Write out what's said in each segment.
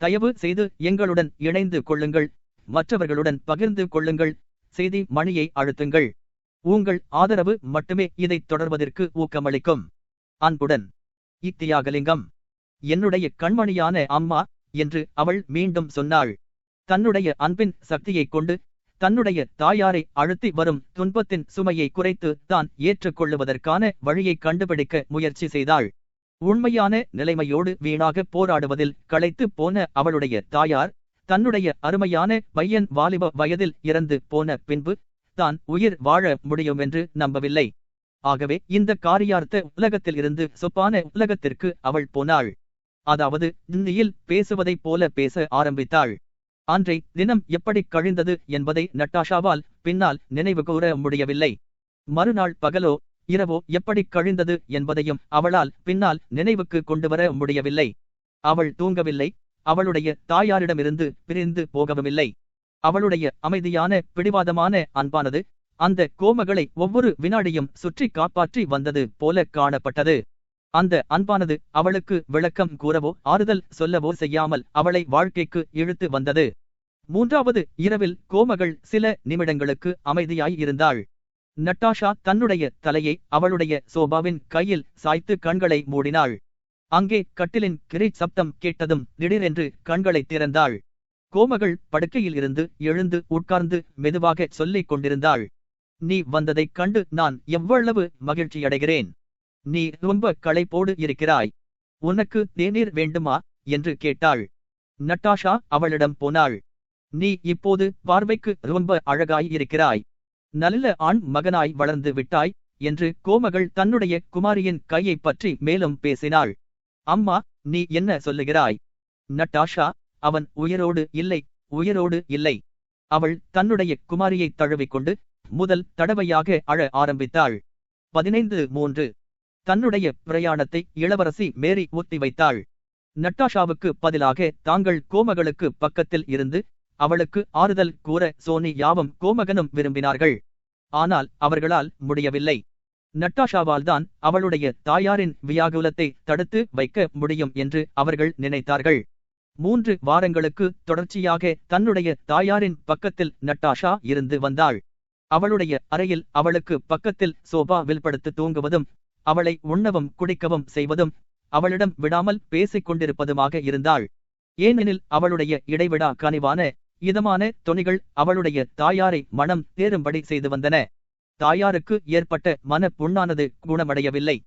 தயவு செய்து எங்களுடன் இணைந்து கொள்ளுங்கள், மற்றவர்களுடன் பகிர்ந்து கொள்ளுங்கள், செய்தி மணியை அழுத்துங்கள். உங்கள் ஆதரவு மட்டுமே இதைத் தொடர்வதற்கு ஊக்கமளிக்கும். அன்புடன் இத்தியாகலிங்கம். என்னுடைய கண்மணியான அம்மா என்று அவள் மீண்டும் சொன்னாள். தன்னுடைய அன்பின் சக்தியைக் கொண்டு தன்னுடைய தாயாரை அழுத்தி வரும் துன்பத்தின் சுமையை குறைத்து தான் ஏற்றுக்கொள்ளுவதற்கான வழியை கண்டுபிடிக்க முயற்சி செய்தாள். உண்மையான நிலைமையோடு வீணாக போராடுவதில் களைத்து போன அவளுடைய தாயார் தன்னுடைய அருமையான பையன் வாலிப வயதில் இறந்து போன பின்பு தான் உயிர் வாழ முடியுமென்று நம்பவில்லை. ஆகவே இந்த காரியார்த்த உலகத்தில் இருந்து சொப்பான உலகத்திற்கு அவள் போனாள். அதாவது ஹிந்தியில் பேசுவதைப் போல பேச ஆரம்பித்தாள். அன்றை தினம் எப்படி கழிந்தது என்பதை நட்டாஷாவால் பின்னால் நினைவு கூற முடியவில்லை. மறுநாள் பகலோ இரவோ எப்படி கழிந்தது என்பதையும் அவளால் பின்னால் நினைவுக்கு கொண்டுவர முடியவில்லை. அவள் தூங்கவில்லை, அவளுடைய தாயாரிடமிருந்து பிரிந்து போகவுமில்லை. அவளுடைய அமைதியான பிடிவாதமான அன்பானது அந்த கோமகளை ஒவ்வொரு வினாடியும் சுற்றி காப்பாற்றி வந்தது போல காணப்பட்டது. அந்த அன்பானது அவளுக்கு விளக்கம் கூறவோ ஆறுதல் சொல்லவோ செய்யாமல் அவளை வாழ்க்கைக்கு இழுத்து வந்தது. மூன்றாவது இரவில் கோமகள் சில நிமிடங்களுக்கு அமைதியாய் இருந்தாள். நட்டாஷா தன்னுடைய தலையை அவளுடைய சோபாவின் கையில் சாய்த்து கண்களை மூடினாள். அங்கே கட்டிலின் கிரீச் சப்தம் கேட்டதும் திடீரென்று கண்களை திறந்தாள். கோமகள் படுக்கையில் இருந்து எழுந்து உட்கார்ந்து மெதுவாக சொல்லிக் கொண்டிருந்தாள். நீ வந்ததைக் கண்டு நான் எவ்வளவு மகிழ்ச்சியடைகிறேன். நீ ரொம்ப களைப்போடு இருக்கிறாய். உனக்கு தேநீர் வேண்டுமா என்று கேட்டாள். நட்டாஷா அவளிடம் போனாள். நீ இப்போது பார்வைக்கு ரொம்ப அழகாய் இருக்கிறாய். நல்ல ஆண் மகனாய் வளர்ந்து விட்டாய் என்று கோமகள் தன்னுடைய குமாரியின் கையை பற்றி மேலும் பேசினாள். அம்மா, நீ என்ன சொல்லுகிறாய்? நட்டாஷா, அவன் உயிரோடு இல்லை, உயிரோடு இல்லை. அவள் தன்னுடைய குமாரியை தழுவிக்கொண்டு முதல் தடவையாக அழ ஆரம்பித்தாள். 15:3 தன்னுடைய பிரயாணத்தை இளவரசி மேரி ஒத்தி வைத்தாள். நட்டாஷாவுக்கு பதிலாக தாங்கள் கோமகளுக்கு பக்கத்தில் இருந்து அவளுக்கு ஆறுதல் கூற சோனி யாவும் கோமகனும் விரும்பினார்கள். ஆனால் அவர்களால் முடியவில்லை. நட்டாஷாவால் தான் அவளுடைய தாயாரின் வியாகுலத்தை தடுத்து வைக்க முடியும் என்று அவர்கள் நினைத்தார்கள். 3 வாரங்களுக்கு தொடர்ச்சியாக தன்னுடைய தாயாரின் பக்கத்தில் நட்டாஷா இருந்து வந்தாள். அவளுடைய அறையில் அவளுக்கு பக்கத்தில் சோபாவில் படுத்து தூங்குவதும் அவளை உண்ணவும் குடிக்கவும் செய்வதும் அவளிடம் விடாமல் பேசிக் கொண்டிருப்பதுமாக இருந்தாள். ஏனெனில் அவளுடைய இடைவிடா கனிவான இதமான தொனிகள் அவளுடைய தாயாரை மனம் தேரும்படி செய்து வந்தன. தாயாருக்கு ஏற்பட்ட மன புண்ணானது குணமடையவில்லை.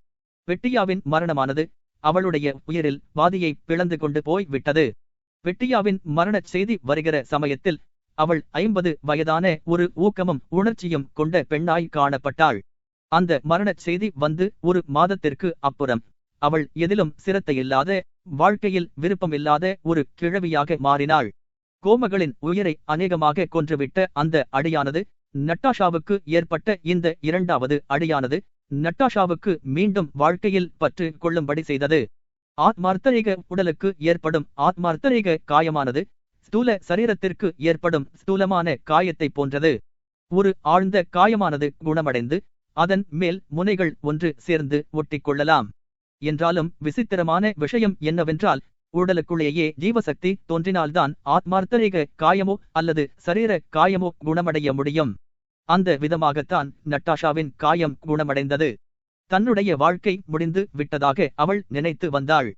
பெட்டியாவின் மரணமானது அவளுடைய உயிரில் பாதியை பிளந்து கொண்டு போய் விட்டது. பெட்டியாவின் மரணச் செய்தி வருகிற சமயத்தில் அவள் 50 வயதான ஒரு ஊக்கமும் உணர்ச்சியும் கொண்ட பெண்ணாய் காணப்பட்டாள். அந்த மரணச் செய்தி வந்து ஒரு மாதத்திற்கு அப்புறம் அவள் எதிலும் சிரத்தையில்லாத, வாழ்க்கையில் விருப்பமில்லாத ஒரு கிழவியாக மாறினாள். கோமகளின் உயிரை அநேகமாக கொன்றுவிட்ட அந்த அடியானது நட்டாஷாவுக்கு ஏற்பட்ட இந்த 2வது அடியானது நட்டாஷாவுக்கு மீண்டும் வாழ்க்கையில் பற்று கொள்ளும்படி செய்தது. ஆத்மார்த்தரீக உடலுக்கு ஏற்படும் ஆத்மார்த்தரீக காயமானது ஸ்தூல சரீரத்திற்கு ஏற்படும் ஸ்தூலமான காயத்தை போன்றது. ஒரு ஆழ்ந்த காயமானது குணமடைந்து அதன் மேல் முனைகள் ஒன்று சேர்ந்து ஒட்டிக்கொள்ளலாம். என்றாலும் விசித்திரமான விஷயம் என்னவென்றால், உடலுக்குள்ளேயே ஜீவசக்தி தோன்றினால்தான் ஆத்மார்த்தரீக காயமோ அல்லது சரீர காயமோ குணமடைய முடியும். அந்த விதமாகத்தான் நட்டாஷாவின் காயம் குணமடைந்தது. தன்னுடைய வாழ்க்கை முடிந்து விட்டதாக அவள் நினைத்து வந்தாள்.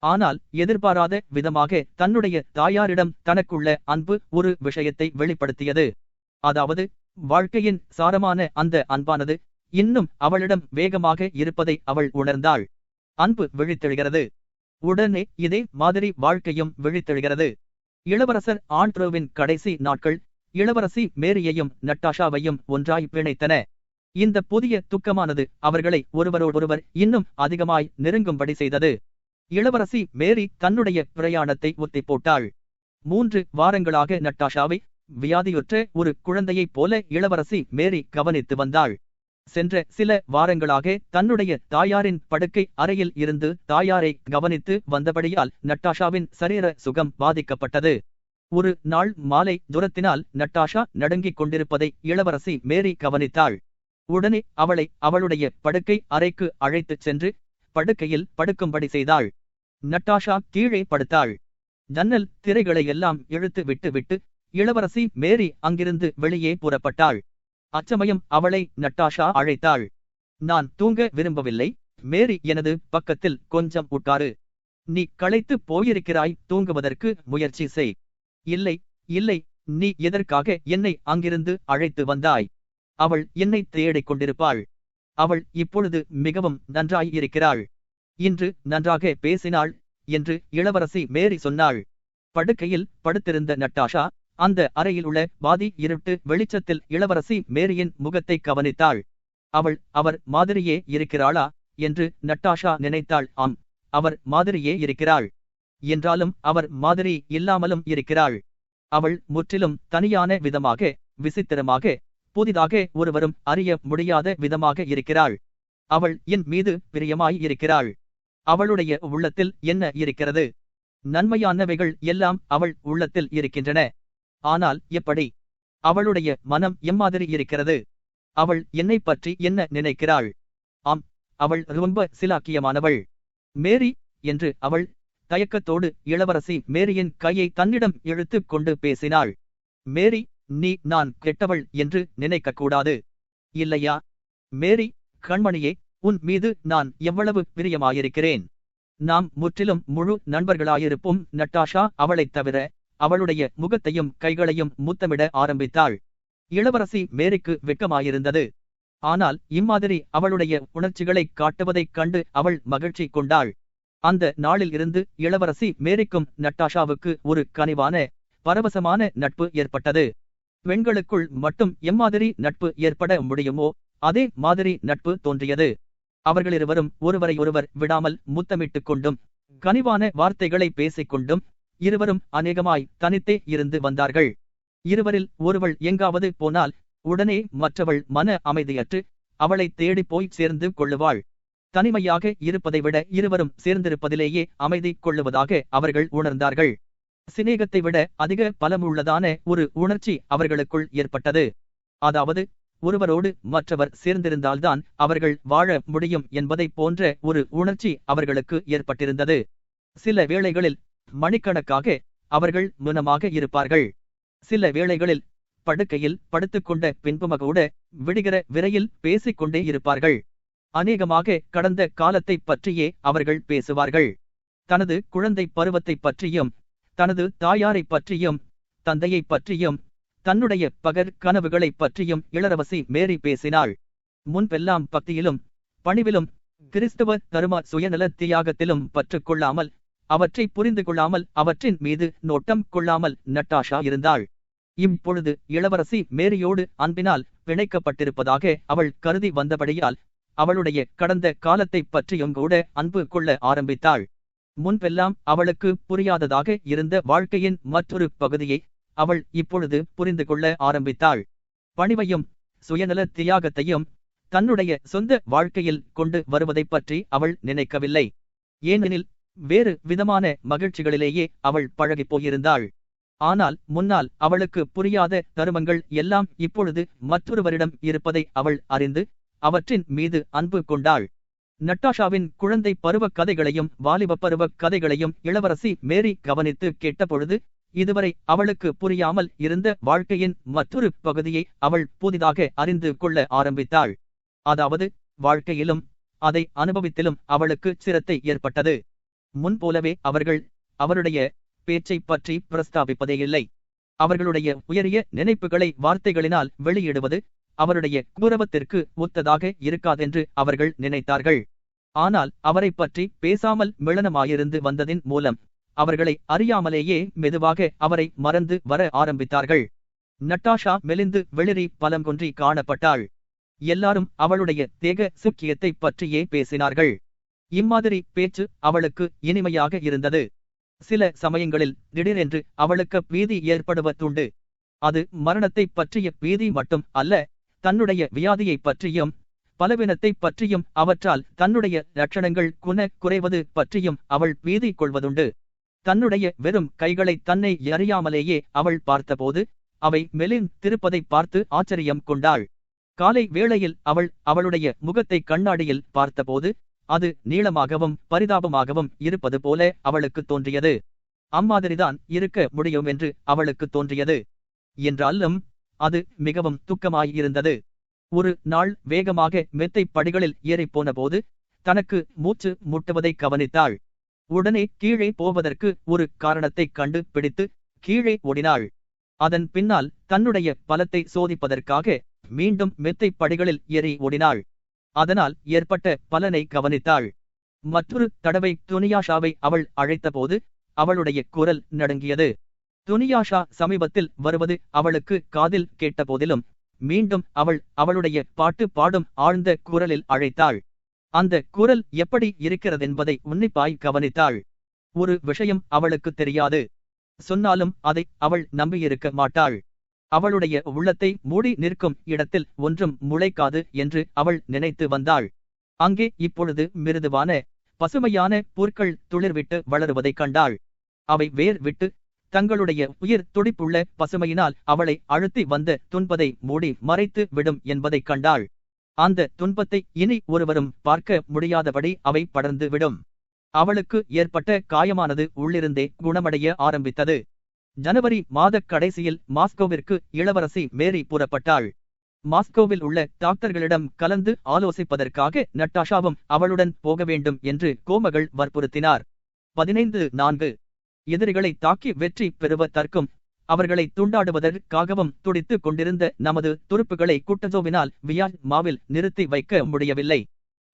ஆனால் எதிர்பாராத விதமாக தன்னுடைய தாயாரிடம் தனக்குள்ள அன்பு ஒரு விஷயத்தை வெளிப்படுத்தியது. அதாவது வாழ்க்கையின் சாரமான அந்த அன்பானது இன்னும் அவளிடம் வேகமாக இருப்பதை அவள் உணர்ந்தாள். அன்பு விழித்தெழுகிறது. உடனே இதே மாதிரி வாழ்க்கையும் விழித்தெழுகிறது. இளவரசர் ஆண்ட்ரோவின் கடைசி நாட்கள் இளவரசி மேரியையும் நட்டாஷாவையும் ஒன்றாய் பிணைத்தன. இந்த புதிய துக்கமானது அவர்களை ஒருவரோடொருவர் இன்னும் அதிகமாய் நெருங்கும்படி செய்தது. இளவரசி மேரி தன்னுடைய பிரயாணத்தை ஒத்தி போட்டாள். 3 வாரங்களாக நட்டாஷாவை வியாதியுற்ற ஒரு குழந்தையைப் போல இளவரசி மேரி கவனித்து வந்தாள். சென்ற சில வாரங்களாக தன்னுடைய தாயாரின் படுக்கை அறையில் இருந்து தாயாரை கவனித்து வந்தபடியால் நட்டாஷாவின் சரீர சுகம் பாதிக்கப்பட்டது. ஒரு நாள் மாலை துரத்தினால் நட்டாஷா நடுங்கிக் கொண்டிருப்பதை இளவரசி மேரி கவனித்தாள். உடனே அவளை அவளுடைய படுக்கை அறைக்கு அழைத்துச் சென்று படுக்கையில் படுக்கும்படி செய்தாள். நட்டாஷா கீழே படுத்தாள். ஜன்னல் திரைகளை எல்லாம் இழுத்து விட்டு இளவரசி மேரி அங்கிருந்து வெளியே புறப்பட்டாள். அச்சமயம் அவளை நட்டாஷா அழைத்தாள். நான் தூங்க விரும்பவில்லை, மேரி எனது பக்கத்தில் கொஞ்சம் உட்காரு. நீ களைத்து போயிருக்கிறாய், தூங்குவதற்கு முயற்சி செய். இல்லை இல்லை, நீ எதற்காக என்னை அங்கிருந்து அழைத்து வந்தாய்? அவள் என்னை தேடிக் கொண்டிருப்பாள். அவள் இப்பொழுது மிகவும் நன்றாய் இருக்கிறாள். இன்று நன்றாக பேசினாள் என்று இளவரசி மேரி சொன்னாள். படுக்கையில் படுத்திருந்த நட்டாஷா அந்த அறையில் உள்ள பாதி இருட்டு வெளிச்சத்தில் இளவரசி மேரியின் முகத்தை கவனித்தாள். அவர் மாதிரியே இருக்கிறாளா என்று நட்டாஷா நினைத்தாள். ஆம், அவர் மாதிரியே இருக்கிறாள். என்றாலும் அவர் மாதிரி இல்லாமலும் இருக்கிறாள். அவள் முற்றிலும் தனியான விதமாக, விசித்திரமாக, புதிதாக ஒருவரும் அறிய முடியாத விதமாக இருக்கிறாள். அவள் என் மீது பிரியமாய் இருக்கிறாள். அவளுடைய உள்ளத்தில் என்ன இருக்கிறது? நன்மையானவைகள் எல்லாம் அவள் உள்ளத்தில் இருக்கின்றன. ஆனால் எப்படி? அவளுடைய மனம் எம்மாதிரி இருக்கிறது? அவள் என்னை பற்றி என்ன நினைக்கிறாள்? ஆம், அவள் ரொம்ப சிலாக்கியமானவள். மேரி என்று அவள் தயக்கத்தோடு இளவரசி மேரியின் கையை தன்னிடம் இழுத்து கொண்டு பேசினாள். மேரி, நீ நான் கெட்டவள் என்று நினைக்கக்கூடாது, இல்லையா? மேரி கண்மணியே, உன் மீது நான் எவ்வளவு பிரியமாயிருக்கிறேன். நாம் முற்றிலும் முழு நண்பர்களாயிருப்போம். நட்டாஷா அவளைத் தவிர அவளுடைய முகத்தையும் கைகளையும் முத்தமிட ஆரம்பித்தாள். இளவரசி மேரிக்கு வெட்கமாயிருந்தது. ஆனால் இம்மாதிரி அவளுடைய உணர்ச்சிகளைக் காட்டுவதைக் கண்டு அவள் மகிழ்ச்சி கொண்டாள். அந்த நாளில் இருந்து இளவரசி மேரிக்கும் நட்டாஷாவுக்கு ஒரு கனிவான, பரவசமான நட்பு ஏற்பட்டது. பெண்களுக்குள் மட்டும் எம்மாதிரி நட்பு ஏற்பட முடியுமோ அதே மாதிரி நட்பு தோன்றியது. அவர்களிருவரும் ஒருவரையொருவர் விடாமல் முத்தமிட்டுக் கொண்டும் கனிவான வார்த்தைகளை பேசிக்கொண்டும் இருவரும் அநேகமாய் தனித்தே இருந்து வந்தார்கள். இருவரில் ஒருவள் எங்காவது போனால் உடனே மற்றவள் மன அமைதியற்று அவளை தேடி போய் சேர்ந்து கொள்ளுவாள். தனிமையாக இருப்பதை விட இருவரும் சேர்ந்திருப்பதிலேயே அமைதி கொள்ளுவதாக அவர்கள் உணர்ந்தார்கள். சிநேகத்தை விட அதிக பலமுள்ளதான ஒரு உணர்ச்சி அவர்களுக்குள் ஏற்பட்டது. அதாவது, ஒருவரோடு மற்றவர் சேர்ந்திருந்தால்தான் அவர்கள் வாழ முடியும் என்பதை போன்ற ஒரு உணர்ச்சி அவர்களுக்கு ஏற்பட்டிருந்தது. சில வேளைகளில் மணிக்கணக்காக அவர்கள் மௌனமாக இருப்பார்கள். சில வேளைகளில் படுக்கையில் படுத்துக்கொண்ட பின்புமகூட விடுகிற விரையில் பேசிக்கொண்டே இருப்பார்கள். அநேகமாக கடந்த காலத்தை பற்றியே அவர்கள் பேசுவார்கள். தனது குழந்தை பருவத்தை பற்றியும், தனது தாயாரை பற்றியும், தந்தையை பற்றியும், தன்னுடைய பகற் கனவுகளை பற்றியும் இளவரசி மேரி பேசினாள். முன்பெல்லாம் பக்தியிலும் பணிவிலும் கிறிஸ்தவ தரும சுயநல தியாகத்திலும் பற்றுக் கொள்ளாமல், அவற்றை புரிந்து கொள்ளாமல், அவற்றின் மீது நோட்டம் கொள்ளாமல் நட்டாஷா இருந்தாள். இப்பொழுது இளவரசி மேரியோடு அன்பினால் பிணைக்கப்பட்டிருப்பதாக அவள் கருதி வந்தபடியால் அவளுடைய கடந்த காலத்தை பற்றியும் கூட அன்பு கொள்ள ஆரம்பித்தாள். முன்பெல்லாம் அவளுக்கு புரியாததாக இருந்த வாழ்க்கையின் மற்றொரு பகுதியை அவள் இப்பொழுது புரிந்து கொள்ள ஆரம்பித்தாள். பணிவையும் சுயநல தியாகத்தையும் தன்னுடைய சொந்த வாழ்க்கையில் கொண்டு வருவதைப் பற்றி அவள் நினைக்கவில்லை. ஏனெனில் வேறு விதமான மகிழ்ச்சிகளிலேயே அவள் பழகிப் போயிருந்தாள். ஆனால் முன்னால் அவளுக்கு புரியாத தருமங்கள் எல்லாம் இப்பொழுது மற்றொருவரிடம் இருப்பதை அவள் அறிந்து அவற்றின் மீது அன்பு கொண்டாள். நட்டாஷாவின் குழந்தை பருவ கதைகளையும் வாலிப பருவ கதைகளையும் இளவரசி மேரி கவனித்து கேட்டபொழுது இதுவரை அவளுக்கு புரியாமல் இருந்த வாழ்க்கையின் மற்றொரு பகுதியை அவள் புதிதாக அறிந்து கொள்ள ஆரம்பித்தாள். அதாவது, வாழ்க்கையிலும் அதை அனுபவித்திலும் அவளுக்கு சிரத்தை ஏற்பட்டது. முன்போலவே அவர்கள் அவருடைய பேச்சை பற்றி பிரஸ்தாபிப்பதே இல்லை. அவர்களுடைய உயரிய நினைப்புகளை வார்த்தைகளினால் வெளியிடுவது அவருடைய கௌரவத்திற்கு ஒத்ததாக இருக்காதென்று அவர்கள் நினைத்தார்கள். ஆனால் அவரை பற்றி பேசாமல் மிளனமாயிருந்து வந்ததின் மூலம் அவர்களை அறியாமலேயே மெதுவாக அவரை மறந்து வர ஆரம்பித்தார்கள். நட்டாஷா மெலிந்து வெளிரி பலங்கொன்றி காணப்பட்டாள். எல்லாரும் அவளுடைய தேக சுக்கியத்தை பற்றியே பேசினார்கள். இம்மாதிரி பேச்சு அவளுக்கு இனிமையாக இருந்தது. சில சமயங்களில் திடீரென்று அவளுக்கு பீதி ஏற்படுவதுண்டு. அது மரணத்தை பற்றிய பீதி மட்டும் அல்ல, தன்னுடைய வியாதியை பற்றியும் பலவீனத்தை பற்றியும் அவற்றால் தன்னுடைய லட்சணங்கள் குறைவது பற்றியும் அவள் பீதி கொள்வதுண்டு. தன்னுடைய வெறும் கைகளை தன்னை அறியாமலேயே அவள் பார்த்தபோது அவை மெலிந்திருப்பதை பார்த்து ஆச்சரியம் கொண்டாள். காலை வேளையில் அவள் அவளுடைய முகத்தை கண்ணாடியில் பார்த்தபோது அது நீளமாகவும் பரிதாபமாகவும் இருப்பது போல அவளுக்கு தோன்றியது. அம்மாதிரிதான் இருக்க முடியும் என்று அவளுக்கு தோன்றியது. என்றாலும் அது மிகவும் துக்கமாயிருந்தது. ஒரு நாள் வேகமாக மெத்தை படிகளில் ஏறிப்போன போது தனக்கு மூச்சு முட்டுவதை கவனித்தாள். உடனே கீழே போவதற்கு ஒரு காரணத்தைக் கண்டு பிடித்து கீழே ஓடினாள். அதன் பின்னால் தன்னுடைய பலத்தை சோதிப்பதற்காக மீண்டும் மெத்தை படிகளில் ஏறி ஓடினாள். அதனால் ஏற்பட்ட பலனை கவனித்தாள். மற்றொரு தடவை துனியாஷாவை அவள் அழைத்தபோது அவளுடைய குரல் நடுங்கியது. துனியாஷா சமீபத்தில் வருவது அவளுக்கு காதில் கேட்டபோதிலும் மீண்டும் அவள் அவளுடைய பாட்டு பாடும் ஆழ்ந்த குரலில் அழைத்தாள். அந்த குரல் எப்படி இருக்கிறதென்பதை உன்னிப்பாய் கவனித்தாள். ஒரு விஷயம் அவளுக்கு தெரியாது. சொன்னாலும் அதை அவள் நம்பியிருக்க மாட்டாள். அவளுடைய உள்ளத்தை மூடி நிற்கும் இடத்தில் ஒன்றும் முளைக்காது என்று அவள் நினைத்து வந்தாள். அங்கே இப்பொழுது மிருதுவான பசுமையான புற்கள் துளிர்விட்டு வளருவதைக் கண்டாள். அவை வேர் விட்டு தங்களுடைய உயிர் துடிப்புள்ள பசுமையினால் அவளை அழுத்தி வந்த துன்பத்தை மூடி மறைத்து விடும் என்பதைக் கண்டாள். அந்த துன்பத்தை இனி ஒருவரும் பார்க்க முடியாதபடி அவை படர்ந்து விடும். அவளுக்கு ஏற்பட்ட காயமானது உள்ளிருந்தே குணமடைய ஆரம்பித்தது. ஜனவரி மாதக் கடைசியில் மாஸ்கோவிற்கு இளவரசி மேரி புறப்பட்டாள். மாஸ்கோவில் உள்ள டாக்டர்களிடம் கலந்து ஆலோசிப்பதற்காக நட்டாஷாவும் அவளுடன் போக வேண்டும் என்று கோமகள் வற்புறுத்தினார். 15-4 எதிரிகளை தாக்கி வெற்றி பெறுவதற்கும் அவர்களை துண்டாடுவதற்காகவும் துடித்துக் கொண்டிருந்த நமது துருப்புகளை குட்டஜோவினால் வியான்மாவில் நிறுத்தி வைக்க முடியவில்லை.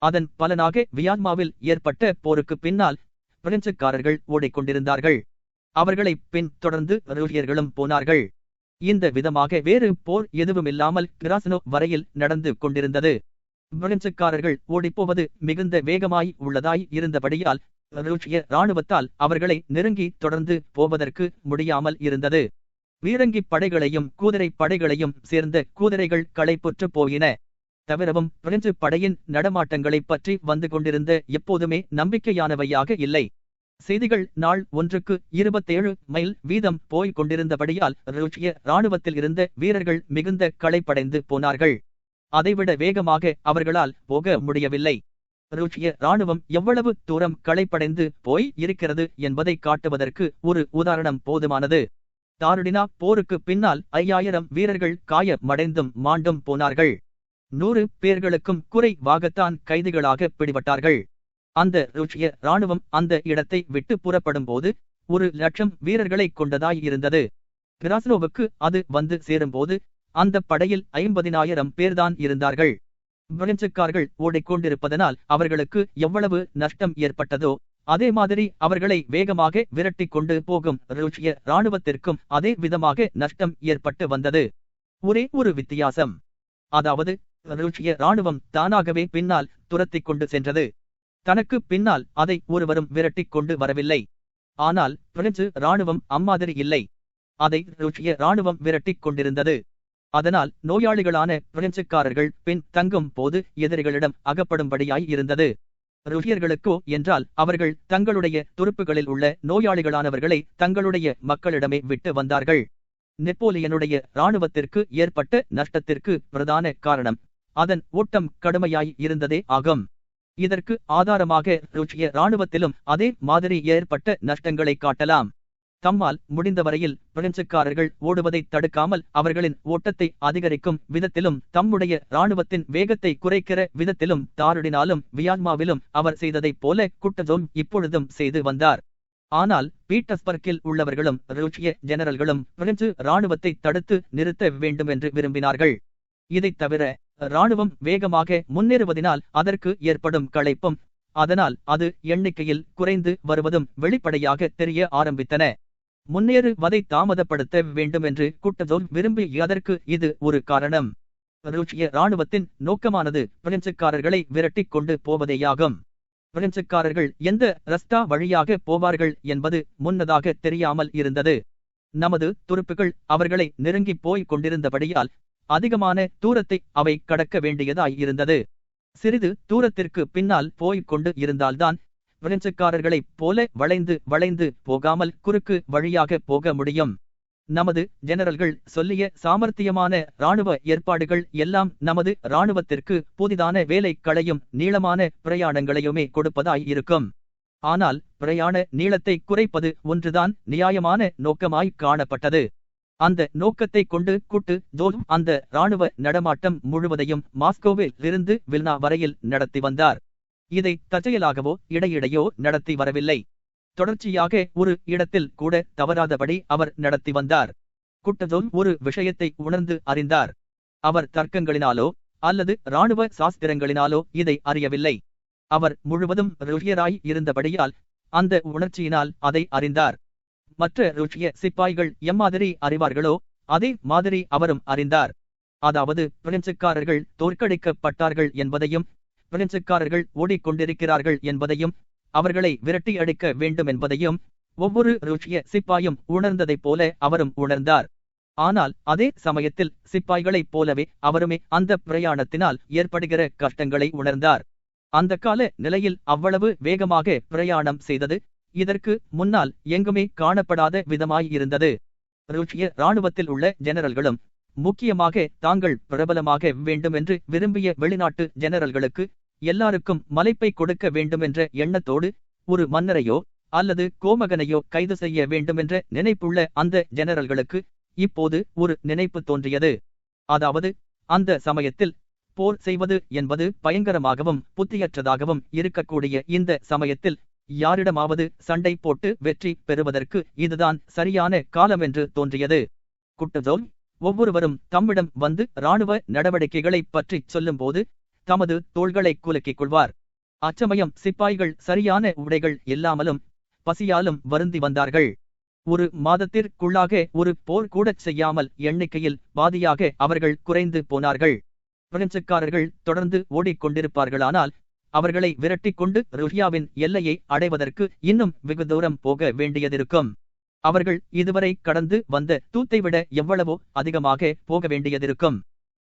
அதன் பலனாக வியான்மாவில் ஏற்பட்ட போருக்கு பின்னால் பிரெஞ்சுக்காரர்கள் ஓடிக்கொண்டிருந்தார்கள். அவர்களை பின் தொடர்ந்து ரூசியர்களும் போனார்கள். இந்த விதமாக வேறு போர் எதுவுமில்லாமல் கிராஸ்னோ வரையில் நடந்து கொண்டிருந்தது. பிரெஞ்சுக்காரர்கள் ஓடிப்போவது மிகுந்த வேகமாய் உள்ளதாய் இருந்தபடியால் ரூசிய இராணுவத்தால் அவர்களை நெருங்கி தொடர்ந்து போவதற்கு முடியாமல் இருந்தது. பீரங்கி படைகளையும் குதிரை படைகளையும் சேர்ந்த குதிரைகள் களைப்புற்று போயின. தவிரவும் பிரெஞ்சு படையின் நடமாட்டங்களைப் பற்றி வந்து கொண்டிருந்த எப்போதுமே நம்பிக்கையானவையாக இல்லை. செய்திகள் நாள் ஒன்றுக்கு 27 மைல் வீதம் போய்க் கொண்டிருந்தபடியால் ரூசிய இராணுவத்தில் இருந்த வீரர்கள் மிகுந்த களைப்படைந்து போனார்கள். அதைவிட வேகமாக அவர்களால் போக முடியவில்லை. ரூசிய இராணுவம் எவ்வளவு தூரம் களைப்படைந்து போய் இருக்கிறது என்பதை காட்டுவதற்கு ஒரு உதாரணம் போதுமானது. தாருடினா போருக்கு பின்னால் 5000 வீரர்கள் காயமடைந்தும் மாண்டும் போனார்கள். 100 பேர்களுக்கும் குறைவாகத்தான் கைதிகளாக பிடிபட்டார்கள். அந்த ரூசிய இராணுவம் அந்த இடத்தை விட்டு புறப்படும் போது 1,00,000 வீரர்களை கொண்டதாய் இருந்தது. கிராஸ்னோவுக்கு அது வந்து சேரும்போது அந்த படையில் 50,000 பேர்தான் இருந்தார்கள். பிரெஞ்சுக்காரர்கள் ஓடிக்கொண்டிருப்பதனால் அவர்களுக்கு எவ்வளவு நஷ்டம் ஏற்பட்டதோ அதே மாதிரி அவர்களை வேகமாக விரட்டி கொண்டு போகும் ரூசிய இராணுவத்திற்கும் அதே விதமாக நஷ்டம் ஏற்பட்டு வந்தது. ஒரே ஒரு வித்தியாசம். அதாவது ரூசிய இராணுவம் தானாகவே பின்னால் துரத்திக் கொண்டு சென்றது. தனக்கு பின்னால் அதை ஒருவரும் விரட்டிக் கொண்டு வரவில்லை. ஆனால் பிரெஞ்சு இராணுவம் அம்மாதிரி இல்லை. அதை ரூசிய இராணுவம் விரட்டிக் கொண்டிருந்தது. அதனால் நோயாளிகளான பிரெஞ்சுக்காரர்கள் பின் தங்கும் போது எதிரிகளிடம் அகப்படும்படியாய் இருந்தது. ரூசியர்களுக்கோ என்றால் அவர்கள் தங்களுடைய துருப்புகளில் உள்ள நோயாளிகளானவர்களை தங்களுடைய மக்களிடமே விட்டு வந்தார்கள். நெப்போலியனுடைய இராணுவத்திற்கு ஏற்பட்ட நஷ்டத்திற்கு பிரதான காரணம் அதன் ஓட்டம் கடுமையாய் இருந்ததே ஆகும். இதற்கு ஆதாரமாக ரூசிய இராணுவத்திலும் அதே மாதிரி ஏற்பட்ட நஷ்டங்களை காட்டலாம். தம்மால் முடிந்தவரையில் பிரெஞ்சுக்காரர்கள் ஓடுவதை தடுக்காமல் அவர்களின் ஓட்டத்தை அதிகரிக்கும் விதத்திலும் தம்முடைய இராணுவத்தின் வேகத்தை குறைக்கிற விதத்திலும் தாருடினாலும் வியான்மாவிலும் அவர் செய்ததைப் போல குட்டஜோன் இப்பொழுதும் செய்து வந்தார். ஆனால் பீட்டர்ஸ்பர்க்கில் உள்ளவர்களும் ரூசிய ஜெனரல்களும் பிரெஞ்சு இராணுவத்தை தடுத்து நிறுத்த வேண்டுமென்று விரும்பினார்கள். இதைத் தவிர இராணுவம் வேகமாக முன்னேறுவதினால் அதற்கு ஏற்படும் களைப்பும் அதனால் அது எண்ணிக்கையில் குறைந்து வருவதும் வெளிப்படையாக தெரிய ஆரம்பித்தன. முன்னேறுவதை தாமதப்படுத்த வேண்டுமென்று குட்டஜோன் விரும்பியதற்கு இது ஒரு காரணம். ரூசிய இராணுவத்தின் நோக்கமானது பிரெஞ்சுக்காரர்களை விரட்டிக் கொண்டு போவதேயாகும். பிரெஞ்சுக்காரர்கள் எந்த ரஸ்தா வழியாக போவார்கள் என்பது முன்னதாக தெரியாமல் இருந்தது. நமது துருப்புகள் அவர்களை நெருங்கி போய்க் கொண்டிருந்தபடியால் அதிகமான தூரத்தை அவை கடக்க வேண்டியதாய் இருந்தது. சிறிது தூரத்திற்கு பின்னால் போய்க் கொண்டு இருந்தால்தான் பிரெஞ்சுக்காரர்களைப் போல வளைந்து வளைந்து போகாமல் குறுக்கு வழியாக போக முடியும். நமது ஜெனரல்கள் சொல்லிய சாமர்த்தியமான இராணுவ ஏற்பாடுகள் எல்லாம் நமது இராணுவத்திற்கு புதிதான வேலைகளையும் நீளமான பிரயாணங்களையுமே கொடுப்பதாய் இருக்கும். ஆனால் பிரயாண நீளத்தை குறைப்பது ஒன்றுதான் நியாயமான நோக்கமாய் காணப்பட்டது. அந்த நோக்கத்தை கொண்டு குட்டுஜோவ் அந்த இராணுவ நடமாட்டம் முழுவதையும் மாஸ்கோவில் இருந்து வில்னா வரையில் நடத்தி வந்தார். இதை தற்செயலாகவோ இடையிடையோ நடத்தி வரவில்லை. தொடர்ச்சியாக ஒரு இடத்தில் கூட தவறாதபடி அவர் நடத்தி வந்தார். குட்டுஜோவ் ஒரு விஷயத்தை உணர்ந்து அறிந்தார். அவர் தர்க்கங்களினாலோ அல்லது இராணுவ சாஸ்திரங்களினாலோ இதை அறியவில்லை. அவர் முழுவதும் ருஷ்யராய் இருந்தபடியால் அந்த உணர்ச்சியினால் அதை அறிந்தார். மற்ற ருஷ்ய சிப்பாய்கள் எம்மாதிரி அறிவார்களோ அதே மாதிரி அவரும் அறிந்தார். அதாவது பிரெஞ்சுக்காரர்கள் தோற்கடிக்கப்பட்டார்கள் என்பதையும் பிரெஞ்சுக்காரர்கள் ஓடிக்கொண்டிருக்கிறார்கள் என்பதையும் அவர்களை விரட்டி அடிக்க வேண்டும் என்பதையும் ஒவ்வொரு ருஷ்ய சிப்பாயும் உணர்ந்ததைப் போல அவரும் உணர்ந்தார். ஆனால் அதே சமயத்தில் சிப்பாய்களைப் போலவே அவருமே அந்த பிரயாணத்தினால் ஏற்படுகிற கஷ்டங்களை உணர்ந்தார். அந்த கால நிலையில் அவ்வளவு வேகமாக பிரயாணம் செய்தது இதற்கு முன்னால் எங்குமே காணப்படாத விதமாயிருந்தது. ருஷ்ய இராணுவத்தில் உள்ள ஜெனரல்களும் முக்கியமாக தாங்கள் பிரபலமாக வேண்டுமென்று விரும்பிய வெளிநாட்டு ஜெனரல்களுக்கு எல்லாருக்கும் மலைப்பை கொடுக்க வேண்டுமென்ற எண்ணத்தோடு ஒரு மன்னரையோ அல்லது கோமகனையோ கைது செய்ய வேண்டுமென்ற நினைப்புள்ள அந்த ஜெனரல்களுக்கு இப்போது ஒரு நினைப்பு தோன்றியது. அதாவது அந்த சமயத்தில் போர் செய்வது என்பது பயங்கரமாகவும் புத்தியற்றதாகவும் இருக்கக்கூடிய இந்த சமயத்தில் யாரிடமாவது சண்டை போட்டு வெற்றி பெறுவதற்கு இதுதான் சரியான காலமென்று தோன்றியது. குட்டுஜோவ் ஒவ்வொருவரும் தம்மிடம் வந்து இராணுவ நடவடிக்கைகளை பற்றி சொல்லும்போது தமது தோள்களை குலுக்கிக் கொள்வார். அச்சமயம் சிப்பாய்கள் சரியான உடைகள் இல்லாமலும் பசியாலும் வருந்தி வந்தார்கள். ஒரு மாதத்திற்குள்ளாக ஒரு போர் கூடச் செய்யாமல் எண்ணிக்கையில் பாதியாக அவர்கள் குறைந்து போனார்கள். பிரெஞ்சுக்காரர்கள் தொடர்ந்து ஓடிக்கொண்டிருப்பார்களானால் அவர்களை விரட்டிக் கொண்டு ருஷ்யாவின் எல்லையை அடைவதற்கு இன்னும் வெகு தூரம் போக வேண்டியதிருக்கும். அவர்கள் இதுவரை கடந்து வந்த தூத்தை விட எவ்வளவோ அதிகமாக போக வேண்டியதிருக்கும்.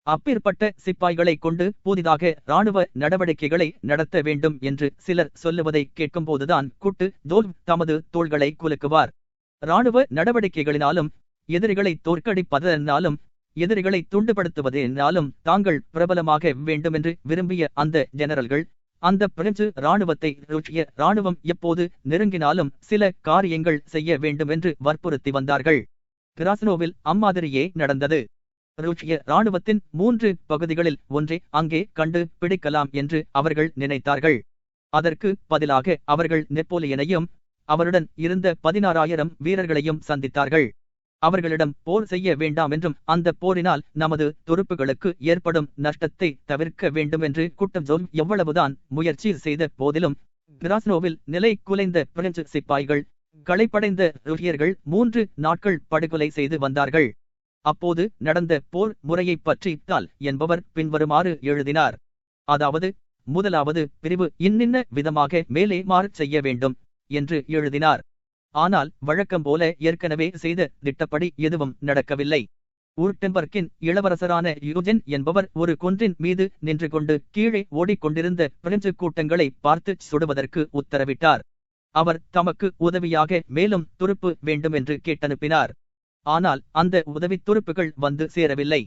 அப்பேற்பட்ட சிப்பாய்களை கொண்டு புதிதாக இராணுவ நடவடிக்கைகளை நடத்த வேண்டும் என்று சிலர் சொல்லுவதை கேட்கும்போதுதான் குட்டுஜோவ் தமது தோள்களை குலுக்குவார். இராணுவ நடவடிக்கைகளினாலும் எதிரிகளை தோற்கடிப்பதனாலும் எதிரிகளை துண்டுபடுத்துவதனாலும் தாங்கள் பிரபலமாக வேண்டுமென்று விரும்பிய அந்த ஜெனரல்கள் அந்த பிரெஞ்சு இராணுவத்தை ருஷ்ய இராணுவம் எப்போது நெருங்கினாலும் சில காரியங்கள் செய்ய வேண்டுமென்று வற்புறுத்தி வந்தார்கள். கிராஸ்னோவில் அம்மாதிரியே நடந்தது. ருஷ்ய இராணுவத்தின் 3 பகுதிகளில் ஒன்றை அங்கே கண்டு பிடிக்கலாம் என்று அவர்கள் நினைத்தார்கள். அதற்கு பதிலாக அவர்கள் நெப்போலியனையும் அவருடன் இருந்த 16,000 வீரர்களையும் சந்தித்தார்கள். அவர்களிடம் போர் செய்ய வேண்டாம் என்றும் அந்த போரினால் நமது துருப்புகளுக்கு ஏற்படும் நஷ்டத்தை தவிர்க்க வேண்டுமென்று குட்டுஜோவ் எவ்வளவுதான் முயற்சி செய்த போதிலும் கிராஸ்னோவில் நிலை குலைந்த பிரெஞ்சு சிப்பாய்கள் களைப்படைந்த ருஷ்யர்கள் 3 நாட்கள் படுகொலை செய்து வந்தார்கள். அப்போது நடந்த போர் முறையைப் பற்றி தால் என்பவர் பின்வருமாறு எழுதினார். அதாவது முதலாவது பிரிவு இன்னின்ன விதமாக மேலே மாறச் செய்ய வேண்டும் என்று எழுதினார். ஆனால் வழக்கம் போல ஏற்கனவே செய்த திட்டப்படி எதுவும் நடக்கவில்லை. ஊர்டெம்பர்க்கின் இளவரசரான யூஜென் என்பவர் ஒரு குன்றின் மீது நின்று கொண்டு கீழே ஓடிக்கொண்டிருந்த பிரெஞ்சு கூட்டங்களை பார்த்து சுடுவதற்கு உத்தரவிட்டார். அவர் தமக்கு உதவியாக மேலும் துருப்பு வேண்டுமென்று கேட்டனுப்பினார். ஆனால் அந்த உதவி துருப்புகள் வந்து சேரவில்லை.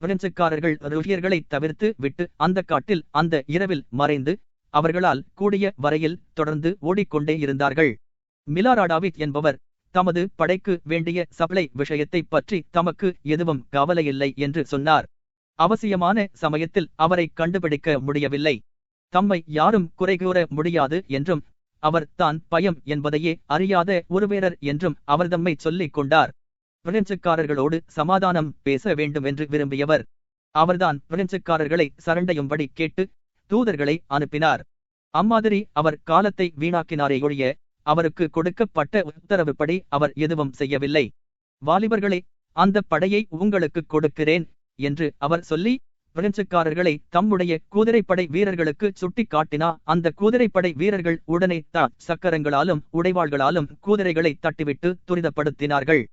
பிரெஞ்சுக்காரர்கள் ருஷ்யர்களை தவிர்த்து விட்டு அந்த காட்டில் அந்த இரவில் மறைந்து அவர்களால் கூடிய வரையில் தொடர்ந்து ஓடிக்கொண்டே இருந்தார்கள். மிலாராடாவிட் என்பவர் தமது படைக்கு வேண்டிய சப்ளை விஷயத்தை பற்றி தமக்கு எதுவும் கவலையில்லை என்று சொன்னார். அவசியமான சமயத்தில் அவரை கண்டுபிடிக்க முடியவில்லை. தம்மை யாரும் குறைகூற முடியாது என்றும் அவர் தான் பயம் என்பதையே அறியாத ஒருவேரர் என்றும் அவர் தம்மை சொல்லிக் கொண்டார். பிரெஞ்சுக்காரர்களோடு சமாதானம் பேச வேண்டும் என்று விரும்பியவர். அவர்தான் பிரெஞ்சுக்காரர்களை சரண்டையும்படி கேட்டு தூதர்களை அனுப்பினார். அம்மாதிரி அவர் காலத்தை வீணாக்கினாரே ஒழிய அவருக்கு கொடுக்கப்பட்ட உத்தரவுப்படி அவர் எதுவும் செய்யவில்லை. வாலிபர்களே, அந்த படையை உங்களுக்கு கொடுக்கிறேன் என்று அவர் சொல்லி பிரெஞ்சுக்காரர்களை தம்முடைய குதிரைப்படை வீரர்களுக்கு சுட்டி காட்டினா அந்த குதிரைப்படை வீரர்கள் உடனே சக்கரங்களாலும் உடைவாள்களாலும் குதிரைகளை தட்டிவிட்டு துரிதப்படுத்தினார்கள்.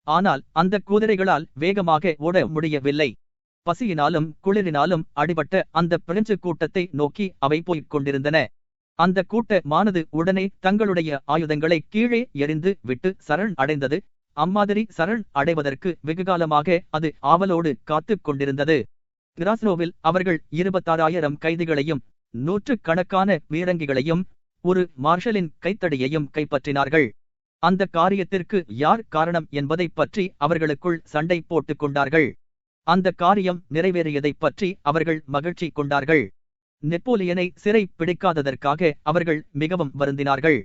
ஆனால் அந்த குதிரைகளால் வேகமாக ஓட முடியவில்லை. பசியினாலும் குளிரினாலும் அடிபட்ட அந்த பிரெஞ்சு கூட்டத்தை நோக்கி அவை போய்க் கொண்டிருந்தன. அந்த கூட்டமானது உடனே தங்களுடைய ஆயுதங்களை கீழே எறிந்து விட்டு சரண் அடைந்தது. அம்மாதிரி சரண் அடைவதற்கு வெகுகாலமாக அது ஆவலோடு காத்து கொண்டிருந்தது. கிராஸ்னோவில் அவர்கள் 26,000 கைதிகளையும் 100 கணக்கான வீரங்கிகளையும் ஒரு மார்ஷலின் கைத்தடியையும் கைப்பற்றினார்கள். அந்த காரியத்திற்கு யார் காரணம் என்பதைப் பற்றி அவர்களுக்குள் சண்டை போட்டுக் கொண்டார்கள். அந்த காரியம் நிறைவேறியதைப் பற்றி அவர்கள் மகிழ்ச்சி கொண்டார்கள். நெப்போலியனை சிறை பிடிக்காததற்காக அவர்கள் மிகவும் வருந்தினார்கள்.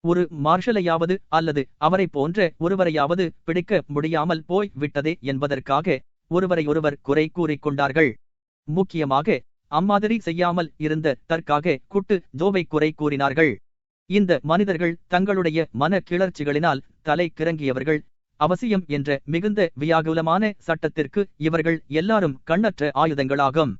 ஒரு மார்ஷலையாவது அல்லது அவரை போன்ற ஒருவரையாவது பிடிக்க முடியாமல் போய் விட்டதே என்பதற்காக ஒருவரையொருவர் குறை கூறிக்கொண்டார்கள். முக்கியமாக அம்மாதிரி செய்யாமல் இருந்த தற்காக குட்டு ஜோவை குறை கூறினார்கள். இந்த மனிதர்கள் தங்களுடைய மன கிளர்ச்சிகளினால் தலை கிறங்கியவர்கள். அவசியம் என்ற மிகுந்த வியாகுலமான சட்டத்திற்கு இவர்கள் எல்லாரும் கண்ணற்ற ஆயுதங்களாகும்.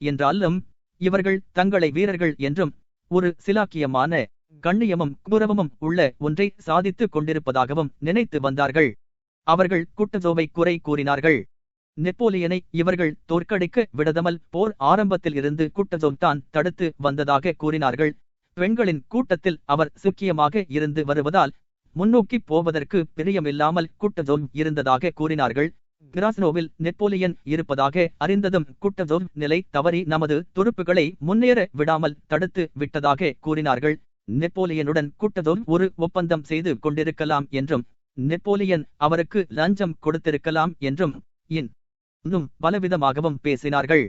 என்றாலும் இவர்கள் தங்களை வீரர்கள் என்றும் ஒரு சிலாக்கியமான கண்ணியமும் குரவமும் உள்ள ஒன்றை சாதித்துக் கொண்டிருப்பதாகவும் நினைத்து வந்தார்கள். அவர்கள் குட்டஜோவை குறை கூறினார்கள். நெப்போலியனை இவர்கள் தோற்கடிக்க விடதமல் போர் ஆரம்பத்தில் இருந்து குட்டஜோவ் தான் தடுத்து வந்ததாக கூறினார்கள். பெண்களின் கூட்டத்தில் அவர் சுக்கியமாக இருந்து வருவதால் முன்னோக்கி போவதற்கு பிரியமில்லாமல் குட்டஜோவ் இருந்ததாக கூறினார்கள். கிராஸ்னோவில் நெப்போலியன் இருப்பதாக அறிந்ததும் குட்டஜோவ் நிலை தவறி நமது துருப்புகளை முன்னேற விடாமல் தடுத்து விட்டதாக கூறினார்கள். நெப்போலியனுடன் குட்டஜோவ் ஒரு ஒப்பந்தம் செய்து கொண்டிருக்கலாம் என்றும் நெப்போலியன் அவருக்கு லஞ்சம் கொடுத்திருக்கலாம் என்றும் இன்னும் பலவிதமாகவும் பேசினார்கள்.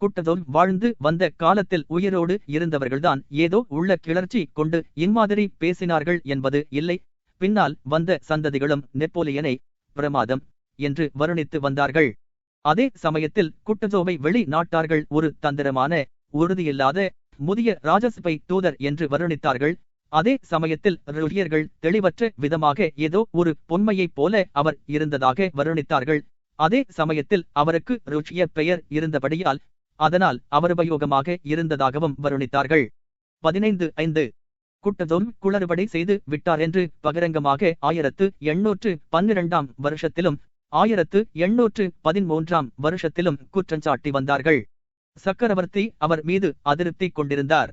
குட்டஜோவ் வாழ்ந்து வந்த காலத்தில் உயிரோடு இருந்தவர்கள்தான் ஏதோ உள்ள கிளர்ச்சி கொண்டு இம்மாதிரி பேசினார்கள் என்பது இல்லை. பின்னால் வந்த சந்ததிகளும் நெப்போலியனை பிரமாதம் என்று வருணித்து வந்தார்கள். அதே சமயத்தில் குட்டஜோவை வெளி நாட்டார்கள் ஒரு தந்திரமான உறுதியில்லாத முதிய ராஜசபை தூதர் என்று வருணித்தார்கள். அதே சமயத்தில் ருஷியர்கள் தெளிவற்ற விதமாக ஏதோ ஒரு பொன்மையைப் போல அவர் இருந்ததாக வருணித்தார்கள். அதே சமயத்தில் அவருக்கு ருஷிய பெயர் இருந்தபடியால் அதனால் அவருபயோகமாக இருந்ததாகவும் வருணித்தார்கள். 15 குட்டஜோவ் குளறுபடி செய்து விட்டார் என்று பகிரங்கமாக 1812 வருஷத்திலும் 1813 வருஷத்திலும் குற்றஞ்சாட்டி வந்தார்கள். சக்கரவர்த்தி அவர் மீது அதிருப்தி கொண்டிருந்தார்.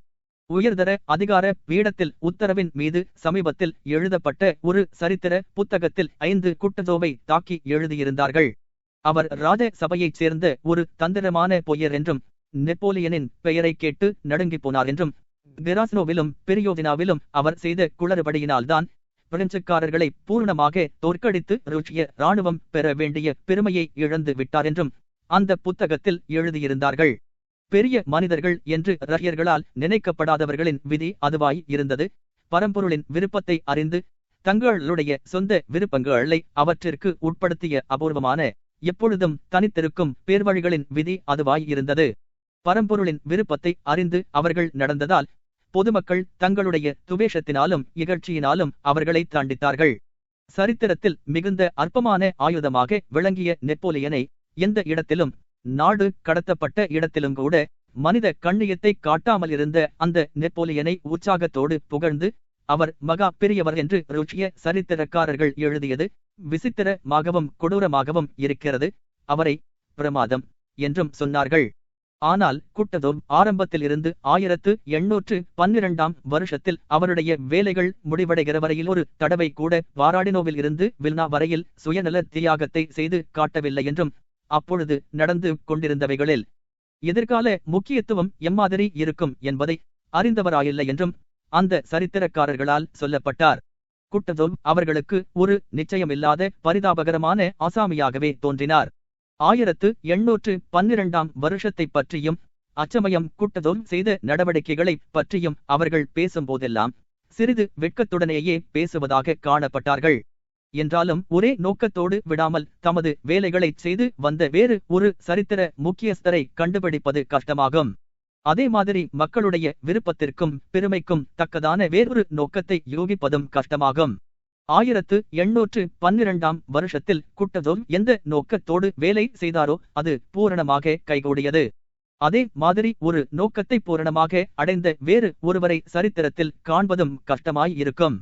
உயர்தர அதிகார பீடத்தில் உத்தரவின் மீது சமீபத்தில் எழுதப்பட்ட ஒரு சரித்திர புத்தகத்தில் 5 குட்டஜோவை தாக்கி எழுதியிருந்தார்கள். அவர் ராஜ சபையைச் சேர்ந்த ஒரு தந்திரமான பொய்யர் என்றும் நெப்போலியனின் பெயரை கேட்டு நடுங்கிப் போனார் என்றும் கிராஸ்னோவிலும் பெரியோதினாவிலும் அவர் செய்த குளறுபடியினால்தான் பிரெஞ்சுக்காரர்களை பூர்ணமாக தோற்கடித்து ருஷிய இராணுவம் பெற வேண்டிய பெருமையை இழந்து விட்டார் என்றும் அந்த புத்தகத்தில் எழுதியிருந்தார்கள். பெரிய மனிதர்கள் என்று ரஷ்யர்களால் நினைக்கப்படாதவர்களின் விதி அதுவாய் இருந்தது. பரம்பொருளின் விருப்பத்தை அறிந்து தங்களுடைய சொந்த விருப்பங்களை அவற்றிற்கு உட்படுத்திய அபூர்வமான எப்பொழுதும் தனித்திருக்கும் பேர்வழிகளின் விதி அதுவாய் இருந்தது. பரம்பொருளின் விருப்பத்தை அறிந்து அவர்கள் நடந்ததால் பொதுமக்கள் தங்களுடைய துவேஷத்தினாலும் இகழ்ச்சியினாலும் அவர்களை தண்டித்தார்கள். சரித்திரத்தில் மிகுந்த அற்பமான ஆயுதமாக விளங்கிய நெப்போலியனை எந்த இடத்திலும் நாடு கடத்தப்பட்ட இடத்திலும் கூட மனித கண்ணியத்தை காட்டாமல் இருந்த அந்த நெப்போலியனை உற்சாகத்தோடு புகழ்ந்து அவர் மகா பெரியவர் என்று ருஷிய சரித்திரக்காரர்கள் எழுதியது விசித்திரமாகவும் கொடூரமாகவும் இருக்கிறது. அவரை பிரமாதம் என்றும் சொன்னார்கள். ஆனால் குட்டஜோவ் ஆரம்பத்தில் இருந்து 1812 வருஷத்தில் அவருடைய வேலைகள் முடிவடைகிற வரையில் ஒரு தடவை கூட வாராடினோவில் இருந்து வில்னா வரையில் சுயநல தியாகத்தை செய்து காட்டவில்லை என்றும் அப்பொழுது நடந்து கொண்டிருந்தவைகளில் எதிர்கால முக்கியத்துவம் எம்மாதிரி இருக்கும் என்பதை அறிந்தவராயில்லை என்றும் அந்த சரித்திரக்காரர்களால் சொல்லப்பட்டார். குட்டஜோவ் அவர்களுக்கு ஒரு நிச்சயமில்லாத பரிதாபகரமான ஆசாமியாகவே தோன்றினார். 1812 வருஷத்தை பற்றியும் அச்சமயம் குட்டஜோவ் செய்த நடவடிக்கைகளை பற்றியும் அவர்கள் பேசும்போதெல்லாம் சிறிது வெட்கத்துடனேயே பேசுவதாக காணப்பட்டார்கள். என்றாலும் ஒரே நோக்கத்தோடு விடாமல் தமது வேலைகளைச் செய்து வந்த வேறு ஒரு சரித்திர முக்கியஸ்தரை கண்டுபிடிப்பது கஷ்டமாகும். அதே மாதிரி மக்களுடைய விருப்பத்திற்கும் பெருமைக்கும் தக்கதான வேறொரு நோக்கத்தை யோகிப்பதும் கஷ்டமாகும். 1812 வருஷத்தில் குட்டஜோவ் எந்த நோக்கத்தோடு வேலை செய்தாரோ அது பூரணமாக கைகூடியது. அதே மாதிரி ஒரு நோக்கத்தை பூரணமாக அடைந்த வேறு ஒருவரை சரித்திரத்தில் காண்பதும் கஷ்டமாய் இருக்கும்.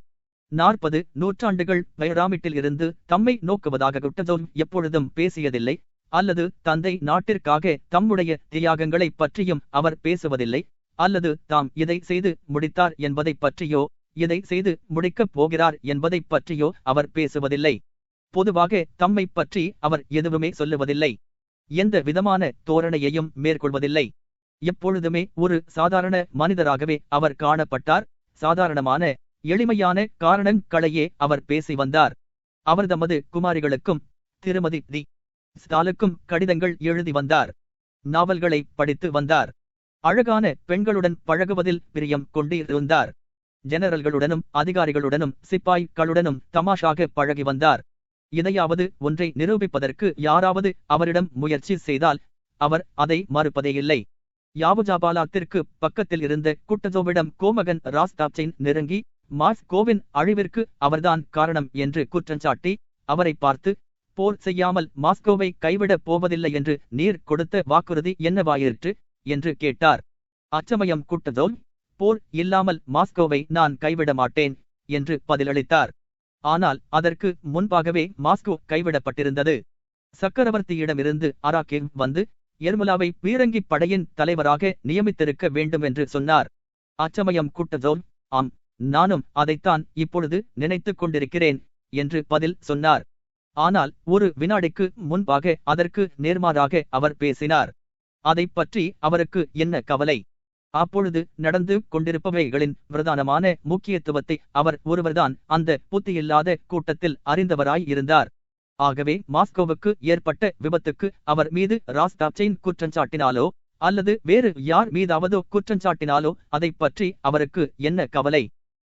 40 நூற்றாண்டுகள் பைராமிட்டில் இருந்து தம்மை நோக்குவதாக குட்டஜோவ் எப்பொழுதும் பேசியதில்லை. அல்லது தந்தை நாட்டிற்காக தம்முடைய தியாகங்களை பற்றியும் அவர் பேசுவதில்லை. அல்லது தாம் இதை செய்து முடித்தார் என்பதை பற்றியோ இதை செய்து முடிக்கப் போகிறார் என்பதை பற்றியோ அவர் பேசுவதில்லை. பொதுவாக தம்மை பற்றி அவர் எதுவுமே சொல்லுவதில்லை. எந்த விதமான தோரணையையும் மேற்கொள்வதில்லை. எப்பொழுதுமே ஒரு சாதாரண மனிதராகவே அவர் காணப்பட்டார். சாதாரணமான எளிமையான காரணங்களையே அவர் பேசி வந்தார். அவர் தமது குமாரிகளுக்கும் திருமதி தி ஸ்டாலுக்கும் கடிதங்கள் எழுதி வந்தார். நாவல்களை படித்து வந்தார். அழகான பெண்களுடன் பழகுவதில் பிரியம் கொண்டிருந்தார். ஜெனரல்களுடனும் அதிகாரிகளுடனும் சிப்பாய்களுடனும் தமாஷாக பழகி வந்தார். இதையாவது ஒன்றை நிரூபிப்பதற்கு யாராவது அவரிடம் முயற்சி செய்தால் அவர் அதை மறுப்பதே இல்லை. யாவுஜாபாலாத்திற்கு பக்கத்தில் இருந்த குட்டஜோவிடம் கோமகன் ராஸ்தாப்சைன் நெருங்கி மாஸ்கோவின் அழிவிற்கு அவர்தான் காரணம் என்று குற்றஞ்சாட்டி அவரை பார்த்து, போர் செய்யாமல் மாஸ்கோவை கைவிடப் போவதில்லை என்று நீர் கொடுத்த வாக்குறுதி என்னவாயிற்று என்று கேட்டார். அச்சமயம் குட்டஜோவ், போர் இல்லாமல் மாஸ்கோவை நான் கைவிட மாட்டேன் என்று பதிலளித்தார். ஆனால் அதற்கு முன்பாகவே மாஸ்கோ கைவிடப்பட்டிருந்தது. சக்கரவர்த்தியிடமிருந்து அராக்கேவ் வந்து எர்முலாவை பீரங்கி படையின் தலைவராக நியமித்திருக்க வேண்டும் என்று சொன்னார். அச்சமயம் குட்டஜோவ், ஆம், நானும் அதைத்தான் இப்பொழுது நினைத்துக் கொண்டிருக்கிறேன் என்று பதில் சொன்னார். ஆனால் ஒரு வினாடிக்கு முன்பாக அதற்கு நேர்மாறாக அவர் பேசினார். அதைப் பற்றி அவருக்கு என்ன கவலை? அப்பொழுது நடந்து கொண்டிருப்பவைகளின் பிரதானமான முக்கியத்துவத்தை அவர் ஒருவர்தான் அந்த புத்தியில்லாத கூட்டத்தில் அறிந்தவராய் இருந்தார். ஆகவே மாஸ்கோவுக்கு ஏற்பட்ட விபத்துக்கு அவர் மீது ராஸ்தாப்சைன் குற்றஞ்சாட்டினாலோ அல்லது வேறு யார் மீதாவதோ குற்றஞ்சாட்டினாலோ அதைப் பற்றி அவருக்கு என்ன கவலை?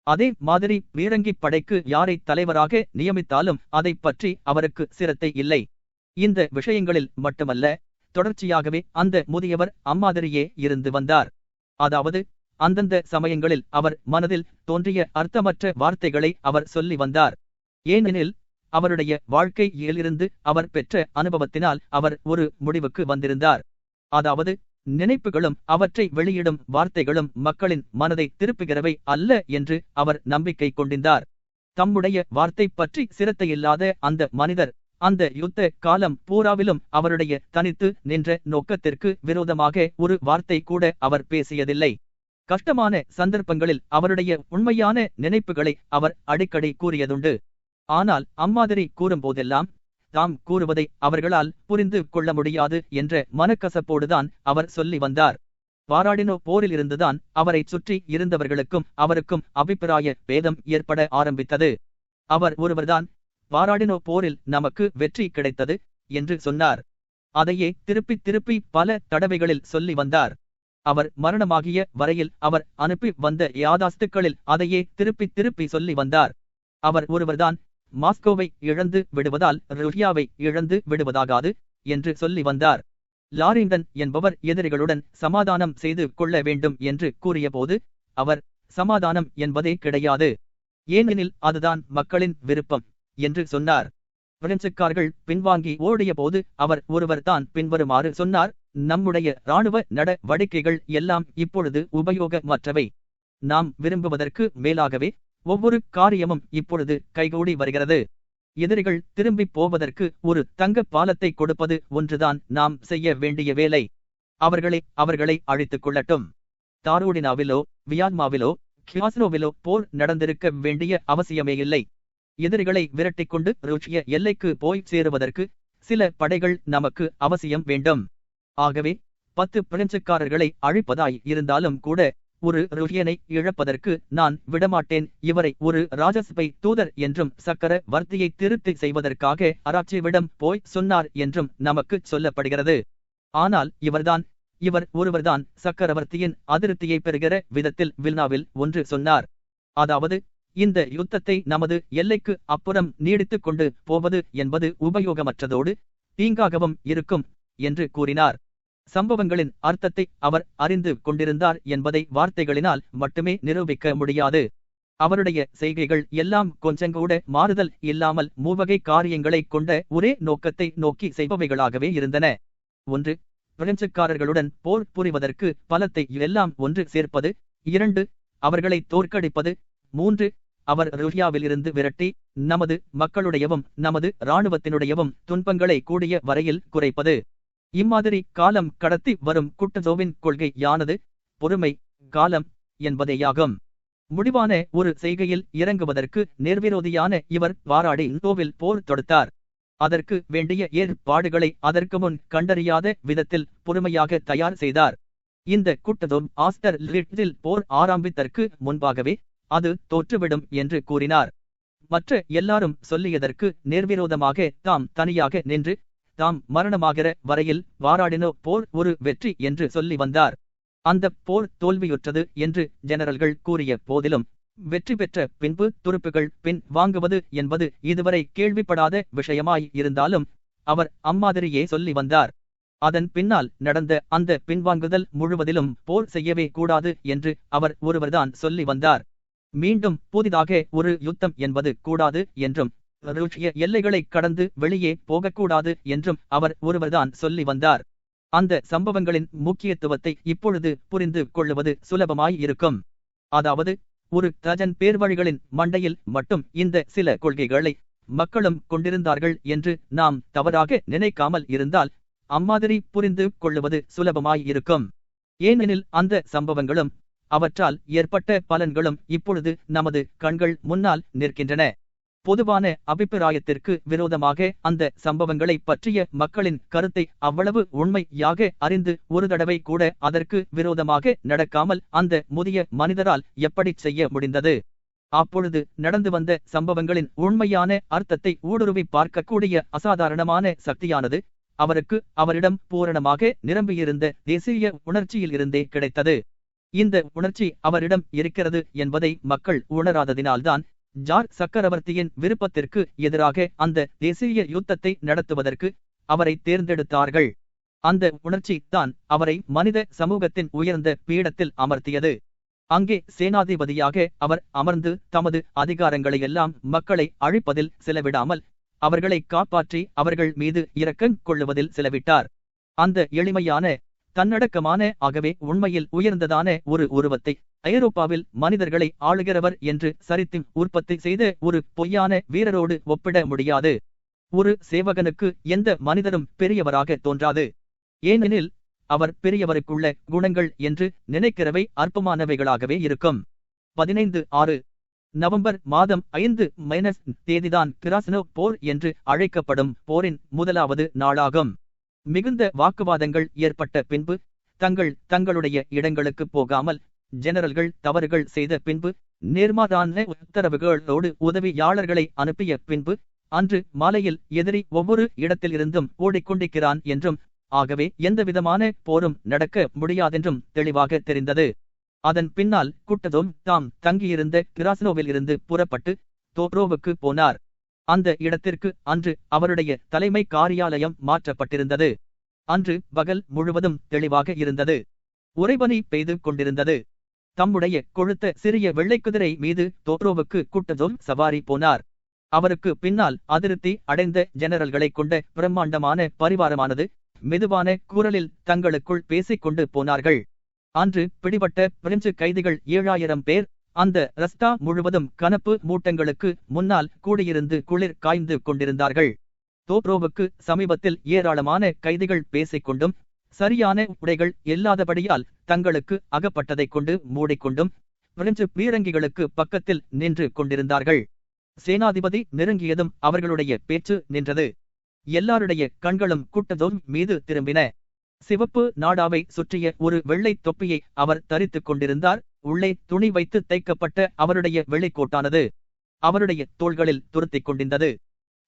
அதே மாதிரி பீரங்கி படைக்கு யாரை தலைவராக நியமித்தாலும் அதைப் பற்றி அவருக்கு சிரத்தை இல்லை. இந்த விஷயங்களில் மட்டுமல்ல, தொடர்ச்சியாகவே அந்த முதியவர் அம்மாதிரியே இருந்து வந்தார். அதாவது அந்தந்த சமயங்களில் அவர் மனதில் தோன்றிய அர்த்தமற்ற வார்த்தைகளை அவர் சொல்லி வந்தார். ஏனெனில் அவருடைய வாழ்க்கையிலிருந்து அவர் பெற்ற அனுபவத்தினால் அவர் ஒரு முடிவுக்கு வந்திருந்தார். அதாவது நினைப்புகளும் அவற்றை வெளியிடும் வார்த்தைகளும் மக்களின் மனதை திருப்புகிறவை அல்ல என்று அவர் நம்பிக்கை கொண்டிருந்தார். தம்முடைய வார்த்தை பற்றி சிரத்தையில்லாத அந்த மனிதர் அந்த யுத்த காலம் பூராவிலும் அவருடைய தனித்து நின்ற நோக்கத்திற்கு விரோதமாக ஒரு வார்த்தை கூட அவர் பேசியதில்லை. கஷ்டமான சந்தர்ப்பங்களில் அவருடைய உண்மையான நினைப்புகளை அவர் அடிக்கடி கூறியதுண்டு. ஆனால் அம்மாதிரி கூறும்போதெல்லாம் தாம் கூறுவதை அவர்களால் புரிந்து கொள்ள முடியாது என்ற மனக்கசப்போடுதான் அவர் சொல்லி வந்தார். பாராடினோ போரில் இருந்துதான் அவரை சுற்றி இருந்தவர்களுக்கும் அவருக்கும் அபிப்பிராய பேதம் ஏற்பட ஆரம்பித்தது. அவர் ஒருவர்தான் பாராடினோ போரில் நமக்கு வெற்றி கிடைத்தது என்று சொன்னார். அதையே திருப்பி திருப்பி பல தடவைகளில் சொல்லி வந்தார். அவர் மரணமாகிய வரையில் அவர் அனுப்பி வந்த யாதாஸ்துக்களில் அதையே திருப்பி திருப்பி சொல்லி வந்தார். அவர் ஒருவர்தான் மாஸ்கோவை இழந்து விடுவதால் ருஷ்யாவை இழந்து விடுவதாகாது என்று சொல்லி வந்தார். லாரிங்டன் என்பவர் எதிரிகளுடன் சமாதானம் செய்து கொள்ள வேண்டும் என்று கூறியபோது அவர் சமாதானம் என்பதே கிடையாது, ஏனெனில் அதுதான் மக்களின் விருப்பம் என்று சொன்னார். பிரெஞ்சுக்காரர்கள் பின்வாங்கி ஓடிய போது அவர் ஒருவர் தான் பின்வருமாறு சொன்னார்: நம்முடைய இராணுவ நடவடிக்கைகள் எல்லாம் இப்பொழுது உபயோகமற்றவை. நாம் விரும்புவதற்கு மேலாகவே ஒவ்வொரு காரியமும் இப்பொழுது கைகூடி வருகிறது. எதிரிகள் திரும்பி போவதற்கு ஒரு தங்க பாலத்தை கொடுப்பது ஒன்றுதான் நாம் செய்ய வேண்டிய வேலை. அவர்களை அழித்துக் கொள்ளட்டும். தாரூடினாவிலோ வியான்மாவிலோ கியாஸ்னோவிலோ போர் நடந்திருக்க வேண்டிய அவசியமே இல்லை. எதிரிகளை விரட்டிக்கொண்டு ருஷ்ய எல்லைக்கு போய் சேருவதற்கு சில படைகள் நமக்கு அவசியம் வேண்டும். ஆகவே 10 பிரெஞ்சுக்காரர்களை அழிப்பதாய் இருந்தாலும் கூட ஒரு ருஷ்யனை இழப்பதற்கு நான் விடமாட்டேன். இவரை ஒரு ராஜசபை தூதர் என்றும் சக்கரவர்த்தியை திருப்தி செய்வதற்காக அராச்சிவிடம் போய் சொன்னார் என்றும் நமக்கு சொல்லப்படுகிறது. ஆனால் இவர் ஒருவர்தான் சக்கரவர்த்தியின் அதிருப்தியை பெறுகிற விதத்தில் வில்னாவில் ஒன்று சொன்னார். அதாவது, இந்த யுத்தத்தை நமது எல்லைக்கு அப்புறம் நீடித்துக் கொண்டு போவது என்பது உபயோகமற்றதோடு தீங்காகவும் இருக்கும் என்று கூறினார். சம்பவங்களின் அர்த்தத்தை அவர் அறிந்து கொண்டிருந்தார் என்பதை வார்த்தைகளினால் மட்டுமே நிரூபிக்க முடியாது. அவருடைய செய்கைகள் எல்லாம் கொஞ்சங்கூட மாறுதல் இல்லாமல் மூவகை காரியங்களை கொண்ட ஒரே நோக்கத்தை நோக்கி செய்பவைகளாகவே இருந்தன. 1. பிரெஞ்சுக்காரர்களுடன் போர் புரிவதற்கு பலத்தை எல்லாம் ஒன்று சேர்ப்பது. 2. அவர்களை தோற்கடிப்பது. 3. அவர் ருஷ்யாவிலிருந்து விரட்டி நமது மக்களுடையவும் நமது இராணுவத்தினுடையவும் துன்பங்களை கூடிய வரையில் குறைப்பது. இம்மாதிரி காலம் கடத்தி வரும் குட்டஜோவின் கொள்கை யானது பொறுமை காலம் என்பதேயாகும். முடிவான ஒரு செய்கையில் இறங்குவதற்கு நேர்விரோதியான இவர் பாராடினோவில் போர் தொடுத்தார். அதற்கு வேண்டிய ஏற்பாடுகளை அதற்கு முன் கண்டறியாத விதத்தில் பொறுமையாக தயார் செய்தார். இந்த குட்டஜோவ் ஆஸ்டர் லிட்டில் போர் ஆரம்பித்தற்கு முன்பாகவே அது தோற்றுவிடும் என்று கூறினார். மற்ற எல்லாரும் சொல்லியதற்கு நேர்விரோதமாக தாம் தனியாக நின்று தாம் மரணமாகிற வரையில் வாராடினோ போர் ஒரு வெற்றி என்று சொல்லி வந்தார். அந்த போர் தோல்வியுற்றது என்று ஜெனரல்கள் கூறிய போதிலும் வெற்றி பெற்ற பின்பு துருப்புகள் பின் வாங்குவது என்பது இதுவரை கேள்விப்படாத விஷயமாய் இருந்தாலும் அவர் அம்மாதிரியே சொல்லி வந்தார். அதன் பின்னால் நடந்த அந்த பின்வாங்குதல் முழுவதிலும் போர் செய்யவே கூடாது என்று அவர் ஒருவர்தான் சொல்லி வந்தார். மீண்டும் புதிதாக ஒரு யுத்தம் என்பது கூடாது என்றும் ரஷ்ய எல்லைகளை கடந்து வெளியே போகக்கூடாது என்றும் அவர் ஒருவர்தான் சொல்லி வந்தார். அந்த சம்பவங்களின் முக்கியத்துவத்தை இப்பொழுது புரிந்து கொள்ளுவது சுலபமாய் இருக்கும். அதாவது ஒரு டஜன் பேர்வழிகளின் மண்டையில் மட்டும் இந்த சில கொள்கைகளை மக்களும் கொண்டிருந்தார்கள் என்று நாம் தவறாக நினைக்காமல் இருந்தால் அம்மாதிரி புரிந்து கொள்ளுவது சுலபமாய் இருக்கும். ஏனெனில் அந்த சம்பவங்களும் அவற்றால் ஏற்பட்ட பலன்களும் இப்பொழுது நமது கண்கள் முன்னால் நிற்கின்றன. பொதுவான அபிப்பிராயத்திற்கு விரோதமாக அந்த சம்பவங்களை பற்றிய மக்களின் கருத்தை அவ்வளவு உண்மையாக அறிந்து ஒரு தடவை கூட அதற்கு விரோதமாக நடக்காமல் அந்த முதிய மனிதரால் எப்படி செய்ய முடிந்தது? அப்பொழுது நடந்து வந்த சம்பவங்களின் உண்மையான அர்த்தத்தை ஊடுருவி பார்க்கக்கூடிய அசாதாரணமான சக்தியானது அவருக்கு அவரிடம் பூரணமாக நிரம்பியிருந்த தேசிய உணர்ச்சியில் இருந்தே கிடைத்தது. இந்த உணர்ச்சி அவரிடம் இருக்கிறது என்பதை மக்கள் உணராததினால்தான் ஜார் சக்கரவர்த்தியின் விருப்பத்திற்கு எதிராக அந்த தேசிய யுத்தத்தை நடத்துவதற்கு அவரை தேர்ந்தெடுத்தார்கள். அந்த உணர்ச்சி தான் அவரை மனித சமூகத்தின் உயர்ந்த பீடத்தில் அமர்த்தியது. அங்கே சேனாதிபதியாக அவர் அமர்ந்து தமது அதிகாரங்களையெல்லாம் மக்களை அழிப்பதில் செலவிடாமல் அவர்களை காப்பாற்றி அவர்கள் மீது இரக்கம் கொள்ளுவதில் செலவிட்டார். அந்த எளிமையான தன்னடக்கமான ஆகவே உண்மையில் உயர்ந்ததான ஒரு உருவத்தை ஐரோப்பாவில் மனிதர்களை ஆளுகிறவர் என்று சரித்திம் உற்பத்தி செய்த ஒரு பொய்யான வீரரோடு ஒப்பிட முடியாது. ஒரு சேவகனுக்கு எந்த மனிதரும் பெரியவராக தோன்றாது. ஏனெனில் அவர் பெரியவருக்குள்ள குணங்கள் என்று நினைக்கிறவை அற்பமானவைகளாகவே இருக்கும். 15/6 நவம்பர் மாதம் 5- தேதிதான் கிராஸ்னோ போர் என்று அழைக்கப்படும் போரின் முதலாவது நாளாகும். மிகுந்த வாக்குவாதங்கள் ஏற்பட்ட பின்பு தங்களுடைய இடங்களுக்கு போகாமல் ஜெனரல்கள் தவறுகள் செய்த பின்பு நேர்மாறான உத்தரவுகளோடு உதவியாளர்களை அனுப்பிய பின்பு அன்று மாலையில் எதிரி ஒவ்வொரு இடத்திலிருந்தும் ஓடிக்கொண்டிருக்கிறான் என்றும் ஆகவே எந்தவிதமான போரும் நடக்க முடியாதென்றும் தெளிவாக தெரிந்தது. அதன் பின்னால் குட்டதோம் தாம் தங்கியிருந்த கிராஸ்னோவில் இருந்து புறப்பட்டு தோப்ரோவுக்கு போனார். அந்த இடத்திற்கு அன்று அவருடைய தலைமை காரியாலயம் மாற்றப்பட்டிருந்தது. அன்று பகல் முழுவதும் தெளிவாக இருந்தது. உறைபனி பெய்து கொண்டிருந்தது. தம்முடைய கொழுத்த சிறிய வெள்ளைக்குதிரை மீது தோப்ரோவுக்கு குட்டதோம் சவாரி போனார். அவருக்கு பின்னால் அதிருப்தி அடைந்த ஜெனரல்களை கொண்ட பிரம்மாண்டமான பரிவாரமானது மெதுவான குரலில் தங்களுக்குள் பேசிக்கொண்டு போனார்கள். அன்று பிடிபட்ட பிரெஞ்சு கைதிகள் 7000 பேர் அந்த ரஸ்தா முழுவதும் கனப்பு மூட்டங்களுக்கு முன்னால் கூடியிருந்து குளிர் காய்ந்து கொண்டிருந்தார்கள். தோப்ரோவுக்கு சமீபத்தில் ஏராளமான கைதிகள் பேசிக்கொண்டும் சரியான உடைகள் இல்லாதபடியால் தங்களுக்கு அகப்பட்டதைக் கொண்டு மூடிக்கொண்டும் பிரெஞ்சு பீரங்கிகளுக்கு பக்கத்தில் நின்று கொண்டிருந்தார்கள். சேனாதிபதி நெருங்கியதும் அவர்களுடைய பேச்சு நின்றது. எல்லாருடைய கண்களும் குட்டதோம் மீது திரும்பின. சிவப்பு நாடாவை சுற்றிய ஒரு வெள்ளை தொப்பியை அவர் தரித்துக் கொண்டிருந்தார். உள்ளே துணி வைத்து தைக்கப்பட்ட அவருடைய வெள்ளைக்கோட்டானது அவருடைய தோள்களில் துருத்திக் கொண்டிருந்தது.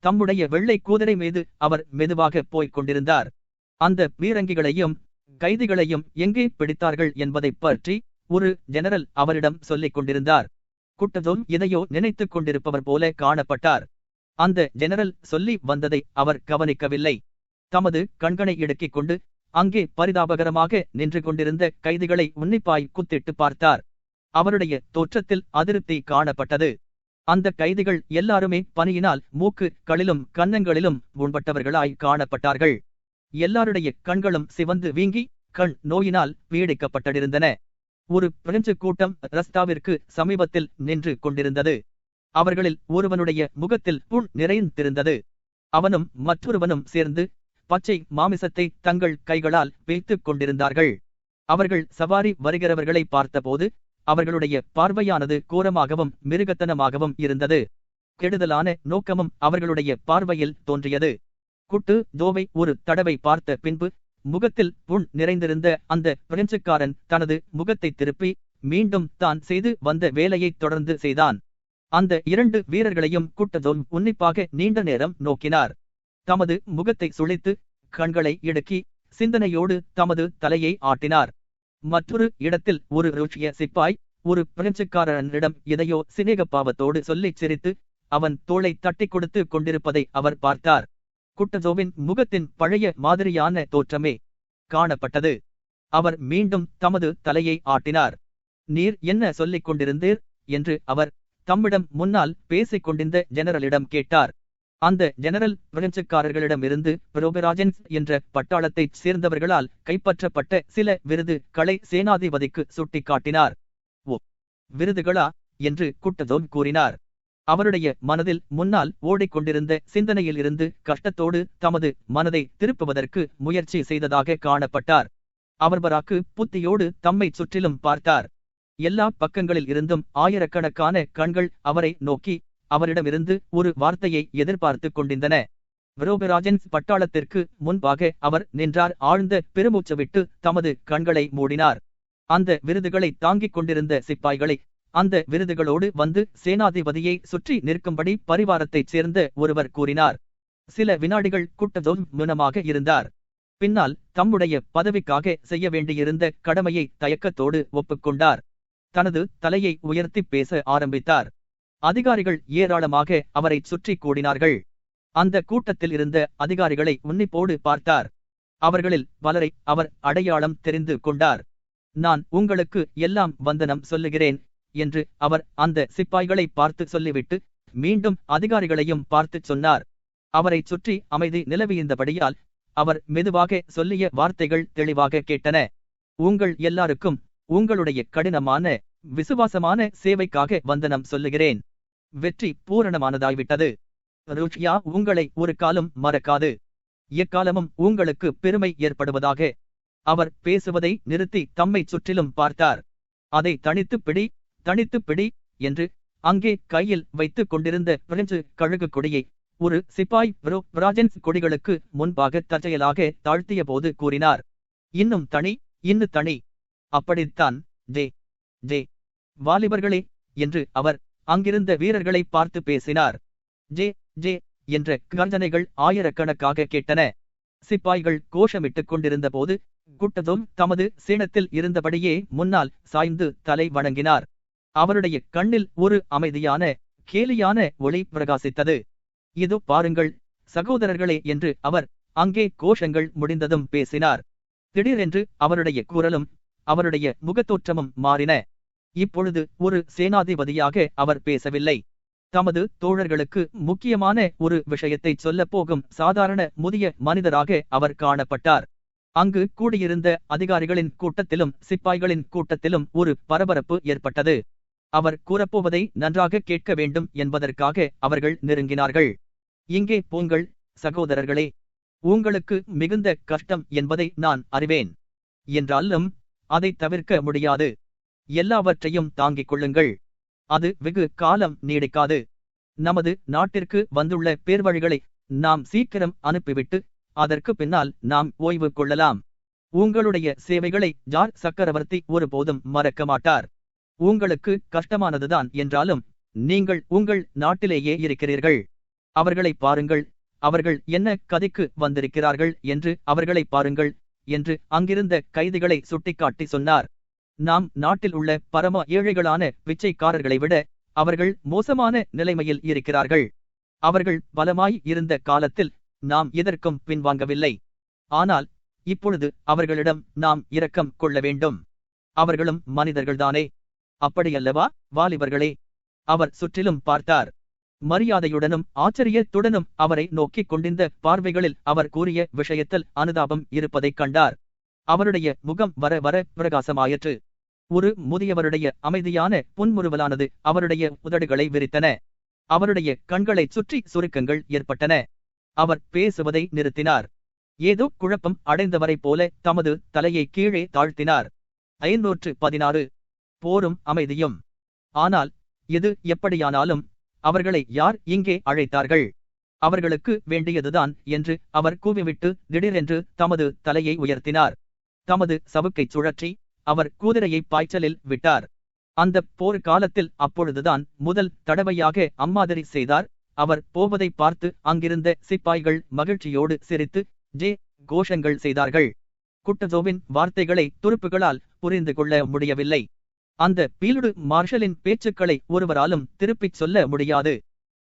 தம்முடைய வெள்ளை குதிரை மீது அவர் மெதுவாக போய்க் கொண்டிருந்தார். அந்த பீரங்கிகளையும் கைதிகளையும் எங்கே பிடித்தார்கள் என்பதைப் பற்றி ஒரு ஜெனரல் அவரிடம் சொல்லிக் கொண்டிருந்தார். குட்டதோம் எதையோ நினைத்துக் கொண்டிருப்பவர் போல காணப்பட்டார். அந்த ஜெனரல் சொல்லி வந்ததை அவர் கவனிக்கவில்லை. தமது கண்களை இடுக்கிக் கொண்டு அங்கே பரிதாபகரமாக நின்று கொண்டிருந்த கைதிகளை உன்னிப்பாய் குத்திட்டு பார்த்தார். அவருடைய தோற்றத்தில் அதிருப்தி காணப்பட்டது. அந்த கைதிகள் எல்லாருமே பனியினால் மூக்கு களிலும் கன்னங்களிலும் முன்பட்டவர்களாய் காணப்பட்டார்கள். எல்லாருடைய கண்களும் சிவந்து வீங்கி கண் நோயினால் பீடிக்கப்பட்டிருந்தன. ஒரு பிரெஞ்சு கூட்டம் ரஸ்தாவிற்கு சமீபத்தில் நின்று கொண்டிருந்தது. அவர்களில் ஒருவனுடைய முகத்தில் புண் நிறைந்திருந்தது. அவனும் மற்றொருவனும் சேர்ந்து பச்சை மாமிசத்தை தங்கள் கைகளால் வைத்துக் கொண்டிருந்தார்கள். அவர்கள் சவாரி வருகிறவர்களை பார்த்தபோது அவர்களுடைய பார்வையானது கோரமாகவும் மிருகத்தனமாகவும் இருந்தது. கெடுதலான நோக்கமும் அவர்களுடைய பார்வையில் தோன்றியது. குட்டு தோவை ஒரு தடவை பார்த்த பின்பு முகத்தில் புண் நிறைந்திருந்த அந்த பிரெஞ்சுக்காரன் தனது முகத்தை திருப்பி மீண்டும் தான் செய்து வந்த வேலையைத் தொடர்ந்து செய்தான். அந்த 2 வீரர்களையும் குட்டதோன் உன்னிப்பாக நீண்ட நேரம் நோக்கினார். தமது முகத்தை சுளித்து கண்களை இடுக்கி சிந்தனையோடு தமது தலையை ஆட்டினார். மற்றொரு இடத்தில் ஒரு ருஷ்ய சிப்பாய் ஒரு பிரெஞ்சுக்காரனிடம் எதையோ சிநேகப்பாவத்தோடு சொல்லிச் சிரித்து அவன் தோளை தட்டிக் கொடுத்து கொண்டிருப்பதை அவர் பார்த்தார். குட்டதோவின் முகத்தின் பழைய மாதிரியான தோற்றமே காணப்பட்டது. அவர் மீண்டும் தமது தலையை ஆட்டினார். நீர் என்ன சொல்லிக் கொண்டிருந்தீர் என்று அவர் தம்மிடம் முன்னால் பேசிக் கொண்டிருந்த ஜெனரலிடம் கேட்டார். அந்த ஜெனரல் பிரெஞ்சுக்காரர்களிடமிருந்து புரோபராஜன்ஸ் என்ற பட்டாளத்தைச் சேர்ந்தவர்களால் கைப்பற்றப்பட்ட சில விருதுகளை சேனாதிபதிக்கு சுட்டிக்காட்டினார். ஓ, விருதுகளா என்று குட்டதோன் கூறினார். அவருடைய மனதில் முன்னால் ஓடிக்கொண்டிருந்த சிந்தனையில் இருந்து கஷ்டத்தோடு தமது மனதை திருப்புவதற்கு முயற்சி செய்ததாக காணப்பட்டார். அவர் பராக்கு புத்தியோடு தம்மை சுற்றிலும் பார்த்தார். எல்லா பக்கங்களில் இருந்தும் ஆயிரக்கணக்கான கண்கள் அவரை நோக்கி அவரிடமிருந்து ஒரு வார்த்தையை எதிர்பார்த்து கொண்டிருந்தன. புரோபராஜன்ஸ் பட்டாளத்திற்கு முன்பாக அவர் நின்றார். ஆழ்ந்த பெருமூச்சு விட்டு தமது கண்களை மூடினார். அந்த விருதுகளை தாங்கிக் கொண்டிருந்த சிப்பாய்களை அந்த விருதுகளோடு வந்து சேனாதிபதியை சுற்றி நிற்கும்படி பரிவாரத்தைச் சேர்ந்த ஒருவர் கூறினார். சில வினாடிகள் குட்டதோன் மௌனமாக இருந்தார். பின்னால் தம்முடைய பதவிக்காக செய்ய வேண்டியிருந்த கடமையை தயக்கத்தோடு ஒப்புக்கொண்டார். தனது தலையை உயர்த்தி பேச ஆரம்பித்தார். அதிகாரிகள் ஏராளமாக அவரை சுற்றி கூடினார்கள். அந்த கூட்டத்தில் இருந்த அதிகாரிகளை உன்னிப்போடு பார்த்தார். அவர்களில் பலரை அவர் அடையாளம் தெரிந்து கொண்டார். நான் உங்களுக்கு எல்லாம் வந்தனம் சொல்லுகிறேன் என்று அவர் அந்த சிப்பாய்களை பார்த்து சொல்லிவிட்டு மீண்டும் அதிகாரிகளையும் பார்த்து சொன்னார். அவரை சுற்றி அமைதி நிலவியிருந்தபடியால் அவர் மெதுவாக சொல்லிய வார்த்தைகள் தெளிவாக கேட்டன. உங்கள் எல்லாருக்கும் உங்களுடைய கடினமான விசுவாசமான சேவைக்காக வந்தனம் சொல்லுகிறேன். வெற்றி பூரணமானதாய்விட்டது. ருஷ்யா உங்களை ஒரு காலம் மறக்காது. எக்காலமும் உங்களுக்கு பெருமை ஏற்படுவதாக. அவர் பேசுவதை நிறுத்தி தம்மை சுற்றிலும் பார்த்தார். அதை தனித்து பிடி என்று அங்கே கையில் வைத்துக் கொண்டிருந்த பிரெஞ்சு கழுகு கொடியை ஒரு சிப்பாய் புரோபராஜன்ஸ் கொடிகளுக்கு முன்பாக தற்செயலாக தாழ்த்திய போது கூறினார். இன்னும் தனி. அப்படித்தான் ஜே வாலிபர்களே என்று அவர் அங்கிருந்த வீரர்களை பார்த்து பேசினார். ஜே என்ற கர்ஜனைகள் ஆயிரக்கணக்காக கேட்டன. சிப்பாய்கள் கோஷமிட்டுக் கொண்டிருந்த போது குட்டதோன் தமது சேணத்தில் இருந்தபடியே முன்னால் சாய்ந்து தலை வணங்கினார். அவருடைய கண்ணில் ஒரு அமைதியான கேலியான ஒளி பிரகாசித்தது. இதோ பாருங்கள் சகோதரர்களே என்று அவர் அங்கே கோஷங்கள் முடிந்ததும் பேசினார். திடீரென்று அவருடைய குரலும் அவருடைய முகத்தோற்றமும் மாறின. இப்பொழுது ஒரு சேனாதிபதியாக அவர் பேசவில்லை. தமது தோழர்களுக்கு முக்கியமான ஒரு விஷயத்தை சொல்லப் போகும் சாதாரண முதிய மனிதராக அவர் காணப்பட்டார். அங்கு கூடியிருந்த அதிகாரிகளின் கூட்டத்திலும் சிப்பாய்களின் கூட்டத்திலும் ஒரு பரபரப்பு ஏற்பட்டது. அவர் கூறப்போவதை நன்றாக கேட்க வேண்டும் என்பதற்காக அவர்கள் நெருங்கினார்கள். இங்கே போங்கள் சகோதரர்களே, உங்களுக்கு மிகுந்த கஷ்டம் என்பதை நான் அறிவேன். என்றாலும் அதை தவிர்க்க முடியாது. எல்லாவற்றையும் தாங்கிக் கொள்ளுங்கள். அது வெகு காலம் நீடிக்காது. நமது நாட்டிற்கு வந்துள்ள பேர்வழிகளை நாம் சீக்கிரம் அனுப்பிவிட்டு அதற்கு பின்னால் நாம் ஓய்வு கொள்ளலாம். உங்களுடைய சேவைகளை ஜார் சக்கரவர்த்தி ஒருபோதும் மறக்க மாட்டார். உங்களுக்கு கஷ்டமானதுதான் என்றாலும் நீங்கள் உங்கள் நாட்டிலேயே இருக்கிறீர்கள். அவர்களை பாருங்கள், அவர்கள் என்ன கதைக்கு வந்திருக்கிறார்கள் என்று அவர்களை பாருங்கள் என்று அங்கிருந்த கைதிகளை சுட்டிக்காட்டி சொன்னார். நாம் நாட்டில் உள்ள பரம ஏழைகளான பிச்சைக்காரர்களை விட அவர்கள் மோசமான நிலைமையில் இருக்கிறார்கள். அவர்கள் பலமாய் இருந்த காலத்தில் நாம் எதற்கும் பின்வாங்கவில்லை. ஆனால் இப்பொழுது அவர்களிடம் நாம் இரக்கம் கொள்ள வேண்டும். அவர்களும் மனிதர்கள்தானே, அப்படியல்லவா வாலிபர்களே? அவர் சுற்றிலும் பார்த்தார். மரியாதையுடனும் ஆச்சரியத்துடனும் அவரை நோக்கிக் கொண்டிருந்த பார்வைகளில் அவர் கூறிய விஷயத்தில் அனுதாபம் இருப்பதைக் கண்டார். அவருடைய முகம் வர வர பிரகாசமாயிற்று. ஒரு முதியவருடைய அமைதியான புன்முறுவலானது அவருடைய உதடுகளை விரித்தன. அவருடைய கண்களைச் சுற்றி சுருக்கங்கள் ஏற்பட்டன. அவர் பேசுவதை நிறுத்தினார். ஏதோ குழப்பம் அடைந்தவரைப் போல தமது தலையை கீழே தாழ்த்தினார். 516 போரும் அமைதியும். ஆனால் எது எப்படியானாலும் அவர்களை யார் இங்கே அழைத்தார்கள்? அவர்களுக்கு வேண்டியதுதான் என்று அவர் கூவிவிட்டு திடீரென்று தமது தலையை உயர்த்தினார். தமது சவுக்கைச் சுழற்றி அவர் குதிரையை பாய்ச்சலில் விட்டார். அந்த போர் காலத்தில் அப்பொழுதுதான் முதல் தடவையாக அம்மாதிரி செய்தார். அவர் போவதை பார்த்து அங்கிருந்த சிப்பாய்கள் மகிழ்ச்சியோடு சிரித்து ஜே கோஷங்கள் செய்தார்கள். குட்டஸோவின் வார்த்தைகளை துருப்புகளால் புரிந்து கொள்ள முடியவில்லை. அந்த பீல்டு மார்ஷலின் பேச்சுக்களை ஒருவராலும் திருப்பிச் சொல்ல முடியாது.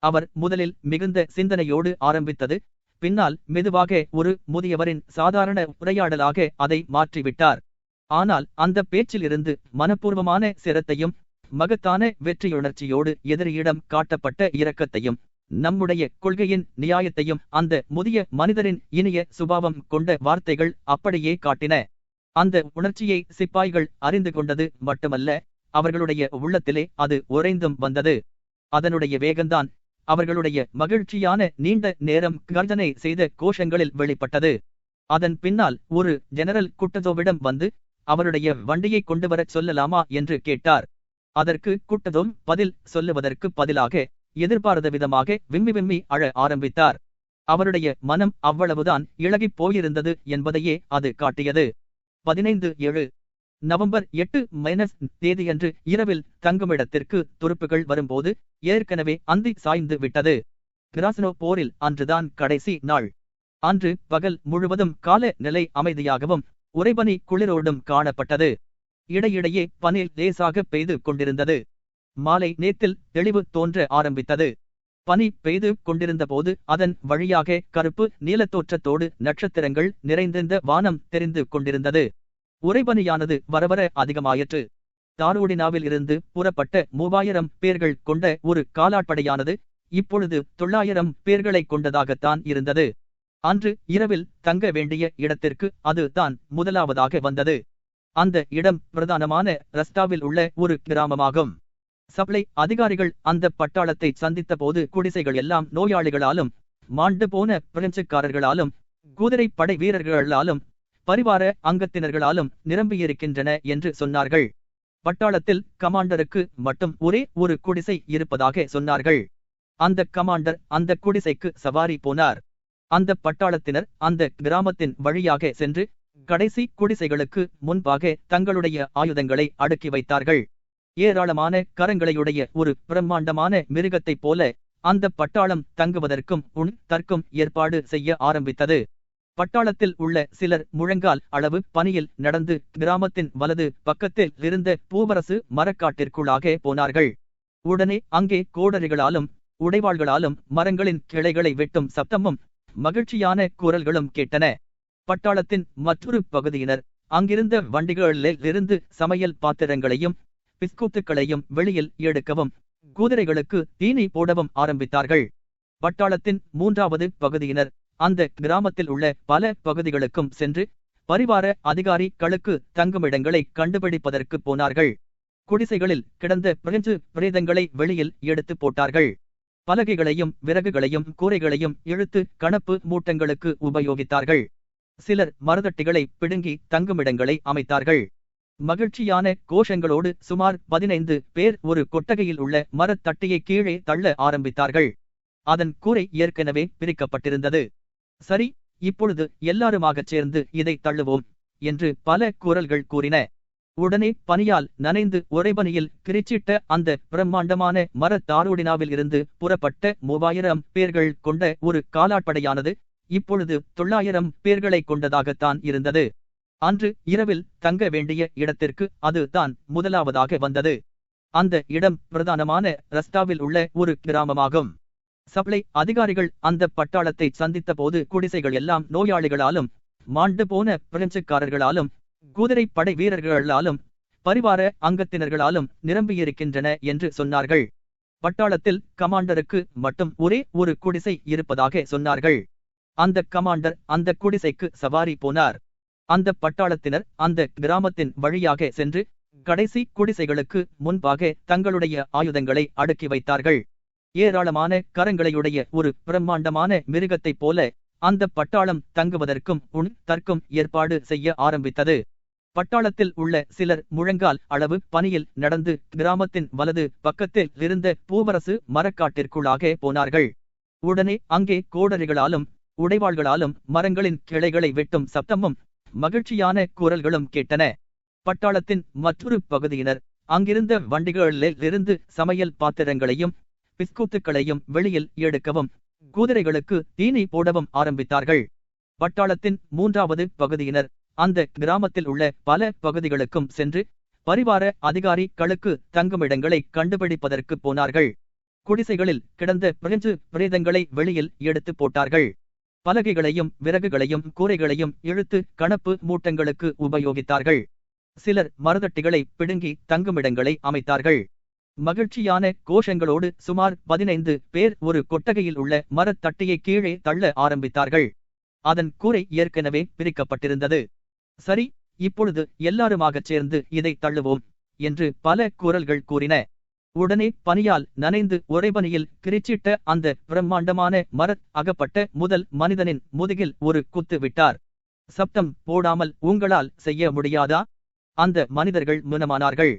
அவர் முதலில் மிகுந்த சிந்தனையோடு ஆரம்பித்தது, பின்னால் மெதுவாக ஒரு முதியவரின் சாதாரண உரையாடலாக அதை மாற்றிவிட்டார். ஆனால் அந்த பேச்சிலிருந்து மனப்பூர்வமான சிரத்தையும் மகத்தான வெற்றியுணர்ச்சியோடு எதிரியிடம் காட்டப்பட்ட இரக்கத்தையும் நம்முடைய கொள்கையின் நியாயத்தையும் அந்த முதிய மனிதரின் இனிய சுபாவம் கொண்ட வார்த்தைகள் அப்படியே காட்டின. அந்த உணர்ச்சியை சிப்பாய்கள் அறிந்து கொண்டது மட்டுமல்ல, அவர்களுடைய உள்ளத்திலே அது உறைந்தும் வந்தது. அதனுடைய வேகந்தான் அவர்களுடைய மகிழ்ச்சியான நீண்ட நேரம் கர்ஜனை செய்த கோஷங்களில் வெளிப்பட்டது. அதன் பின்னால் ஒரு ஜெனரல் குட்டஸோவிடம் வந்து அவருடைய வண்டியை கொண்டுவரச் சொல்லலாமா என்று கேட்டார். அதற்கு குட்டஸோவ் பதில் சொல்லுவதற்கு பதிலாக எதிர்பாராத விதமாக விம்மி விம்மி அழ ஆரம்பித்தார். அவருடைய மனம் அவ்வளவுதான் இளகிப் போயிருந்தது என்பதையே அது காட்டியது. 15/7 நவம்பர் 8 தேதியன்று இரவில் தங்குமிடத்திற்கு துருப்புகள் வரும்போது ஏற்கனவே அந்தி சாய்ந்து விட்டது. கிராஸ்னோ போரில் அன்றுதான் கடைசி நாள். அன்று பகல் முழுவதும் கால நிலை அமைதியாகவும் உறைபனி குளிரோடும் காணப்பட்டது. இடையிடையே பனி லேசாக பெய்து கொண்டிருந்தது. மாலை நேரத்தில் தெளிவு தோன்ற ஆரம்பித்தது. பனி பெய்து கொண்டிருந்த போது அதன் வழியாக கருப்பு நீலத்தோற்றத்தோடு நட்சத்திரங்கள் நிறைந்திருந்த வானம் தெரிந்து கொண்டிருந்தது. உறைபனியானது வரவர அதிகமாயிற்று. தாரூடினாவில் இருந்து புறப்பட்ட 3000 பேர்கள் கொண்ட ஒரு காலாட்படையானது இப்பொழுது 900 பேர்களை கொண்டதாகத்தான் இருந்தது. அன்று இரவில் தங்க வேண்டிய இடத்திற்கு அது தான் முதலாவதாக வந்தது. அந்த இடம் பிரதானமான ரஸ்டாவில் உள்ள ஒரு கிராமமாகும். சப்ளை அதிகாரிகள் அந்த பட்டாளத்தை சந்தித்த போது குடிசைகள் எல்லாம் நோயாளிகளாலும் மாண்டு போன பிரெஞ்சுக்காரர்களாலும் குதிரை படை வீரர்களாலும் பரிவார அங்கத்தினர்களாலும் நிரம்பியிருக்கின்றன என்று சொன்னார்கள். பட்டாளத்தில் கமாண்டருக்கு மட்டும் ஒரே ஒரு குடிசை இருப்பதாக சொன்னார்கள். அந்த கமாண்டர் அந்த குடிசைக்கு சவாரி போனார். அந்த பட்டாளத்தினர் அந்த கிராமத்தின் வழியாக சென்று கடைசி குடிசைகளுக்கு முன்பாக தங்களுடைய ஆயுதங்களை அடுக்கி வைத்தார்கள். ஏராளமான கரங்களையுடைய ஒரு பிரம்மாண்டமான மிருகத்தைப் போல அந்த பட்டாளம் தங்குவதற்கும் தற்கும் ஏற்பாடு செய்ய ஆரம்பித்தது. பட்டாளத்தில் உள்ள சிலர் முழங்கால் அளவு பனியில் நடந்து கிராமத்தின் வலது பக்கத்தில் இருந்த பூவரசு மரக்காட்டிற்குள்ளாக போனார்கள். உடனே அங்கே கோடரிகளாலும் உடைவாள்களாலும் மரங்களின் கிளைகளை வெட்டும் சப்தமும் மகிழ்ச்சியான குரல்களும் கேட்டன. பட்டாளத்தின் மற்றொரு பகுதியினர் அங்கிருந்த வண்டிகளிலிருந்து சமையல் பாத்திரங்களையும் பிஸ்கூத்துக்களையும் வெளியில் எடுக்கவும் குதிரைகளுக்கு தீனி போடவும் ஆரம்பித்தார்கள். பட்டாளத்தின் 3வது பகுதியினர் அந்த கிராமத்தில் உள்ள பல பகுதிகளுக்கும் சென்று பரிவார அதிகாரிகளுக்கு தங்குமிடங்களை கண்டுபிடிப்பதற்கு போனார்கள். குடிசைகளில் கிடந்த பிரெஞ்சு பிரேதங்களை வெளியில் எடுத்து போட்டார்கள். பலகைகளையும் விறகுகளையும் கூரைகளையும் இழுத்து கணப்பு மூட்டங்களுக்கு உபயோகித்தார்கள். சிலர் மரதட்டிகளை பிடுங்கி தங்குமிடங்களை அமைத்தார்கள். மகிழ்ச்சியான கோஷங்களோடு சுமார் 15 பேர் ஒரு கொட்டகையில் உள்ள மரத்தட்டியை கீழே தள்ள ஆரம்பித்தார்கள். அதன் கூரை ஏற்கனவே பிரிக்கப்பட்டிருந்தது. சரி, இப்பொழுது எல்லாருமாகச் சேர்ந்து இதை தள்ளுவோம் என்று பல குரல்கள் கூறின. உடனே பனியால் நனைந்து உறைபனியில் கிரிச்சிட்ட அந்த பிரம்மாண்டமான மரத்தாரூடினாவில் இருந்து புறப்பட்ட 3000 பேர்கள் கொண்ட ஒரு காலாட்படையானது இப்பொழுது 900 பேர்களை கொண்டதாகத்தான் இருந்தது. அன்று இரவில் தங்க வேண்டிய இடத்திற்கு அது தான் முதலாவதாக வந்தது. அந்த இடம் பிரதானமான ரஸ்டாவில் உள்ள ஒரு கிராமமாகும். சப்ளை அதிகாரிகள் அந்த பட்டாளத்தை சந்தித்த போது குடிசைகள் எல்லாம் நோயாளிகளாலும் மாண்டு போன பிரெஞ்சுக்காரர்களாலும் குதிரை படை வீரர்களாலும் பரிவார அங்கத்தினர்களாலும் நிரம்பியிருக்கின்றன என்று சொன்னார்கள். பட்டாளத்தில் கமாண்டருக்கு மட்டும் ஒரே ஒரு குடிசை இருப்பதாக சொன்னார்கள். அந்த கமாண்டர் அந்த குடிசைக்கு சவாரி போனார். அந்த பட்டாளத்தினர் அந்த கிராமத்தின் வழியாக சென்று கடைசி குடிசைகளுக்கு முன்பாக தங்களுடைய ஆயுதங்களை அடுக்கி வைத்தார்கள். ஏராளமான கரங்களையுடைய ஒரு பிரம்மாண்டமான மிருகத்தைப் போல அந்த பட்டாளம் தங்குவதற்கும் தற்கும் ஏற்பாடு செய்ய ஆரம்பித்தது. பட்டாளத்தில் உள்ள சிலர் முழங்கால் அளவு பனியில் நடந்து கிராமத்தின் வலது பக்கத்தில் இருந்த பூவரசு மரக்காட்டிற்குள்ளாக போனார்கள். உடனே அங்கே கோடரிகளாலும் உடைவாள்களாலும் மரங்களின் கிளைகளை வெட்டும் சப்தமும் மகிழ்ச்சியான குரல்களும் கேட்டன. பட்டாளத்தின் மற்றொரு பகுதியினர் அங்கிருந்த வண்டிகளிலிருந்து சமையல் பாத்திரங்களையும் பிஸ்கூத்துக்களையும் வெளியில் எடுக்கவும் குதிரைகளுக்கு தீனி போடவும் ஆரம்பித்தார்கள். பட்டாளத்தின் மூன்றாவது பகுதியினர் அந்த கிராமத்தில் உள்ள பல பகுதிகளுக்கும் சென்று பரிவார அதிகாரிகளுக்கு தங்குமிடங்களை கண்டுபிடிப்பதற்கு போனார்கள். குடிசைகளில் கிடந்த பிரெஞ்சு பிரேதங்களை வெளியில் எடுத்து போட்டார்கள். பலகைகளையும் விறகுகளையும் கூரைகளையும் இழுத்து கணப்பு மூட்டங்களுக்கு உபயோகித்தார்கள். சிலர் மரதட்டிகளை பிடுங்கி தங்குமிடங்களை அமைத்தார்கள். மகிழ்ச்சியான கோஷங்களோடு சுமார் 15 பேர் ஒரு கொட்டகையில் உள்ள மரத்தட்டியை கீழே தள்ள ஆரம்பித்தார்கள். அதன் கூரை ஏற்கனவே பிரிக்கப்பட்டிருந்தது. சரி, இப்பொழுது எல்லாருமாகச் சேர்ந்து இதை தள்ளுவோம் என்று பல குரல்கள் கூறின. உடனே பனியால் நனைந்து உறைபனியில் கிரிச்சிட்ட அந்த பிரம்மாண்டமான மரத் அகப்பட்ட முதல் மனிதனின் முதுகில் ஒரு குத்து விட்டார். சப்தம் போடாமல் உங்களால் செய்ய முடியாதா? அந்த மனிதர்கள் முனமானார்கள்.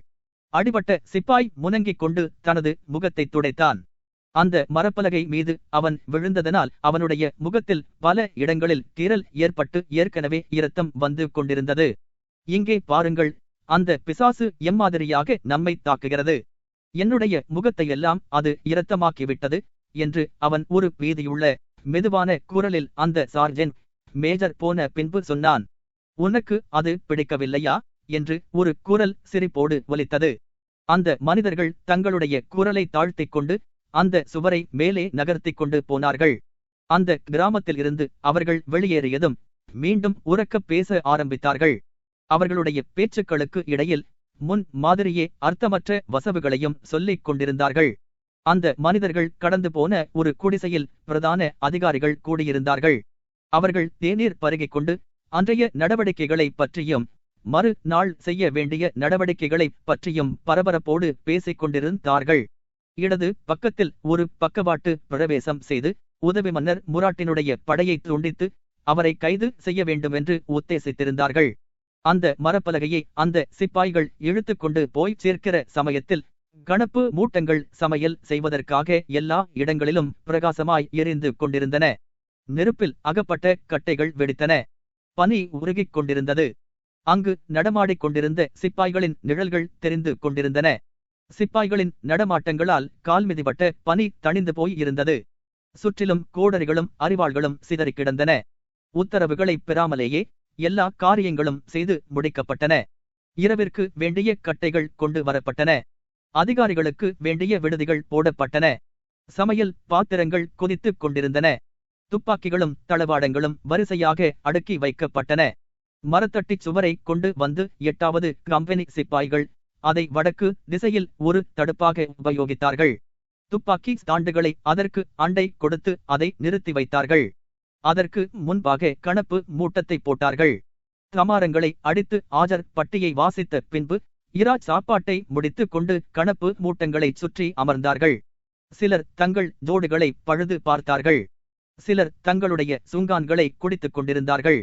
அடிபட்ட சிப்பாய் முனங்கிக் கொண்டு தனது முகத்தை துடைத்தான். அந்த மரப்பலகை மீது அவன் விழுந்ததனால் அவனுடைய முகத்தில் பல இடங்களில் கீறல் ஏற்பட்டு ஏற்கனவே இரத்தம் வந்து கொண்டிருந்தது. இங்கே பாருங்கள், அந்த பிசாசு எம்மாதிரியாக நம்மை தாக்குகிறது. என்னுடைய முகத்தையெல்லாம் அது இரத்தமாக்கிவிட்டது என்று அவன் ஒரு பீதியுள்ள மெதுவான குரலில் அந்த சார்ஜென்ட் மேஜர் போன பின்பு சொன்னான். உனக்கு அது பிடிக்கவில்லையா என்று ஒரு குரல் சிரிப்போடு ஒலித்தது. அந்த மனிதர்கள் தங்களுடைய குரலை தாழ்த்திக் கொண்டு அந்த சுவரை மேலே நகர்த்திக் கொண்டு போனார்கள். அந்த கிராமத்தில் இருந்து அவர்கள் வெளியேறியதும் மீண்டும் உரக்கப் பேச ஆரம்பித்தார்கள். அவர்களுடைய பேச்சுக்களுக்கு இடையில் முன் மாதிரியே அர்த்தமற்ற வசவுகளையும் சொல்லிக் கொண்டிருந்தார்கள். அந்த மனிதர்கள் கடந்து போன ஒரு குடிசையில் பிரதான அதிகாரிகள் கூடியிருந்தார்கள். அவர்கள் தேநீர் பருகிக் கொண்டு அன்றைய நடவடிக்கைகளை பற்றியும் மறு நாள் செய்ய வேண்டிய நடவடிக்கைகளை பற்றியும் பரபரப்போடு பேசிக் கொண்டிருந்தார்கள். இடது பக்கத்தில் ஒரு பக்கவாட்டு பிரவேசம் செய்து உதவி மன்னர் முராட்டினுடைய படையை துண்டித்து அவரை கைது செய்ய வேண்டுமென்று உத்தேசித்திருந்தார்கள். அந்த மரப்பலகையை அந்த சிப்பாய்கள் இழுத்து கொண்டு போய் சேர்க்கிற சமயத்தில் கணப்பு மூட்டங்கள் சமையல் செய்வதற்காக எல்லா இடங்களிலும் பிரகாசமாய் எரிந்து கொண்டிருந்தன. நெருப்பில் அகப்பட்ட கட்டைகள் வெடித்தன. பனி உருகிக் கொண்டிருந்தது. அங்கு நடமாடிக் கொண்டிருந்த சிப்பாய்களின் நிழல்கள் தெரிந்து கொண்டிருந்தன. சிப்பாய்களின் நடமாட்டங்களால் கால்மிதிப்பட்ட பனி தணிந்து போய் இருந்தது. சுற்றிலும் கோடரிகளும் அரிவாள்களும் சிதறி கிடந்தன. உத்தரவுகளை பெறாமலேயே எல்லா காரியங்களும் செய்து முடிக்கப்பட்டன. இரவிற்கு வேண்டிய கட்டைகள் கொண்டு வரப்பட்டன. அதிகாரிகளுக்கு வேண்டிய விடுதிகள் போடப்பட்டன. சமையல் பாத்திரங்கள் கொதித்துக் கொண்டிருந்தன. துப்பாக்கிகளும் தளவாடங்களும் வரிசையாக அடுக்கி வைக்கப்பட்டன. மரத்தட்டி சுவரை கொண்டு வந்து 8வது கம்பெனி சிப்பாய்கள் அதை வடக்கு திசையில் ஒரு தடுப்பாக உபயோகித்தார்கள். துப்பாக்கி ஸ்டாண்டுகளை அதற்கு அண்டை கொடுத்து அதை நிறுத்தி வைத்தார்கள். அதற்கு முன்பாக கணப்பு மூட்டத்தை போட்டார்கள். கமாரங்களை அடித்து ஆஜர் பட்டியை வாசித்த பின்பு இரா சாப்பாட்டை முடித்து கொண்டு கணப்பு மூட்டங்களை சுற்றி அமர்ந்தார்கள். சிலர் தங்கள் ஜோடுகளை பழுது பார்த்தார்கள். சிலர் தங்களுடைய சுங்கான்களை குடித்துக் கொண்டிருந்தார்கள்.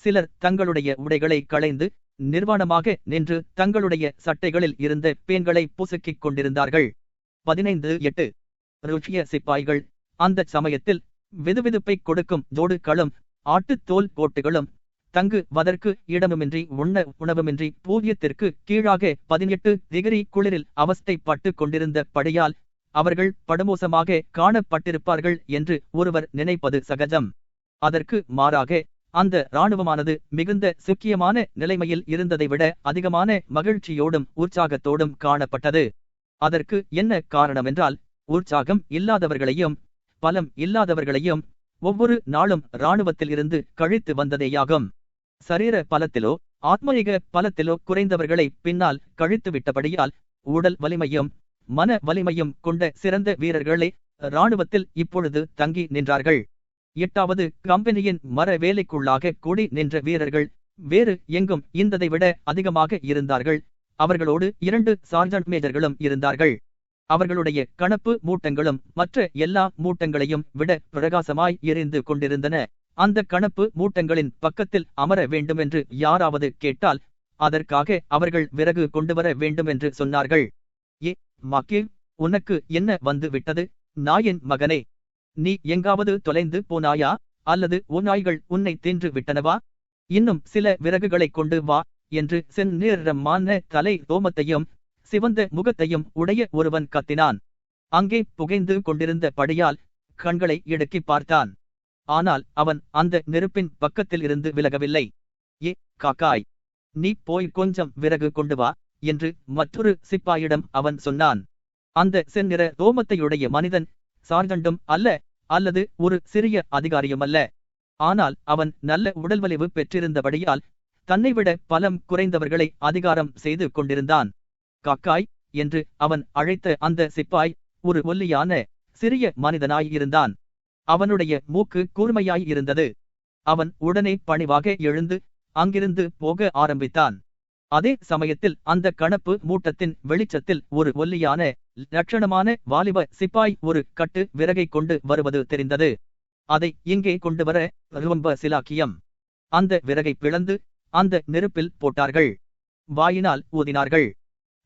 சிலர் தங்களுடைய உடைகளை களைந்து நிர்வாணமாக நின்று தங்களுடைய சட்டைகளில் இருந்த பேன்களை புசுக்கிக் கொண்டிருந்தார்கள். 15-8 ருஷ்ய சிப்பாய்கள் அந்த சமயத்தில் வெதுவெதுப்பை கொடுக்கும் ஜோடுகளும் ஆட்டுத்தோல் கோட்டுகளும் தங்குவதற்கு இடமுமின்றி உணவுமின்றி பூஜ்யத்திற்கு கீழாக 18 டிகிரி குளிரில் அவஸ்தைப்பட்டு கொண்டிருந்த படியால் அவர்கள் படுமோசமாக காணப்பட்டிருப்பார்கள் என்று ஒருவர் நினைப்பது சகஜம். அதற்கு மாறாக அந்த இராணுவமானது மிகுந்த சுக்கியமான நிலைமையில் இருந்ததை விட அதிகமான மகிழ்ச்சியோடும் உற்சாகத்தோடும் காணப்பட்டது. அதற்கு என்ன காரணமென்றால், உற்சாகம் இல்லாதவர்களையும் பலம் இல்லாதவர்களையும் ஒவ்வொரு நாளும் இராணுவத்தில் இருந்து கழித்து வந்ததேயாகும். சரீர பலத்திலோ ஆத்மீக பலத்திலோ குறைந்தவர்களை பின்னால் கழித்து விட்டபடியால் உடல் வலிமையும் மன வலிமையும் கொண்ட சிறந்த வீரர்களே இராணுவத்தில் இப்பொழுது தங்கி நின்றார்கள். 8வது கம்பெனியின் மர வேலைக்குள்ளாக கூடி நின்ற வீரர்கள் வேறு எங்கும் இருந்ததை விட அதிகமாக இருந்தார்கள். அவர்களோடு 2 சார்ஜன்ட் மேஜர்களும் இருந்தார்கள். அவர்களுடைய கணப்பு மூட்டங்களும் மற்ற எல்லா மூட்டங்களையும் விட பிரகாசமாய் எரிந்து கொண்டிருந்தன. அந்த கணப்பு மூட்டங்களின் பக்கத்தில் அமர வேண்டுமென்று யாராவது கேட்டால் அதற்காக அவர்கள் விறகு கொண்டுவர வேண்டுமென்று சொன்னார்கள். ஏ மக்கே, உனக்கு என்ன வந்து விட்டது, நாயின் மகனே? நீ எங்காவது தொலைந்து போனாயா, அல்லது ஓநாய்கள் உன்னை தின்று விட்டனவா? இன்னும் சில விறகுகளை கொண்டு வா என்று செந்நிறமான தலை ரோமத்தையும் சிவந்த முகத்தையும் உடைய ஒருவன் கத்தினான். அங்கே புகைந்து கொண்டிருந்த படியால் கண்களை இடுக்கி பார்த்தான். ஆனால் அவன் அந்த நெருப்பின் பக்கத்தில் இருந்து விலகவில்லை. ஏ காக்காய், நீ போய் கொஞ்சம் விறகு கொண்டு வா என்று மற்றொரு சிப்பாயிடம் அவன் சொன்னான். அந்த செந்நிற ரோமத்தையுடைய மனிதன் சார்ஜண்டும் அல்ல, அல்லது ஒரு சிறிய அதிகாரியுமல்ல. ஆனால் அவன் நல்ல உடல்வலிவு பெற்றிருந்தபடியால் தன்னைவிட பலம் குறைந்தவர்களை அதிகாரம் செய்து கொண்டிருந்தான். காக்காய் என்று அவன் அழைத்த அந்த சிப்பாய் ஒரு ஒல்லியான சிறிய மனிதனாய் இருந்தான். அவனுடைய மூக்கு கூர்மையாய் இருந்தது. அவன் உடனே பணிவாக எழுந்து அங்கிருந்து போக ஆரம்பித்தான். அதே சமயத்தில் அந்த கணப்பு மூட்டத்தின் வெளிச்சத்தில் ஒரு ஒல்லியான லட்சணமான வாலிப சிப்பாய் ஒரு கட்டு விறகை கொண்டு வருவது தெரிந்தது. அதை இங்கே கொண்டு வர ரொம்ப சிலாக்கியம். அந்த விறகை பிளந்து அந்த நெருப்பில் போட்டார்கள். வாயினால் ஊதினார்கள்.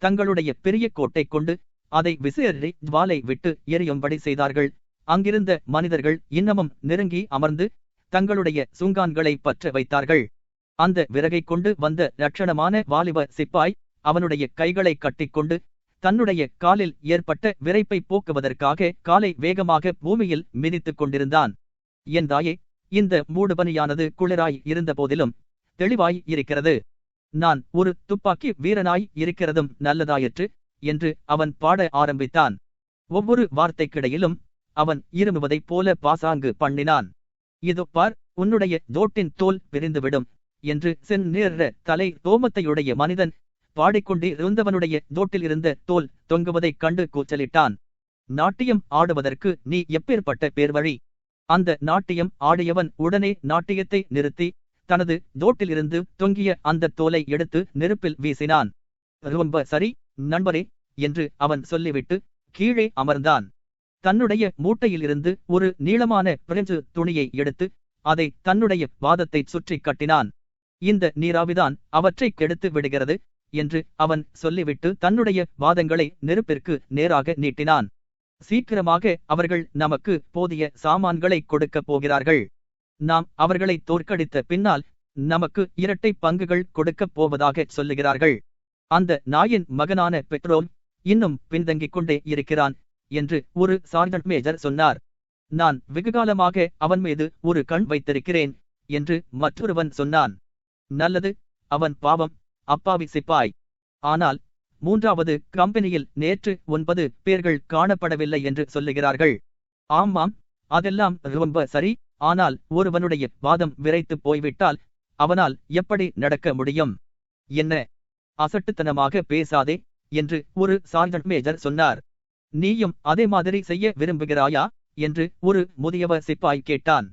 தங்களுடைய பெரிய கோட்டை கொண்டு அதை விசிறி ஜுவாலை விட்டு எரியும்படி செய்தார்கள். அங்கிருந்த மனிதர்கள் இன்னமும் நெருங்கி அமர்ந்து தங்களுடைய சுங்கான்களை பற்ற வைத்தார்கள். அந்த விறகை கொண்டு வந்த லட்சணமான வாலிப சிப்பாய் அவனுடைய கைகளை கட்டிக்கொண்டு தன்னுடைய காலில் ஏற்பட்ட விரைப்பை போக்குவதற்காக காலை வேகமாக பூமியில் மிதித்துக் கொண்டிருந்தான். என் தாயே, இந்த மூடுபனியானது குளிராய் இருந்த போதிலும் தெளிவாய் இருக்கிறது. நான் ஒரு துப்பாக்கி வீரனாய் இருக்கிறதும் நல்லதாயிற்று என்று அவன் பாட ஆரம்பித்தான். ஒவ்வொரு வார்த்தைக்கிடையிலும் அவன் இருமுவதைப் போல பாசாங்கு பண்ணினான். இதோ பார், உன்னுடைய ஜோட்டின் தோல் பிரிந்துவிடும் என்று செந்நிற தலை ரோமத்தையுடைய மனிதன் பாடிக்கொண்டு இருந்தவனுடைய ஜோட்டில் இருந்த தோல் தொங்குவதைக் கண்டு கூச்சலிட்டான். நாட்டியம் ஆடுவதற்கு நீ எப்பேற்பட்ட பேர்வழி! அந்த நாட்டியம் ஆடியவன் உடனே நாட்டியத்தை நிறுத்தி தனது ஜோட்டிலிருந்து தொங்கிய அந்த தோலை எடுத்து நெருப்பில் வீசினான். ரொம்ப சரி நண்பரே என்று அவன் சொல்லிவிட்டு கீழே அமர்ந்தான். தன்னுடைய மூட்டையிலிருந்து ஒரு நீளமான பிரெஞ்சு துணியை எடுத்து அதை தன்னுடைய பாதத்தை சுற்றி கட்டினான். இந்த நீராவிதான் அவற்றை கெடுத்து விடுகிறது என்று அவன் சொல்லிவிட்டு தன்னுடைய பாதங்களை நெருப்பிற்கு நேராக நீட்டினான். சீக்கிரமாக அவர்கள் நமக்கு போதிய சாமான்களை கொடுக்கப் போகிறார்கள். நாம் அவர்களை தோற்கடித்த பின்னால் நமக்கு இரட்டை பங்குகள் கொடுக்கப் போவதாக சொல்லுகிறார்கள். அந்த நாயின் மகனான பெட்ரோல் இன்னும் பின்தங்கிக் கொண்டே இருக்கிறான் என்று ஒரு சார்ஜன்ட் மேஜர் சொன்னார். நான் வெகுகாலமாக அவன் மீது ஒரு கண் வைத்திருக்கிறேன் என்று மற்றொருவன் சொன்னான். நல்லது, அவன் பாவம், அப்பாவி சிப்பாய். ஆனால் மூன்றாவது கம்பெனியில் நேற்று 9 பேர்கள் காணப்படவில்லை என்று சொல்லுகிறார்கள். ஆமாம், அதெல்லாம் ரொம்ப சரி. ஆனால் ஒருவனுடைய பாதம் விரைத்து போய்விட்டால் அவனால் எப்படி நடக்க முடியும்? என்ன அசட்டுத்தனமாக பேசாதே என்று ஒரு சார்ஜன்ட் மேஜர் சொன்னார். நீயும் அதே மாதிரி செய்ய விரும்புகிறாயா என்று ஒரு முதியவ சிப்பாய் கேட்டான்.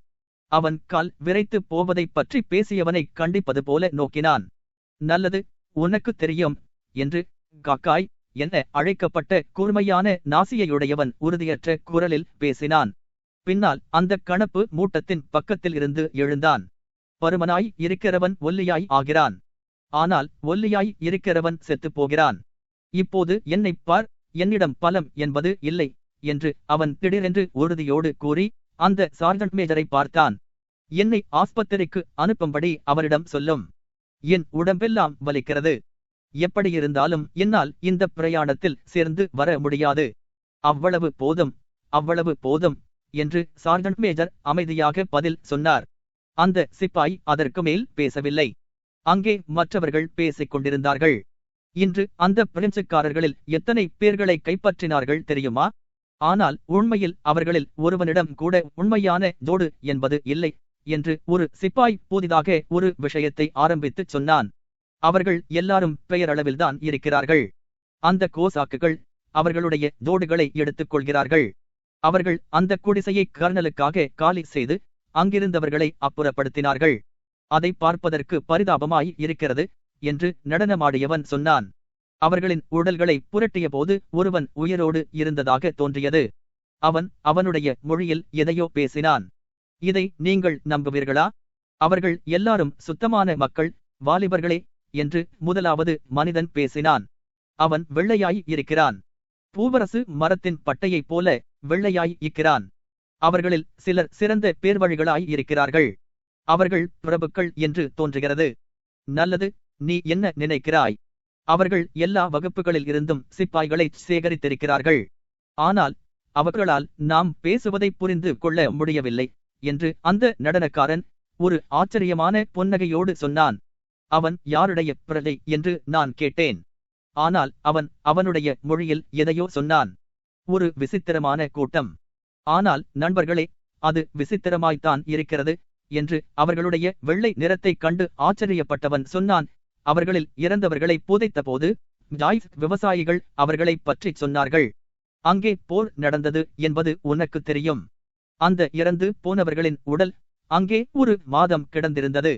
அவன் கால் விரைத்து போவதைப் பற்றி பேசியவனை கண்டிப்பது போல நோக்கினான். நல்லது, உனக்கு தெரியும் என்று காக்காய் என அழைக்கப்பட்ட கூர்மையான நாசியையுடையவன் உறுதியற்ற குரலில் பேசினான். பின்னால் அந்த கணப்பு மூட்டத்தின் பக்கத்தில் இருந்து எழுந்தான். பருமனாய் இருக்கிறவன் ஒல்லியாய் ஆகிறான். ஆனால் ஒல்லியாய் இருக்கிறவன் செத்துப் போகிறான். இப்போது என்னைப் பார், என்னிடம் பலம் என்பது இல்லை என்று அவன் திடீரென்று உறுதியோடு கூறி அந்த சார்ஜன்ட் மேஜரை பார்த்தான். என்னை ஆஸ்பத்திரிக்கு அனுப்பும்படி அவரிடம் சொல்லும். என் உடம்பெல்லாம் வலிக்கிறது. எப்படியிருந்தாலும் என்னால் இந்த பிரயாணத்தில் சேர்ந்து வர முடியாது. அவ்வளவு போதும், அவ்வளவு போதும் என்று சார்ஜன்ட் மேஜர் அமைதியாக பதில் சொன்னார். அந்த சிப்பாய் அதற்கு மேல் பேசவில்லை. அங்கே மற்றவர்கள் பேசிக் கொண்டிருந்தார்கள். இன்று அந்த பிரெஞ்சுக்காரர்களில் எத்தனை பேர்களை கைப்பற்றினார்கள் தெரியுமா? ஆனால் உண்மையில் அவர்களில் ஒருவனிடம் கூட உண்மையான ஜோடு என்பது இல்லை என்று ஒரு சிப்பாய் புதிதாக ஒரு விஷயத்தை ஆரம்பித்துச் சொன்னான். அவர்கள் எல்லாரும் பெயரளவில்தான் இருக்கிறார்கள். அந்த கோசாக்குகள் அவர்களுடைய ஜோடுகளை எடுத்துக் கொள்கிறார்கள். அவர்கள் அந்த குடிசையை கர்னலுக்காக காலி செய்து அங்கிருந்தவர்களை அப்புறப்படுத்தினார்கள். அதை பார்ப்பதற்கு பரிதாபமாய் இருக்கிறது என்று நடனமாடியவன் சொன்னான். அவர்களின் உடல்களை புரட்டிய போது ஒருவன் உயிரோடு இருந்ததாக தோன்றியது. அவன் அவனுடைய மொழியில் எதையோ பேசினான். இதை நீங்கள் நம்புவீர்களா? அவர்கள் எல்லாரும் சுத்தமான மக்கள், வாலிபர்களே என்று முதலாவது மனிதன் பேசினான். அவன் வெள்ளையாய் இருக்கிறான். பூவரசு மரத்தின் பட்டையைப் போல வெள்ளையாய் இருக்கிறான். அவர்களில் சிலர் சிறந்த பேர்வழிகளாய் இருக்கிறார்கள். அவர்கள் பிரபுக்கள் என்று தோன்றுகிறது. நல்லது, நீ என்ன நினைக்கிறாய்? அவர்கள் எல்லா வகுப்புகளில் இருந்தும் சிப்பாய்களை சேகரித்திருக்கிறார்கள். ஆனால் அவர்களால் நாம் பேசுவதை புரிந்து கொள்ள முடியவில்லை என்று அந்த நடனக்காரன் ஒரு ஆச்சரியமான புன்னகையோடு சொன்னான். அவன் யாருடைய பிரஜை என்று நான் கேட்டேன். ஆனால் அவன் அவனுடைய மொழியில் எதையோ சொன்னான். ஒரு விசித்திரமான கூட்டம். ஆனால் நண்பர்களே, அது விசித்திரமாய்த்தான் இருக்கிறது என்று அவர்களுடைய வெள்ளை நிறத்தைக் கண்டு ஆச்சரியப்பட்டவன் சொன்னான். அவர்களில் இறந்தவர்களை புதைத்தபோது ஜாய்ஸ் விவசாயிகள் அவர்களை பற்றிச் சொன்னார்கள். அங்கே போர் நடந்தது என்பது உனக்கு தெரியும். அந்த இறந்து போனவர்களின் உடல் அங்கே ஒரு மாதம் கிடந்திருந்தது.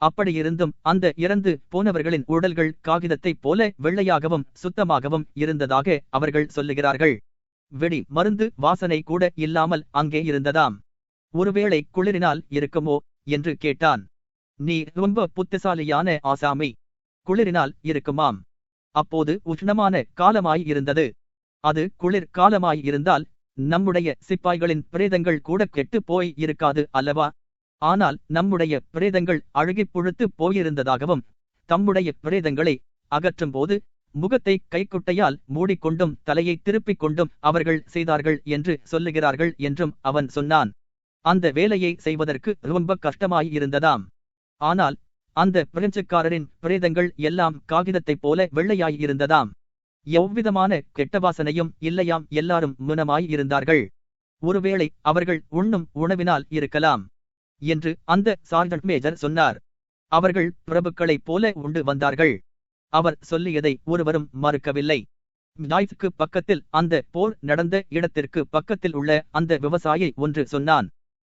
அப்படியிருந்தும் அந்த இறந்து போனவர்களின் உடல்கள் காகிதத்தைப் போல வெள்ளையாகவும் சுத்தமாகவும் இருந்ததாக அவர்கள் சொல்லுகிறார்கள். வெடி மருந்து வாசனை கூட இல்லாமல் அங்கே இருந்ததாம். ஒருவேளை குளிரினால் இருக்குமோ என்று கேட்டான். நீ ரொம்ப புத்திசாலியான ஆசாமி. குளிரினால் இருக்குமாம். அப்போது உஷ்ணமான காலமாய் இருந்தது. அது குளிர் காலமாய் இருந்தால் நம்முடைய சிப்பாய்களின் பிரேதங்கள் கூட கெட்டு போய் இருக்காது அல்லவா? ஆனால் நம்முடைய பிரேதங்கள் அழுகிப் புழுத்து போயிருந்ததாகவும் தம்முடைய பிரேதங்களை அகற்றும் போது முகத்தை கைக்குட்டையால் மூடிக்கொண்டும் தலையை திருப்பிக் கொண்டும் அவர்கள் செய்தார்கள் என்று சொல்லுகிறார்கள் என்றும் அவன் சொன்னான். அந்த வேலையை செய்வதற்கு ரொம்ப கஷ்டமாய் இருந்ததாம். ஆனால் அந்த பிரெஞ்சுக்காரரின் பிரேதங்கள் எல்லாம் காகிதத்தைப் போல வெள்ளையாய் இருந்ததாம். எவ்விதமான கெட்ட வாசனையும் இல்லையாம். எல்லாரும் முனமாய் இருந்தார்கள். ஒருவேளை அவர்கள் உண்ணும் உணவினால் இருக்கலாம் என்று அந்த சார்ஜன்ட் மேஜர் சொன்னார். அவர்கள் பிரபுக்களைப் போல உண்டு வந்தார்கள். அவர் சொல்லியதை ஒருவரும் மறுக்கவில்லை. ஜாய்ஸுக்கு பக்கத்தில் அந்த போர் நடந்த இடத்திற்கு பக்கத்தில் உள்ள அந்த விவசாயி ஒன்று சொன்னான்.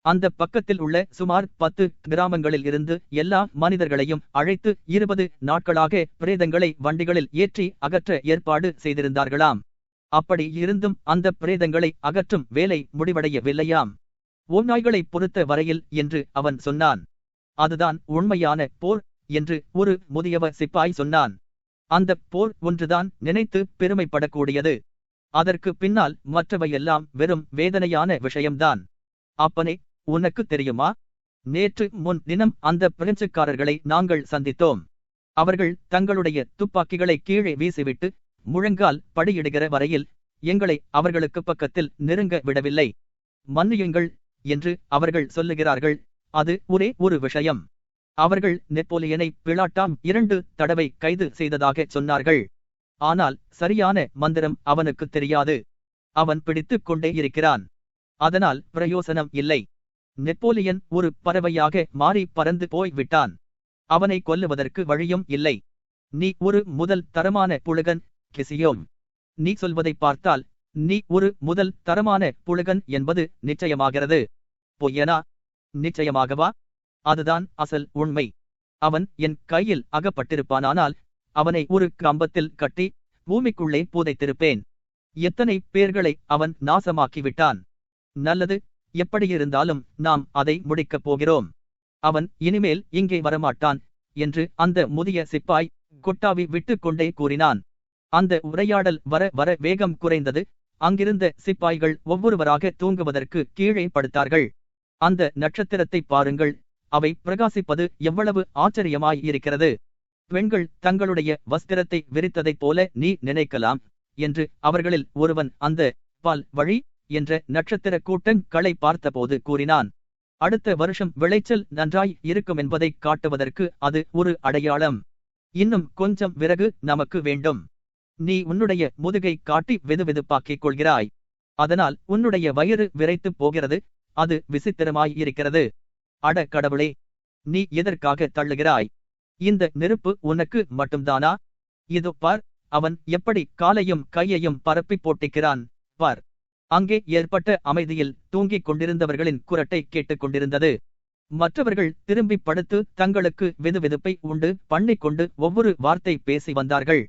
அந்த பக்கத்தில் உள்ள சுமார் 10 கிராமங்களில் இருந்து எல்லா மனிதர்களையும் அழைத்து 20 நாட்களாக பிரேதங்களை வண்டிகளில் ஏற்றி அகற்ற ஏற்பாடு செய்திருந்தார்களாம். அப்படி இருந்தும் அந்த பிரேதங்களை அகற்றும் வேலை முடிவடையவில்லையாம். ஓநாய்களை பொறுத்த வரையில் என்று அவன் சொன்னான். அதுதான் உண்மையான போர் என்று ஒரு முதியவ சிப்பாய் சொன்னான். அந்த போர் ஒன்றுதான் நினைத்து பெருமைப்படக்கூடியது. அதற்கு பின்னால் மற்றவையெல்லாம் வெறும் வேதனையான விஷயம்தான். அப்பனே, உனக்கு தெரியுமா? நேற்று முன் தினம் அந்த பிரெஞ்சுக்காரர்களை நாங்கள் சந்தித்தோம். அவர்கள் தங்களுடைய துப்பாக்கிகளை கீழே வீசிவிட்டு முழங்கால் படியிடுகிற வரையில் எங்களை அவர்களுக்கு பக்கத்தில் நெருங்க விடவில்லை. மன்னியுங்கள் என்று அவர்கள் சொல்லுகிறார்கள். அது ஒரே ஒரு விஷயம். அவர்கள் நெப்போலியனை பிளாட்டாம் 2 தடவை கைது செய்ததாக சொன்னார்கள். ஆனால் சரியான மந்திரம் அவனுக்கு தெரியாது. அவன் பிடித்துக் கொண்டே இருக்கிறான். அதனால் பிரயோசனம் இல்லை. நெப்போலியன் ஒரு பறவையாக மாறி பறந்து போய் விட்டான். அவனை கொல்லுவதற்கு வழியும் இல்லை. நீ ஒரு முதல் தரமான புலகன் கிசியோம். நீ சொல்வதை பார்த்தால் நீ ஒரு முதல் தரமான புலகன் என்பது நிச்சயமாகிறது. பொய்யனா? நிச்சயமாகவா? அதுதான் அசல் உண்மை. அவன் என் கையில் அகப்பட்டிருப்பானால் அவனை ஒரு கம்பத்தில் கட்டி பூமிக்குள்ளே புதைத்திருப்பேன். எத்தனை பேர்களை அவன் நாசமாக்கிவிட்டான். நல்லது, எப்படியிருந்தாலும் நாம் அதை முடிக்கப் போகிறோம். அவன் இனிமேல் இங்கே வரமாட்டான் என்று அந்த முதிய சிப்பாய் கொட்டாவி விட்டு கொண்டே கூறினான். அந்த உரையாடல் வர வர வேகம் குறைந்தது. அங்கிருந்த சிப்பாய்கள் ஒவ்வொருவராக தூங்குவதற்கு கீழே படுத்தார்கள். அந்த நட்சத்திரத்தை பாருங்கள், அவை பிரகாசிப்பது எவ்வளவு ஆச்சரியமாய் இருக்கிறது. பெண்கள் தங்களுடைய வஸ்திரத்தை விரித்ததைப் போல நீ நினைக்கலாம் என்று அவர்களில் ஒருவன் அந்த பால் வழி என்ற நட்சத்திர கூட்டங்களை பார்த்தபோது கூறினான். அடுத்த வருஷம் விளைச்சல் நன்றாய் இருக்குமென்பதை காட்டுவதற்கு அது ஒரு அடையாளம். இன்னும் கொஞ்சம் விறகு நமக்கு வேண்டும். நீ உன்னுடைய முதுகை காட்டி வெதுவெதுப்பாக்கிக் கொள்கிறாய். அதனால் உன்னுடைய வயிறு விரைத்துப் போகிறது. அது விசித்திரமாய் இருக்கிறது. அட கடவுளே, நீ எதற்காக தள்ளுகிறாய்? இந்த நெருப்பு உனக்கு மட்டும்தானா? இதோ பார், அவன் எப்படி காலையும் கையையும் பரப்பி போட்டிக்கிறான் பார். அங்கே ஏற்பட்ட அமைதியில் தூங்கிக் கொண்டிருந்தவர்களின் குரட்டை கேட்டுக்கொண்டிருந்தது. மற்றவர்கள் திரும்பி படுத்து தங்களுக்கு வெதுவெதுப்பை உண்டு பண்ணிக்கொண்டு ஒவ்வொரு வார்த்தை பேசி வந்தார்கள்.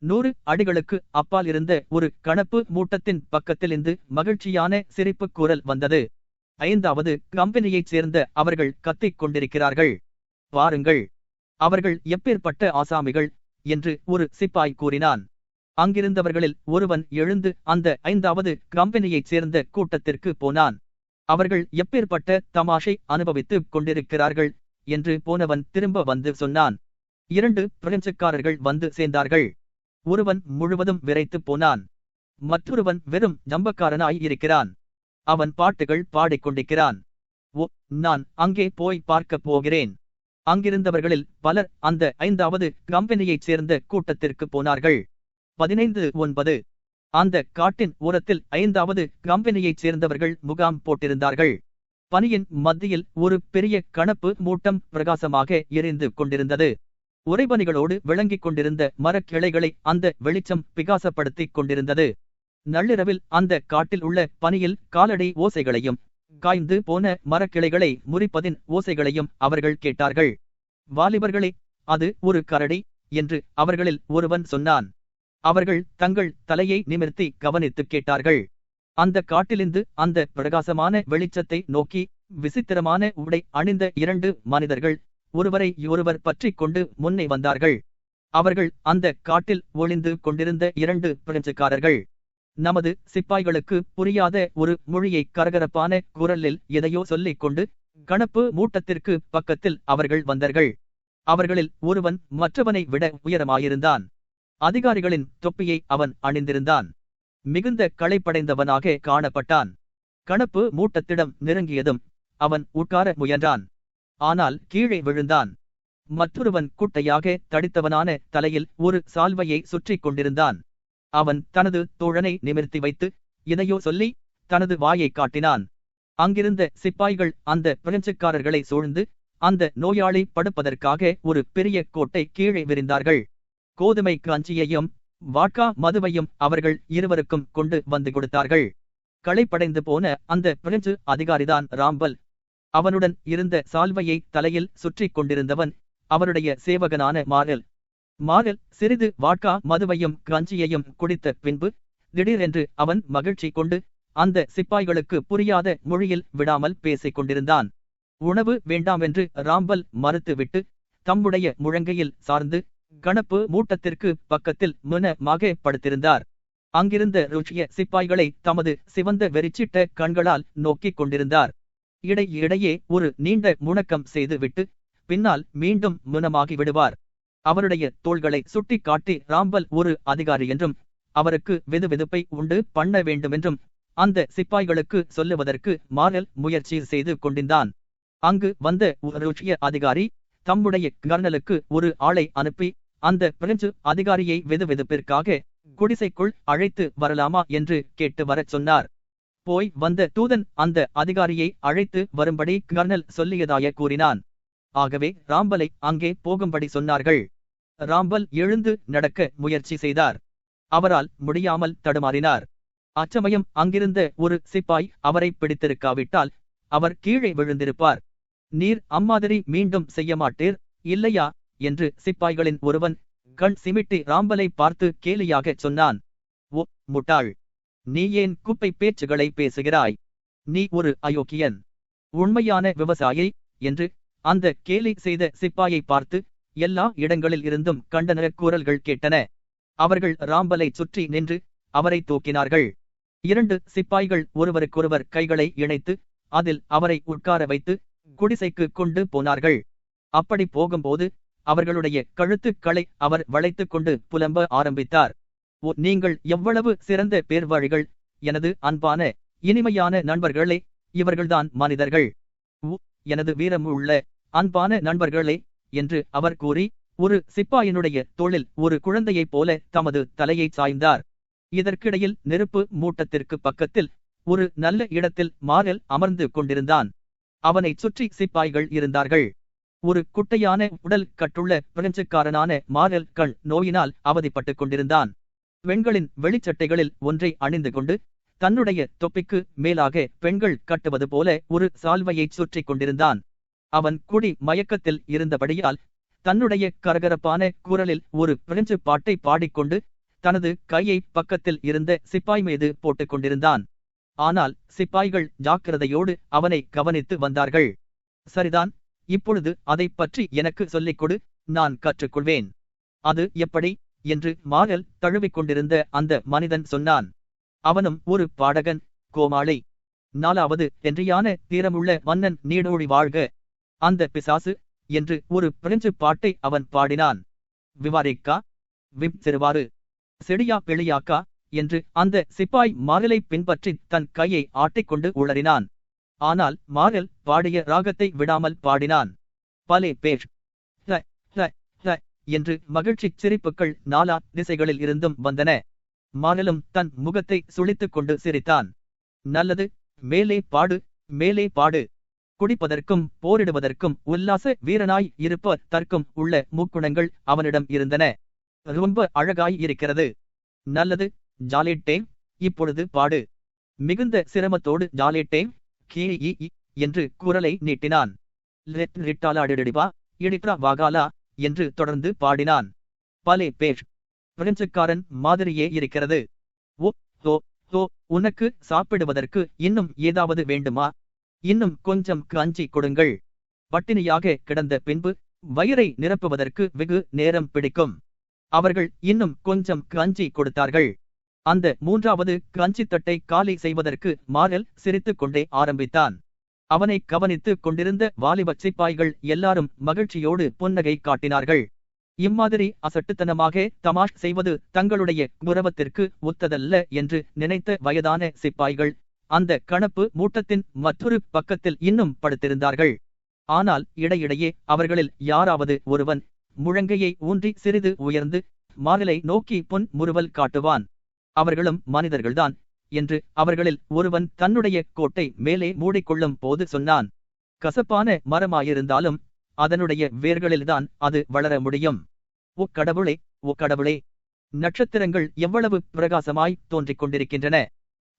100 அடிகளுக்கு அப்பால் இருந்த ஒரு கணப்பு மூட்டத்தின் பக்கத்திலிருந்து மகிழ்ச்சியான சிரிப்புக் குரல் வந்தது. 5வது கம்பெனியைச் சேர்ந்த அவர்கள் கத்திக் கொண்டிருக்கிறார்கள். பாருங்கள், அவர்கள் எப்பேற்பட்ட ஆசாமிகள் என்று ஒரு சிப்பாய் கூறினான். அங்கிருந்தவர்களில் ஒருவன் எழுந்து அந்த 5வது கம்பெனியைச் சேர்ந்த கூட்டத்திற்கு போனான். அவர்கள் எப்பேற்பட்ட தமாஷை அனுபவித்துக் கொண்டிருக்கிறார்கள் என்று போனவன் திரும்ப வந்து சொன்னான். 2 பிரெஞ்சுக்காரர்கள் வந்து சேர்ந்தார்கள். ஒருவன் முழுவதும் விரைத்துப் போனான். மற்றொருவன் வெறும் ஜம்பக்காரனாய் இருக்கிறான். அவன் பாட்டுகள் பாடிக்கொண்டிருக்கிறான். ஓ, நான் அங்கே போய் பார்க்கப் போகிறேன். அங்கிருந்தவர்களில் பலர் அந்த 5வது கம்பெனியைச் சேர்ந்த கூட்டத்திற்கு போனார்கள். 15:9 அந்த காட்டின் ஓரத்தில் 5வது கம்பெனியைச் சேர்ந்தவர்கள் முகாம் போட்டிருந்தார்கள். பனியின் மத்தியில் ஒரு பெரிய கணப்பு மூட்டம் பிரகாசமாக எரிந்து கொண்டிருந்தது. உறைபனிகளோடு விளங்கிக் கொண்டிருந்த மரக்கிளைகளை அந்த வெளிச்சம் பிரகாசப்படுத்திக் கொண்டிருந்தது. நள்ளிரவில் அந்த காட்டில் உள்ள பனியில் காலடி ஓசைகளையும் காய்ந்து போன மரக்கிளைகளை முறிப்பதின் ஓசைகளையும் அவர்கள் கேட்டார்கள். வாலிபர்களே, அது ஒரு கரடி என்று அவர்களில் ஒருவன் சொன்னான். அவர்கள் தங்கள் தலையை நிமிர்த்தி கவனித்துக் கேட்டார்கள். அந்த காட்டிலிருந்து அந்த பிரகாசமான வெளிச்சத்தை நோக்கி விசித்திரமான உடை அணிந்த 2 மனிதர்கள் ஒருவரை ஒருவர் பற்றிக் கொண்டு முன்னே வந்தார்கள். அவர்கள் அந்த காட்டில் ஒளிந்து கொண்டிருந்த 2 பிரெஞ்சுக்காரர்கள். நமது சிப்பாய்களுக்கு புரியாத ஒரு மொழியை கரகரப்பான குரலில் எதையோ சொல்லிக் கொண்டு கணப்பு மூட்டத்திற்கு பக்கத்தில் அவர்கள் வந்தார்கள். அவர்களில் ஒருவன் மற்றவனை விட உயரமாயிருந்தான். அதிகாரிகளின் தொப்பியை அவன் அணிந்திருந்தான். மிகுந்த களைப்படைந்தவனாக காணப்பட்டான். கணப்பு மூட்டத்திடம் நெருங்கியதும் அவன் உட்கார முயன்றான். ஆனால் கீழே விழுந்தான். மற்றொருவன் குட்டையாக தடித்தவனான தலையில் ஒரு சால்வையை சுற்றிக் கொண்டிருந்தான். அவன் தனது தோழனை நிமிர்த்தி வைத்து எதையோ சொல்லி தனது வாயை காட்டினான். அங்கிருந்த சிப்பாய்கள் அந்த பிரெஞ்சுக்காரர்களை சூழ்ந்து அந்த நோயாளி படுப்பதற்காக ஒரு பெரிய கோட்டை கீழே விரிந்தார்கள். கோதுமை கஞ்சியையும் வாட்கா மதுவையும் அவர்கள் இருவருக்கும் கொண்டு வந்து கொடுத்தார்கள். களைப்படைந்து போன அந்த பிரெஞ்சு அதிகாரிதான் ராம்பல். அவனுடன் இருந்த சால்வையை தலையில் சுற்றிக் கொண்டிருந்தவன் அவருடைய சேவகனான மாரல். மாரல் சிறிது வாட்கா மதுவையும் கஞ்சியையும் குடித்த பின்பு திடீரென்று அவன் மகிழ்ச்சி கொண்டு அந்த சிப்பாய்களுக்கு புரியாத மொழியில் விடாமல் பேசிக் கொண்டிருந்தான். உணவு வேண்டாமென்று ராம்பல் மறுத்துவிட்டு தம்முடைய முழங்கையில் சார்ந்து கணப்பு மூட்டத்திற்கு பக்கத்தில் முனமாக படுத்திருந்தார். அங்கிருந்த ருச்சிய சிப்பாய்களை தமது சிவந்த வெறிச்சிட்ட கண்களால் நோக்கிக் கொண்டிருந்தார். இடையிடையே ஒரு நீண்ட முணக்கம் செய்துவிட்டு பின்னால் மீண்டும் முனமாகி விடுவார். அவருடைய தோள்களை சுட்டி காட்டி ராம்பல் ஒரு அதிகாரி என்றும் அவருக்கு வெதுவெதுப்பை உண்டு பண்ண வேண்டுமென்றும் அந்த சிப்பாய்களுக்கு சொல்லுவதற்கு மாரல் முயற்சி செய்து கொண்டிருந்தான். அங்கு வந்த ஒரு ருச்சிய அதிகாரி தம்முடைய கர்னலுக்கு ஒரு ஆளை அனுப்பி அந்த பிரெஞ்சு அதிகாரியை வெதுவெதுப்பிற்காக குடிசைக்குள் அழைத்து வரலாமா என்று கேட்டு வரச் சொன்னார். போய் வந்த தூதன் அந்த அதிகாரியை அழைத்து வரும்படி கர்னல் சொல்லியதாய கூறினான். ஆகவே ராம்பலை அங்கே போகும்படி சொன்னார்கள். ராம்பல் எழுந்து நடக்க முயற்சி செய்தார். அவரால் முடியாமல் தடுமாறினார். அச்சமயம் அங்கிருந்த ஒரு சிப்பாய் அவரை பிடித்திருக்காவிட்டால் அவர் கீழே விழுந்திருப்பார். நீர் அம்மாதிரி மீண்டும் செய்ய மாட்டீர், இல்லையா என்று சிப்பாய்களின் ஒருவன் கண் சிமிட்டி ராம்பலை பார்த்து கேலியாகச் சொன்னான். ஓ முட்டாள், நீ ஏன் குப்பை பேச்சுகளை பேசுகிறாய்? நீ ஒரு அயோக்கியன், உண்மையான விவசாயி என்று அந்த கேலி செய்த சிப்பாயை பார்த்து எல்லா இடங்களில் இருந்தும் கண்டன கூறல்கள் கேட்டன. அவர்கள் ராம்பலை சுற்றி நின்று அவரை தூக்கினார்கள். 2 சிப்பாய்கள் ஒருவருக்கொருவர் கைகளை இணைத்து அதில் அவரை உட்கார வைத்து குடிசைக்கு கொண்டு போனார்கள். அப்படி போகும்போது அவர்களுடைய கழுத்துக்களை அவர் வளைத்துக் கொண்டு புலம்ப ஆரம்பித்தார். ஓ, நீங்கள் எவ்வளவு சிறந்த பேர்வழிகள், எனது அன்பான இனிமையான நண்பர்களே, இவர்கள்தான் மனிதர்கள். எனது வீரமுள்ள அன்பான நண்பர்களே என்று அவர் கூறி ஒரு சிப்பாயினுடைய தோளில் ஒரு குழந்தையைப் போல தமது தலையை சாய்ந்தார். இதற்கிடையில் நெருப்பு மூட்டத்திற்கு பக்கத்தில் ஒரு நல்ல இடத்தில் மாரல் அமர்ந்து கொண்டிருந்தான். அவனைச் சுற்றி சிப்பாய்கள் இருந்தார்கள். ஒரு குட்டையான உடல் கட்டுள்ள பிரெஞ்சுக்காரனான மாரல் கண் நோயினால் அவதிப்பட்டுக் கொண்டிருந்தான். பெண்களின் வெளிச்சட்டைகளில் ஒன்றை அணிந்து கொண்டு தன்னுடைய தொப்பிக்கு மேலாக பெண்கள் கட்டுவது போல ஒரு சால்வையைச் சுற்றி கொண்டிருந்தான். அவன் குடி மயக்கத்தில் இருந்தபடியால் தன்னுடைய கரகரப்பான குரலில் ஒரு பிரெஞ்சு பாட்டை பாடிக்கொண்டு தனது கையை பக்கத்தில் இருந்த சிப்பாய் மீது போட்டுக் கொண்டிருந்தான். ஆனால் சிப்பாய்கள் ஜாக்கிரதையோடு அவனை கவனித்து வந்தார்கள். சரிதான், இப்பொழுது அதை பற்றி எனக்கு சொல்லிக் கொடு, நான் கற்றுக்கொள்வேன். அது எப்படி என்று மாரல் தழுவிக்கொண்டிருந்த அந்த மனிதன் சொன்னான். அவனும் ஒரு பாடகன், கோமாளி. 4வது என்றியான தீரமுள்ள மன்னன் நீடோழி வாழ்க. அந்த பிசாசு என்று ஒரு பிரெஞ்சு பாட்டை அவன் பாடினான். விவாரிக்கா விப் சிறுவாறு செடியா பெளியாக்கா என்று அந்த சிப்பாய் மாரலை பின்பற்றி தன் கையை ஆட்டிக்கொண்டு உளறினான். ஆனால் மாரல் பாடிய ராகத்தை விடாமல் பாடினான். பலே பேஷ் ல ல ல என்று மகிழ்ச்சிச் சிரிப்புகள் நாலா திசைகளில் இருந்தும் வந்தன. மாரலும் தன் முகத்தை சுளித்துக் கொண்டு சிரித்தான். நல்லது, மேலே பாடு, மேலே பாடு. குடிப்பதற்கும் போரிடுவதற்கும் உல்லாச வீரனாய் இருப்பதற்கும் உள்ள முக்குணங்கள் அவனிடம் இருந்தன. ரொம்ப அழகாய் இருக்கிறது. நல்லது, ஜாலிட்டேம், இப்பொழுது பாடு. மிகுந்த சிரமத்தோடு ஜாலிட்டேம் கீ என்று குரலை நீட்டினான். ரிட்டாலாடிடிவா இடிப்ரா வாகாலா என்று தொடர்ந்து பாடினான். பலே பேஷ், பிரெஞ்சுக்காரன் மாதிரியே இருக்கிறது. ஓ ஓ ஓ, உனக்கு சாப்பிடுவதற்கு இன்னும் ஏதாவது வேண்டுமா? இன்னும் கொஞ்சம் கஞ்சி கொடுங்கள். பட்டினியாக கிடந்த பின்பு வயிறை நிரப்புவதற்கு வெகு நேரம் பிடிக்கும். அவர்கள் இன்னும் கொஞ்சம் கஞ்சி கொடுத்தார்கள். அந்த மூன்றாவது கஞ்சி தட்டை காலி செய்வதற்கு மாரல் சிரித்துக் கொண்டே ஆரம்பித்தான். அவனை கவனித்துக் கொண்டிருந்த வாலிபச் சிப்பாய்கள் எல்லாரும் மகிழ்ச்சியோடு புன்னகை காட்டினார்கள். இம்மாதிரி அசட்டுத்தனமாக தமாஷ் செய்வது தங்களுடைய குரவத்திற்கு ஒத்ததல்ல என்று நினைத்த வயதான சிப்பாய்கள் அந்த கணப்பு மூட்டத்தின் மற்றொரு பக்கத்தில் இன்னும் படுத்திருந்தார்கள். ஆனால் இடையிடையே அவர்களில் யாராவது ஒருவன் முழங்கையை ஊன்றி சிறிது உயர்ந்து மாரலை நோக்கி பொன் முறுவல் காட்டுவான். அவர்களும் மனிதர்கள்தான் என்று அவர்களில் ஒருவன் தன்னுடைய கோட்டை மேலே மூடிக்கொள்ளும் போது சொன்னான். கசப்பான மரமாயிருந்தாலும் அதனுடைய வேர்களில்தான் அது வளர முடியும். ஓ கடவுளே, ஓ கடவுளே, நட்சத்திரங்கள் எவ்வளவு பிரகாசமாய் தோன்றிக் கொண்டிருக்கின்றன.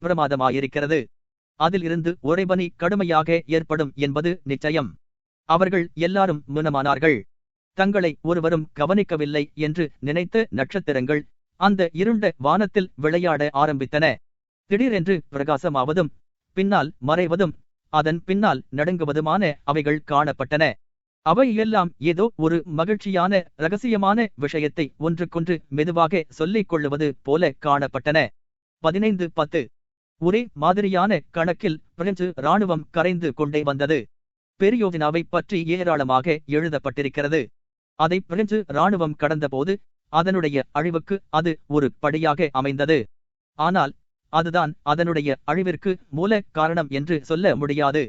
பிரமாதமாயிருக்கிறது. அதில் இருந்து உறைபனி கடுமையாக ஏற்படும் என்பது நிச்சயம். அவர்கள் எல்லாரும் முனமானார்கள். தங்களை ஒருவரும் கவனிக்கவில்லை என்று நினைத்த நட்சத்திரங்கள் அந்த இருண்ட வானத்தில் விளையாட ஆரம்பித்தன. திடீரென்று பிரகாசமாவதும் பின்னால் மறைவதும் அதன் பின்னால் நடுங்குவதுமான அவைகள் காணப்பட்டன. அவை எல்லாம் ஏதோ ஒரு மகிழ்ச்சியான இரகசியமான விஷயத்தை ஒன்றுக்கொன்று மெதுவாக சொல்லிக் கொள்ளுவது போல காணப்பட்டன. 15:10 ஒரே மாதிரியான கணக்கில் பிரெஞ்சு இராணுவம் கரைந்து கொண்டே வந்தது. பெரியோஜினாவை பற்றி ஏராளமாக எழுதப்பட்டிருக்கிறது. அதை பிரெஞ்சு இராணுவம் கடந்தபோது அதனுடைய அழிவுக்கு அது ஒரு படியாக அமைந்தது. ஆனால் அதுதான் அதனுடைய அழிவிற்கு மூல காரணம் என்று சொல்ல முடியாது.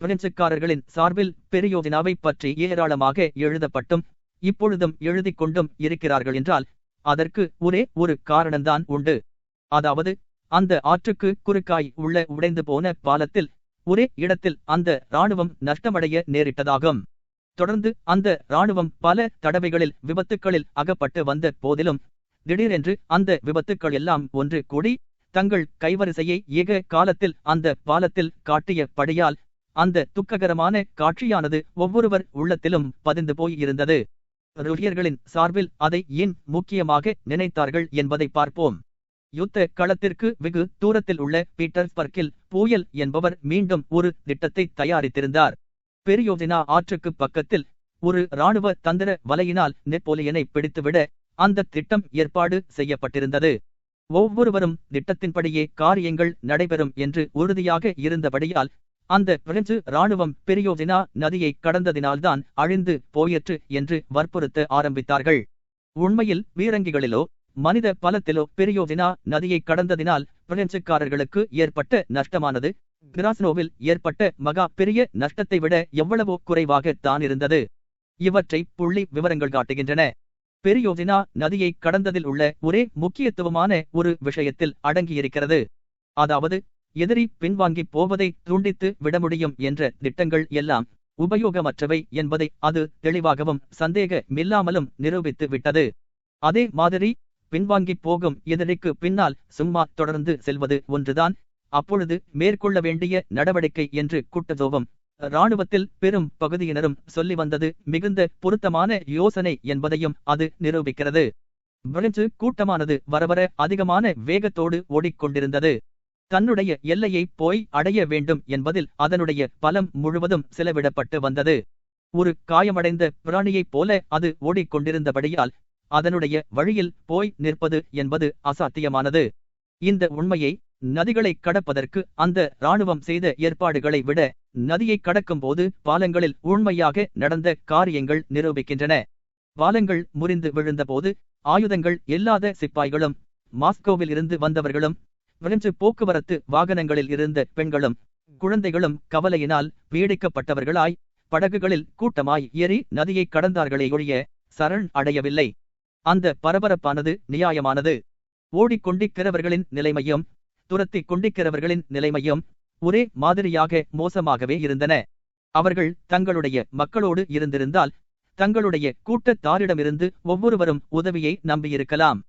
பிரெஞ்சுக்காரர்களின் சார்பில் பெரியோஜினாவை பற்றி ஏராளமாக எழுதப்பட்டும் இப்பொழுதும் எழுதிக் கொண்டும் இருக்கிறார்கள் என்றால் அதற்கு ஒரே ஒரு காரணம்தான் உண்டு. அதாவது அந்த ஆற்றுக்கு குறுக்காய் உள்ள உடைந்து போன பாலத்தில் ஒரே இடத்தில் அந்த இராணுவம் நஷ்டமடைய நேரிட்டதாகும். தொடர்ந்து அந்த இராணுவம் பல தடவைகளில் விபத்துக்களில் அகப்பட்டு வந்த போதிலும் திடீரென்று அந்த விபத்துக்கள் எல்லாம் ஒன்று கூடி தங்கள் கைவரிசையை ஏக காலத்தில் அந்த பாலத்தில் காட்டிய படியால் அந்த துக்ககரமான காட்சியானது ஒவ்வொருவர் உள்ளத்திலும் பதிந்து போய் இருந்தது. ருஹியர்களின் சார்பில் அதை ஏன் முக்கியமாக நினைத்தார்கள் என்பதை பார்ப்போம். யுத்த களத்திற்கு வெகு தூரத்தில் உள்ள பீட்டர்ஸ்பர்க்கில் பூயல் என்பவர் மீண்டும் ஒரு திட்டத்தை தயாரித்திருந்தார். பெரியோஜினா ஆற்றுக்கு பக்கத்தில் ஒரு இராணுவ தந்திர வலையினால் நெப்போலியனை பிடித்துவிட அந்த திட்டம் ஏற்பாடு செய்யப்பட்டிருந்தது. ஒவ்வொருவரும் திட்டத்தின்படியே காரியங்கள் நடைபெறும் என்று உறுதியாக இருந்தபடியால் அந்த பிரெஞ்சு இராணுவம் பெரியோஜினா நதியை கடந்ததினால்தான் அழிந்து போயிற்று என்று வற்புறுத்த ஆரம்பித்தார்கள். உண்மையில் பீரங்கிகளிலோ மனித பலத்திலோ பெரியோஜினா நதியை கடந்ததினால் பிரெஞ்சுக்காரர்களுக்கு ஏற்பட்ட நஷ்டமானது கிராஸ்னோவில் ஏற்பட்ட மகா பெரிய நஷ்டத்தை விட எவ்வளவோ குறைவாகத்தான் இருந்தது. இவற்றை புள்ளி விவரங்கள் காட்டுகின்றன. பெரியோஜினா நதியை கடந்ததில் உள்ள ஒரே முக்கியத்துவமான ஒரு விஷயத்தில் அடங்கியிருக்கிறது. அதாவது எதிரி பின்வாங்கி போவதை துண்டித்து விட முடியும் என்ற திட்டங்கள் எல்லாம் உபயோகமற்றவை என்பதை அது தெளிவாகவும் சந்தேகமில்லாமலும் நிரூபித்து விட்டது. அதே மாதிரி பின்வாங்கி போகும் எதிரிக்கு பின்னால் சும்மா தொடர்ந்து செல்வது ஒன்றுதான் அப்பொழுது மேற்கொள்ள வேண்டிய நடவடிக்கை என்று குட்டதோவும் இராணுவத்தில் பெரும் பகுதியினரும் சொல்லி வந்தது மிகுந்த பொருத்தமான யோசனை என்பதையும் அது நிரூபிக்கிறது. பிரெஞ்சு கூட்டமானது வரவர அதிகமான வேகத்தோடு ஓடிக்கொண்டிருந்தது. தன்னுடைய எல்லையை போய் அடைய வேண்டும் என்பதில் அதனுடைய பலம் முழுவதும் செலவிடப்பட்டு வந்தது. ஒரு காயமடைந்த பிராணியைப் போல அது ஓடிக்கொண்டிருந்தபடியால் அதனுடைய வழியில் போய் நிற்பது என்பது அசாத்தியமானது. இந்த உண்மையை நதிகளை கடப்பதற்கு அந்த இராணுவம் செய்த ஏற்பாடுகளை விட நதியை கடக்கும்போது பாலங்களில் உண்மையாக நடந்த காரியங்கள் நிரூபிக்கின்றன. பாலங்கள் முறிந்து விழுந்தபோது ஆயுதங்கள் இல்லாத சிப்பாய்களும், மாஸ்கோவில் இருந்து வந்தவர்களும், பிரெஞ்சு போக்குவரத்து வாகனங்களில் இருந்த பெண்களும் குழந்தைகளும் கவலையினால் பீடிக்கப்பட்டவர்களாய் படகுகளில் கூட்டமாய் ஏறி நதியை கடந்தார்களே ஒழிய சரண் அடையவில்லை. அந்த பரபரப்பானது நியாயமானது. ஓடிக்கொண்டிருக்கிறவர்களின் நிலைமையும் துரத்திக் கொண்டிருக்கிறவர்களின் நிலைமையும் ஒரே மாதிரியாக மோசமாகவே இருந்தன. அவர்கள் தங்களுடைய மக்களோடு இருந்திருந்தால் தங்களுடைய கூட்டத்தாரிடமிருந்து ஒவ்வொருவரும் உதவியை நம்பியிருக்கலாம்.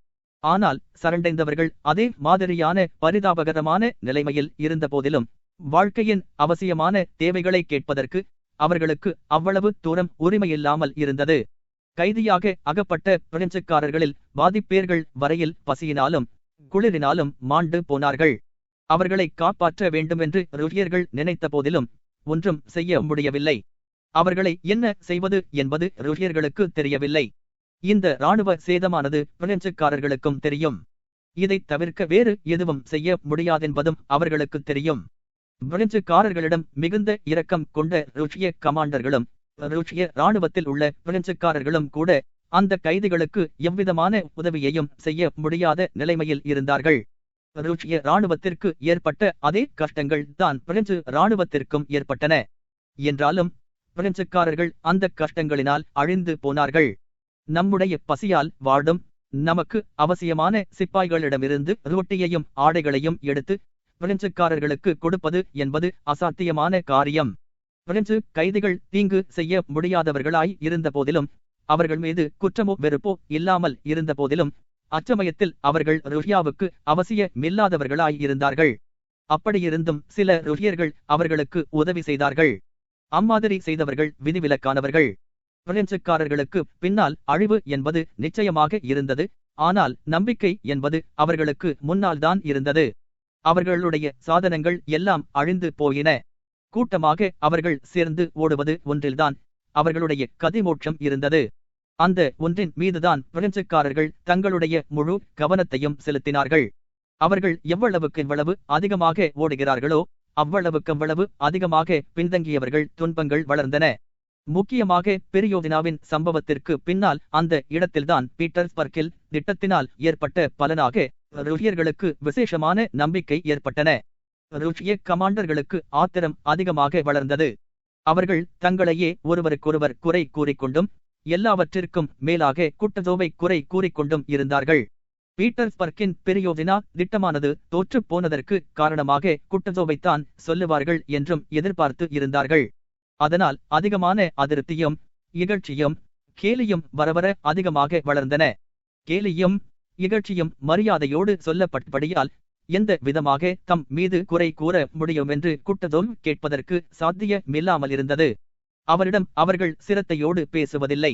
ஆனால் சரண்டைந்தவர்கள் அதே மாதிரியான பரிதாபகரமான நிலைமையில் இருந்தபோதிலும் வாழ்க்கையின் அவசியமான தேவைகளை கேட்பதற்கு அவர்களுக்கு அவ்வளவு தூரம் உரிமையில்லாமல் இருந்தது. கைதியாக அகப்பட்ட பிரெஞ்சுக்காரர்களில் பாதிப்பேர்கள் வரையில் பசியினாலும் குளிரினாலும் மாண்டு போனார்கள். அவர்களை காப்பாற்ற வேண்டுமென்று ருஷியர்கள் நினைத்த போதிலும் ஒன்றும் செய்ய முடியவில்லை. அவர்களை என்ன செய்வது என்பது ருஷியர்களுக்கு தெரியவில்லை. இந்த இராணுவ சேதமானது பிரெஞ்சுக்காரர்களுக்கும் தெரியும். இதை தவிர்க்க வேறு எதுவும் செய்ய முடியாதென்பதும் அவர்களுக்கு தெரியும். பிரெஞ்சுக்காரர்களிடம் மிகுந்த இரக்கம் கொண்ட ருஷிய கமாண்டர்களும் ருஷிய இராணுவத்தில் உள்ள பிரெஞ்சுக்காரர்களும் கூட அந்த கைதிகளுக்கு எவ்விதமான உதவியையும் செய்ய முடியாத நிலைமையில் இருந்தார்கள். ருஷிய இராணுவத்திற்கு ஏற்பட்ட அதே கஷ்டங்கள் தான் பிரெஞ்சு இராணுவத்திற்கும் ஏற்பட்டன. என்றாலும் பிரெஞ்சுக்காரர்கள் அந்த கஷ்டங்களினால் அழிந்து போனார்கள். நம்முடைய பசியால் வாடும் நமக்கு அவசியமான சிப்பாய்களிடமிருந்து ரொட்டியையும் ஆடைகளையும் எடுத்து பிரெஞ்சுக்காரர்களுக்கு கொடுப்பது என்பது அசாத்தியமான காரியம். பிரெஞ்சு கைதிகள் தீங்கு செய்ய முடியாதவர்களாய் இருந்த போதிலும், அவர்கள் மீது குற்றமோ வெறுப்போ இல்லாமல் இருந்த போதிலும், அச்சமயத்தில் அவர்கள் ருஷியாவுக்கு அவசியமில்லாதவர்களாய் இருந்தார்கள். அப்படியிருந்தும் சில ருஷியர்கள் அவர்களுக்கு உதவி செய்தார்கள். அம்மாதிரி செய்தவர்கள் விதிவிலக்கானவர்கள். பிரெஞ்சுக்காரர்களுக்கு பின்னால் அழிவு என்பது நிச்சயமாக இருந்தது. ஆனால் நம்பிக்கை என்பது அவர்களுக்கு முன்னால்தான் இருந்தது. அவர்களுடைய சாதனங்கள் எல்லாம் அழிந்து போயின. கூட்டமாக அவர்கள் சேர்ந்து ஓடுவது ஒன்றில்தான் அவர்களுடைய கதிமோட்சம் இருந்தது. அந்த ஒன்றின் மீதுதான் பிரெஞ்சுக்காரர்கள் தங்களுடைய முழு கவனத்தையும் செலுத்தினார்கள். அவர்கள் எவ்வளவுக்கு அதிகமாக ஓடுகிறார்களோ அவ்வளவுக்கு அதிகமாக பின்தங்கியவர்கள் துன்பங்கள் வளர்ந்தன. முக்கியமாக பெரியோதினாவின் சம்பவத்திற்கு பின்னால் அந்த இடத்தில்தான் பீட்டர்ஸ்பர்க்கில் திட்டத்தினால் ஏற்பட்ட பலனாக ருஷியர்களுக்கு விசேஷமான நம்பிக்கை ஏற்பட்டன. ருஷிய கமாண்டர்களுக்கு ஆத்திரம் அதிகமாக வளர்ந்தது. அவர்கள் தங்களையே ஒருவருக்கொருவர் குறை கூறிக்கொண்டும் எல்லாவற்றிற்கும் மேலாக குட்டதோவை குறை கூறிக்கொண்டும் இருந்தார்கள். பீட்டர்ஸ்பர்க்கின் பெரியோதினா திட்டமானது தோற்று போனதற்கு காரணமாக குட்டதோவைத்தான் சொல்லுவார்கள் என்றும் எதிர்பார்த்து இருந்தார்கள். அதனால் அதிகமான அதிருப்தியும் இகழ்ச்சியும் கேலியும் வரவர அதிகமாக வளர்ந்தன. கேலியும் இகழ்ச்சியும் மரியாதையோடு சொல்லப்பட்டபடியால் எந்த விதமாக தம் மீது குறை கூற முடியுமென்று குட்டதோம் கேட்பதற்கு சாத்தியமில்லாமல் இருந்தது. அவரிடம் அவர்கள் சிரத்தையோடு பேசுவதில்லை.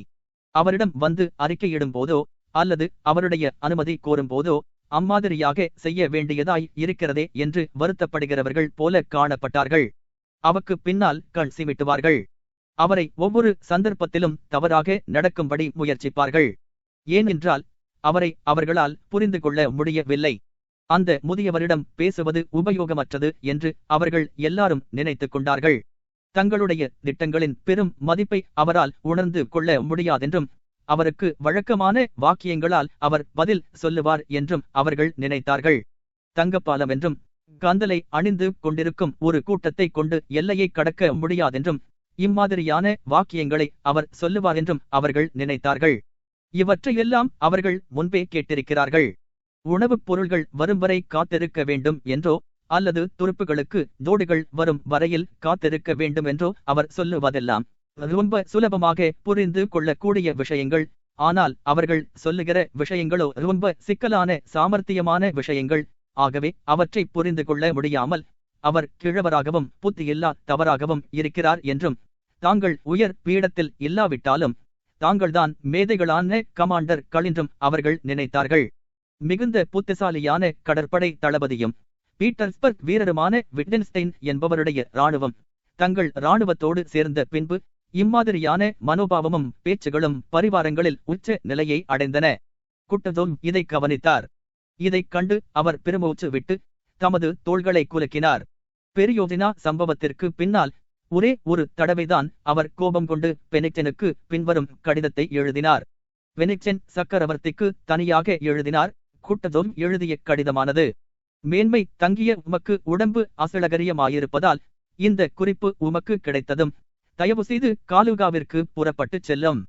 அவரிடம் வந்து அறிக்கையிடும் போதோ அல்லது அவருடைய அனுமதி கோரும் போதோ அம்மாதிரியாக செய்ய வேண்டியதாய் இருக்கிறதே என்று வருத்தப்படுகிறவர்கள் போல காணப்பட்டார்கள். அவருக்கு பின்னால் கண் சிமிட்டுவார்கள். அவரை ஒவ்வொரு சந்தர்ப்பத்திலும் தவறாக நடக்கும்படி முயற்சிப்பார்கள். ஏனென்றால் அவரை அவர்களால் புரிந்து கொள்ள முடியவில்லை. அந்த முதியவரிடம் பேசுவது உபயோகமற்றது என்று அவர்கள் எல்லாரும் நினைத்துக் கொண்டார்கள். தங்களுடைய திட்டங்களின் பெரும் மதிப்பை அவரால் உணர்ந்து கொள்ள முடியாதென்றும் அவருக்கு வழக்கமான வாக்கியங்களால் அவர் பதில் சொல்லுவார் என்றும் அவர்கள் நினைத்தார்கள். தங்கப்பாலம் என்றும் கந்தலை அணிந்து கொண்டிருக்கும் ஒரு கூட்டத்தை கொண்டு எல்லையை கடக்க முடியாதென்றும் இம்மாதிரியான வாக்கியங்களை அவர் சொல்லுவார் என்றும் அவர்கள் நினைத்தார்கள். இவற்றையெல்லாம் அவர்கள் முன்பே கேட்டிருக்கிறார்கள். உணவுப் பொருள்கள் வரும் வரை காத்திருக்க வேண்டும் என்றோ அல்லது துருப்புகளுக்கு ஜோடிகள் வரும் வரையில் காத்திருக்க வேண்டும் என்றோ அவர் சொல்லுவதெல்லாம் ரொம்ப சுலபமாக புரிந்து கொள்ளக்கூடிய விஷயங்கள். ஆனால் அவர்கள் சொல்லுகிற விஷயங்களோ ரொம்ப சிக்கலான சாமர்த்தியமான விஷயங்கள். ஆகவே அவற்றை புரிந்து கொள்ள முடியாமல் அவர் கிழவராகவும் புத்தியில்லா தவறாகவும் இருக்கிறார் என்றும், தாங்கள் உயர் பீடத்தில் இல்லாவிட்டாலும் தாங்கள்தான் மேதைகளான கமாண்டர் என்றும் அவர்கள் நினைத்தார்கள். மிகுந்த புத்திசாலியான கடற்படை தளபதியும் பீட்டர்ஸ்பர்க் வீரருமான விட்கென்ஸ்டைன் என்பவருடைய இராணுவம் தங்கள் இராணுவத்தோடு சேர்ந்த பின்பு இம்மாதிரியான மனோபாவமும் பேச்சுகளும் பரிவாரங்களில் உச்ச நிலையை அடைந்தன. குட்டதோம் இதை கவனித்தார். இதைக் கண்டு அவர் பெருமூச்சு விட்டு தமது தோள்களை குலுக்கினார். பெரியோதினா சம்பவத்திற்கு பின்னால் ஒரே ஒரு தடவைதான் அவர் கோபம் கொண்டு பெனிக்சனுக்கு பின்வரும் கடிதத்தை எழுதினார். பெனிக்சன் சக்கரவர்த்திக்கு தனியாக எழுதினார். குட்டஜோம் எழுதிய கடிதமானது: மேன்மை தங்கிய உமக்கு உடம்பு அசளகரியமாயிருப்பதால் இந்த குறிப்பு உமக்கு கிடைத்ததும் தயவு செய்து காலுகாவிற்கு புறப்பட்டுச் செல்லும்.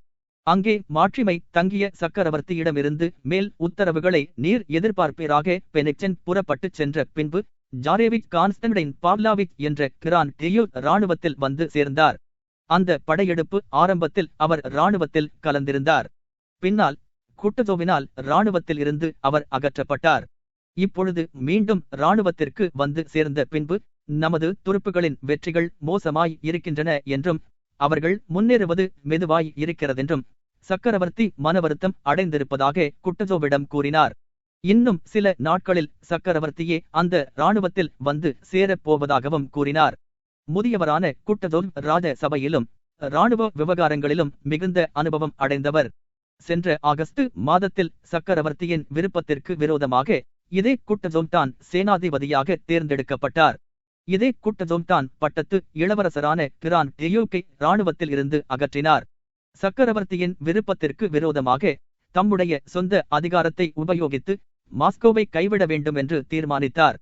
அங்கே மாட்சிமை தங்கிய சக்கரவர்த்தியிடமிருந்து மேல் உத்தரவுகளை நீர் எதிர்பார்ப்பீராக. பெனிக்சன் புறப்பட்டுச் சென்ற பின்பு ஜாரேவிச் கான்ஸ்டன்டைன் பாவ்லாவிச் என்ற கிரான் டெயூ இராணுவத்தில் வந்து சேர்ந்தார். அந்த படையெடுப்பு ஆரம்பத்தில் அவர் இராணுவத்தில் கலந்திருந்தார். பின்னால் குட்டஜோவினால் இராணுவத்தில் இருந்து அவர் அகற்றப்பட்டார். இப்பொழுது மீண்டும் இராணுவத்திற்கு வந்து சேர்ந்த பின்பு நமது துருப்புகளின் வெற்றிகள் மோசமாய் இருக்கின்றன என்றும் அவர்கள் முன்னேறுவது மெதுவாய் இருக்கிறதென்றும் சக்கரவர்த்தி மனவருத்தம் அடைந்திருப்பதாக குட்டஜோவிடம் கூறினார். இன்னும் சில நாட்களில் சக்கரவர்த்தியே அந்த இராணுவத்தில் வந்து சேரப் போவதாகவும் கூறினார். முதியவரான குட்டஜோவ் ராஜ சபையிலும் இராணுவ விவகாரங்களிலும் மிகுந்த அனுபவம் அடைந்தவர். சென்ற ஆகஸ்ட் மாதத்தில் சக்கரவர்த்தியின் விருப்பத்திற்கு விரோதமாக இதே குட்டஜோவ் தான் சேனாதிபதியாக தேர்ந்தெடுக்கப்பட்டார். இதே குட்டஜோவ் தான் பட்டத்து இளவரசரான கிரான் டெயூக்கை இராணுவத்தில் இருந்து அகற்றினார். சக்கரவர்த்தியின் விருப்பத்திற்கு விரோதமாக தம்முடைய சொந்த அதிகாரத்தை உபயோகித்து மாஸ்கோவை கைவிட வேண்டும் என்று தீர்மானித்தார்.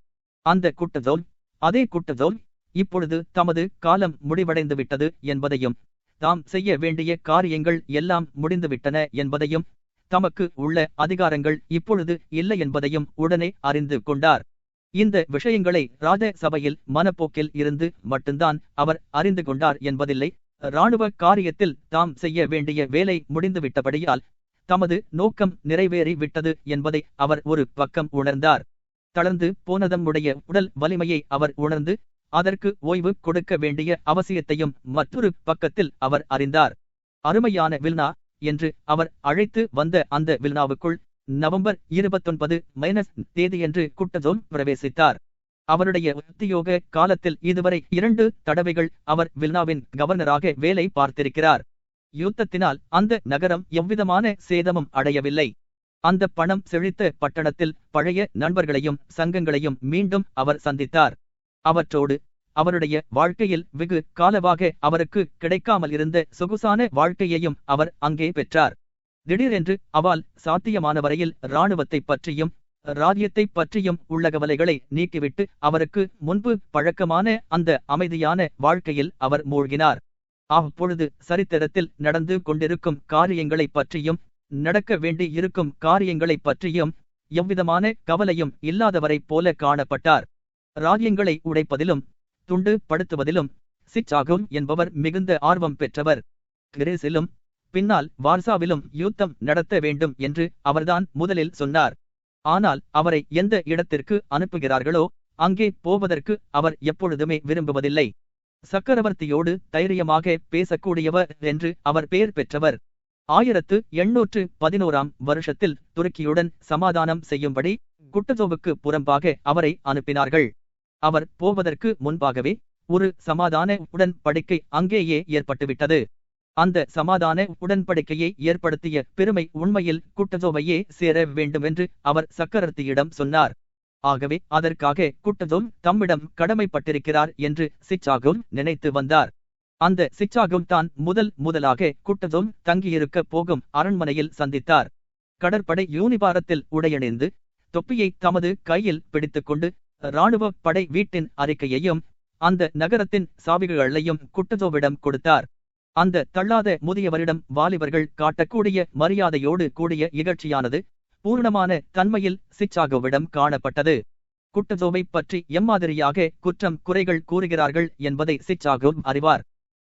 அந்த குட்டஜோவ், அதே குட்டஜோவ் இப்பொழுது தமது காலம் முடிவடைந்துவிட்டது என்பதையும் தாம் செய்ய வேண்டிய காரியங்கள் எல்லாம் முடிந்துவிட்டன என்பதையும் தமக்கு உள்ள அதிகாரங்கள் இப்பொழுது இல்லை என்பதையும் உடனே அறிந்து கொண்டார். இந்த விஷயங்களை ராஜ சபையில் மனப்போக்கில் இருந்து மட்டும்தான் அவர் அறிந்து கொண்டார் என்பதில்லை. இராணுவ காரியத்தில் தாம் செய்ய வேண்டிய வேலை முடிந்துவிட்டபடியால் தமது நோக்கம் நிறைவேறி விட்டது என்பதை அவர் ஒரு பக்கம் உணர்ந்தார். தளர்ந்து போனதம்முடைய உடல் வலிமையை அவர் உணர்ந்து அதற்கு ஓய்வு கொடுக்க வேண்டிய அவசியத்தையும் மற்றொரு பக்கத்தில் அவர் அறிந்தார். அருமையான வில்னா என்று அவர் அழைத்து வந்த அந்த வில்னாவுக்குள் நவம்பர் 29 தேதியன்று குட்டஜோவ் பிரவேசித்தார். அவருடைய உத்தியோக காலத்தில் இதுவரை 2 தடவைகள் அவர் வில்னாவின் கவர்னராக வேலை பார்த்திருக்கிறார். யுத்தத்தினால் அந்த நகரம் எவ்விதமான சேதமும் அடையவில்லை. அந்த பணம் செழித்த பட்டணத்தில் பழைய நண்பர்களையும் சங்கங்களையும் மீண்டும் அவர் சந்தித்தார். அவற்றோடு அவருடைய வாழ்க்கையில் வெகு காலமாக அவருக்கு கிடைக்காமல் இருந்த சொகுசான வாழ்க்கையையும் அவர் அங்கே பெற்றார். திடீரென்று அவால் சாத்தியமான வரையில் இராணுவத்தை பற்றியும் ராஜ்யத்தை பற்றியும் உள்ள கவலைகளை நீக்கிவிட்டு அவருக்கு முன்பு பழக்கமான அந்த அமைதியான வாழ்க்கையில் அவர் மூழ்கினார். அப்பொழுது சரித்திரத்தில் நடந்து கொண்டிருக்கும் காரியங்களை பற்றியும் நடக்க வேண்டி இருக்கும் காரியங்களை பற்றியும் எவ்விதமான கவலையும் இல்லாதவரைப் போல காணப்பட்டார். ராஜ்யங்களை உடைப்பதிலும் துண்டு படுத்துவதிலும் சிச்சாகோவ் என்பவர் மிகுந்த ஆர்வம் பெற்றவர். கிரேஸிலும் பின்னால் வார்சாவிலும் யுத்தம் நடத்த வேண்டும் என்று அவர்தான் முதலில் சொன்னார். ஆனால் அவரை எந்த இடத்திற்கு அனுப்புகிறார்களோ அங்கே போவதற்கு அவர் எப்பொழுதுமே விரும்புவதில்லை. சக்கரவர்த்தியோடு தைரியமாக பேசக்கூடியவர் என்று அவர் பெயர் பெற்றவர். 1811 வருஷத்தில் துருக்கியுடன் சமாதானம் செய்யும்படி குட்டஜோவுக்கு புறம்பாக அவரை அனுப்பினார்கள். அவர் போவதற்கு முன்பாகவே ஒரு சமாதான உடன்படிக்கை அங்கேயே ஏற்பட்டுவிட்டது. அந்த சமாதான உடன்படிக்கையை ஏற்படுத்திய பெருமை உண்மையில் குட்டஜோவையே சேர வேண்டுமென்று அவர் சக்கரவர்த்தியிடம் சொன்னார். ஆகவே அதற்காக குட்டஜோவ் தம்மிடம் கடமைப்பட்டிருக்கிறார் என்று சிச்சாகோவ் நினைத்து வந்தார். அந்த சிச்சாகோவ் தான் முதலாக குட்டஜோவ் தங்கியிருக்க போகும் அரண்மனையில் சந்தித்தார். கடற்படை யூனிபாரத்தில் உடையணிந்து தொப்பியை தமது கையில் பிடித்துக்கொண்டு இராணுவ படை வீட்டின் அறிக்கையையும் அந்த நகரத்தின் சாவிகளையும் குட்டஜோவிடம் கொடுத்தார். அந்த தள்ளாத முதியவரிடம் வாலிபர்கள் காட்டக்கூடிய மரியாதையோடு கூடிய இகழ்ச்சியானது பூர்ணமான தன்மையில் சிச்சாகோவிடம் காணப்பட்டது. குட்டஜோவை பற்றி எம்மாதிரியாக குற்றம் குறைகள் கூறுகிறார்கள் என்பதை சிச்சாகோவ் அறிவார்.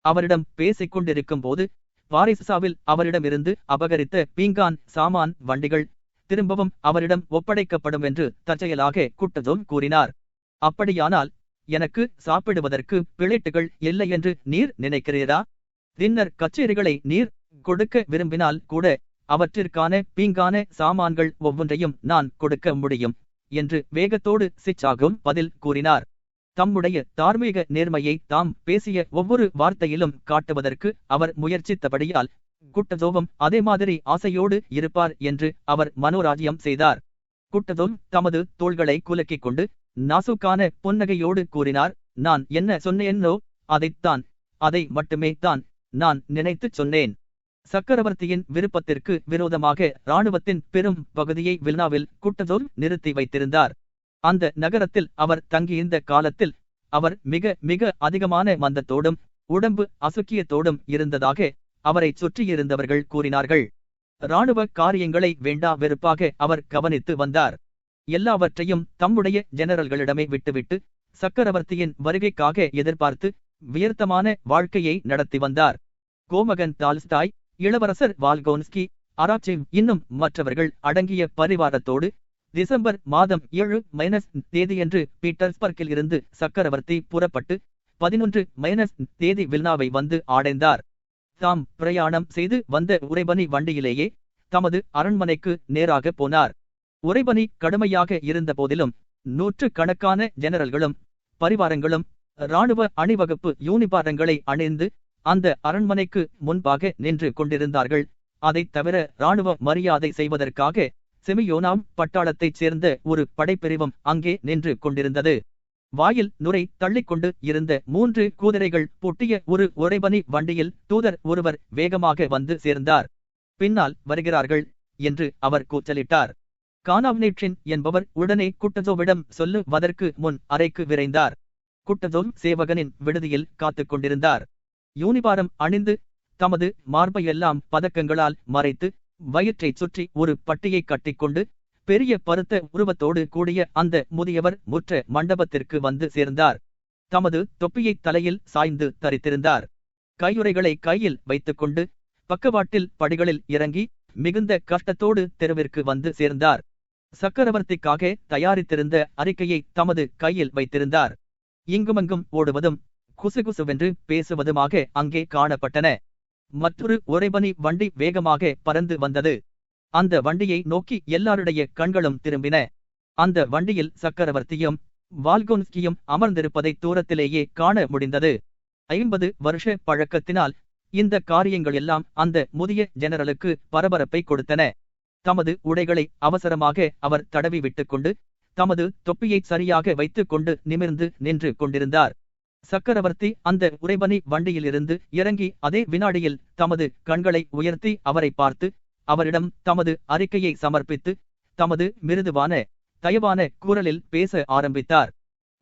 அவரிடம் பேசிக் கொண்டிருக்கும் போது பாரிசாவில் அவரிடமிருந்து அபகரித்த பீங்கான் சாமான் வண்டிகள் திரும்பவும் அவரிடம் ஒப்படைக்கப்படும் என்று தற்செயலாக குட்டஜோவ் கூறினார். அப்படியானால் எனக்கு சாப்பிடுவதற்கு பிளேட்டுகள் இல்லை என்று நீர் நினைக்கிறீரா? டின்னர் கச்சேரிகளை நீர் கொடுக்க விரும்பினால் கூட அவற்றிற்கான பீங்கான சாமான்கள் ஒவ்வொன்றையும் நான் கொடுக்க முடியும் என்று வேகத்தோடு சிச்சாகோவ் பதில் கூறினார். தம்முடைய தார்மீக நேர்மையை தாம் பேசிய ஒவ்வொரு வார்த்தையிலும் காட்டுவதற்கு அவர் முயற்சித்தபடியால் குட்டஜோவும் அதே மாதிரி ஆசையோடு இருப்பார் என்று அவர் மனோராஜ்யம் செய்தார். குட்டஜோவ் தமது தோள்களை குலுக்கிக் கொண்டு நாசூக்கான புன்னகையோடு கூறினார், நான் என்ன சொன்னேனோ அதைத்தான் அதை மட்டுமே தான் நான் நினைத்துச் சொன்னேன். சக்கரவர்த்தியின் விருப்பத்திற்கு விரோதமாக இராணுவத்தின் பெரும் பகுதியை வில்னாவில் குட்டசோல் நிறுத்தி வைத்திருந்தார். அந்த நகரத்தில் அவர் தங்கியிருந்த காலத்தில் அவர் மிக மிக அதிகமான மந்தத்தோடும் உடம்பு அசுக்கியத்தோடும் இருந்ததாக அவரை சுற்றியிருந்தவர்கள் கூறினார்கள். இராணுவ காரியங்களை வேண்டா வெறுப்பாக அவர் கவனித்து வந்தார். எல்லாவற்றையும் தம்முடைய ஜெனரல்களிடமே விட்டுவிட்டு சக்கரவர்த்தியின் வருகைக்காக எதிர்பார்த்து வியர்த்தமான வாழ்க்கையை நடத்தி வந்தார். கோமகன் டால்ஸ்டாய், இளவரசர் வால்கோன்ஸ்கி, அராப்சேவ் இன்னும் மற்றவர்கள் அடங்கிய பரிவாரத்தோடு டிசம்பர் மாதம் 7 தேதியன்று பீட்டர்ஸ்பர்க்கில் இருந்து சக்கரவர்த்தி புறப்பட்டு 11 தேதி வில்னாவை வந்து அடைந்தார். தாம் பிரயாணம் செய்து வந்த உறைபனி வண்டியிலேயே தமது அரண்மனைக்கு நேராக போனார். உறைபனி கடுமையாக இருந்த போதிலும் 100கணக்கான ஜெனரல்களும் பரிவாரங்களும் இராணுவ அணிவகுப்பு யூனிபாரங்களை அணிந்து அந்த அரண்மனைக்கு முன்பாக நின்று கொண்டிருந்தார்கள். அதைத் தவிர இராணுவ மரியாதை செய்வதற்காக செமியோனாம் பட்டாளத்தைச் சேர்ந்த ஒரு படைப்பிரிவும் அங்கே நின்று கொண்டிருந்தது. வாயில் நுரை தள்ளிக்கொண்டு இருந்த 3 குதிரைகள் பூட்டிய ஒரு உறைபனி வண்டியில் தூதர் ஒருவர் வேகமாக வந்து சேர்ந்தார். பின்னால் வருகிறார்கள் என்று அவர் கூச்சலிட்டார். கானாவ்னேட்ரின் என்பவர் உடனே குட்டசோவிடம் சொல்லுவதற்கு முன் அறைக்கு விரைந்தார். குட்டசோல் சேவகனின் விடுதியில் காத்துக் கொண்டிருந்தார். யூனிபாரம் அணிந்து தமது மார்பையெல்லாம் பதக்கங்களால் மறைத்து வயிற்றைச் சுற்றி ஒரு பட்டியை கட்டிக்கொண்டு பெரிய பருத்த உருவத்தோடு கூடிய அந்த முதியவர் முற்ற மண்டபத்திற்கு வந்து சேர்ந்தார். தமது தொப்பியை தலையில் சாய்ந்து தரித்திருந்தார். கையுறைகளை கையில் வைத்துக்கொண்டு பக்கவாட்டில் படிகளில் இறங்கி மிகுந்த கஷ்டத்தோடு தெருவிற்கு வந்து சேர்ந்தார். சக்கரவர்த்திக்காக தயாரித்திருந்த அறிக்கையை தமது கையில் வைத்திருந்தார். இங்குமங்கும் ஓடுவதும் குசுகுசுவென்று பேசுவதுமாக அங்கே காணப்பட்டன. மற்றொரு உறைபனி வண்டி வேகமாக பறந்து வந்தது. அந்த வண்டியை நோக்கி எல்லாருடைய கண்களும் திரும்பின. அந்த வண்டியில் சக்கரவர்த்தியும் வால்கோன்ஸ்கியும் அமர்ந்திருப்பதை தூரத்திலேயே காண முடிந்தது. 50 வருஷ பழக்கத்தினால் இந்த காரியங்கள் எல்லாம் அந்த முதிய ஜெனரலுக்கு பரபரப்பை கொடுத்தன. தமது உடைகளை அவசரமாக அவர் தடவி விட்டுக்கொண்டு தமது தொப்பியை சரியாக வைத்துக் கொண்டு நிமிர்ந்து நின்று கொண்டிருந்தார். சக்கரவர்த்தி அந்த உறைபனி வண்டியிலிருந்து இறங்கி அதே வினாடியில் தமது கண்களை உயர்த்தி அவரை பார்த்து அவரிடம் தமது அறிக்கையை சமர்ப்பித்து தமது மிருதுவான தயவான குரலில் பேச ஆரம்பித்தார்.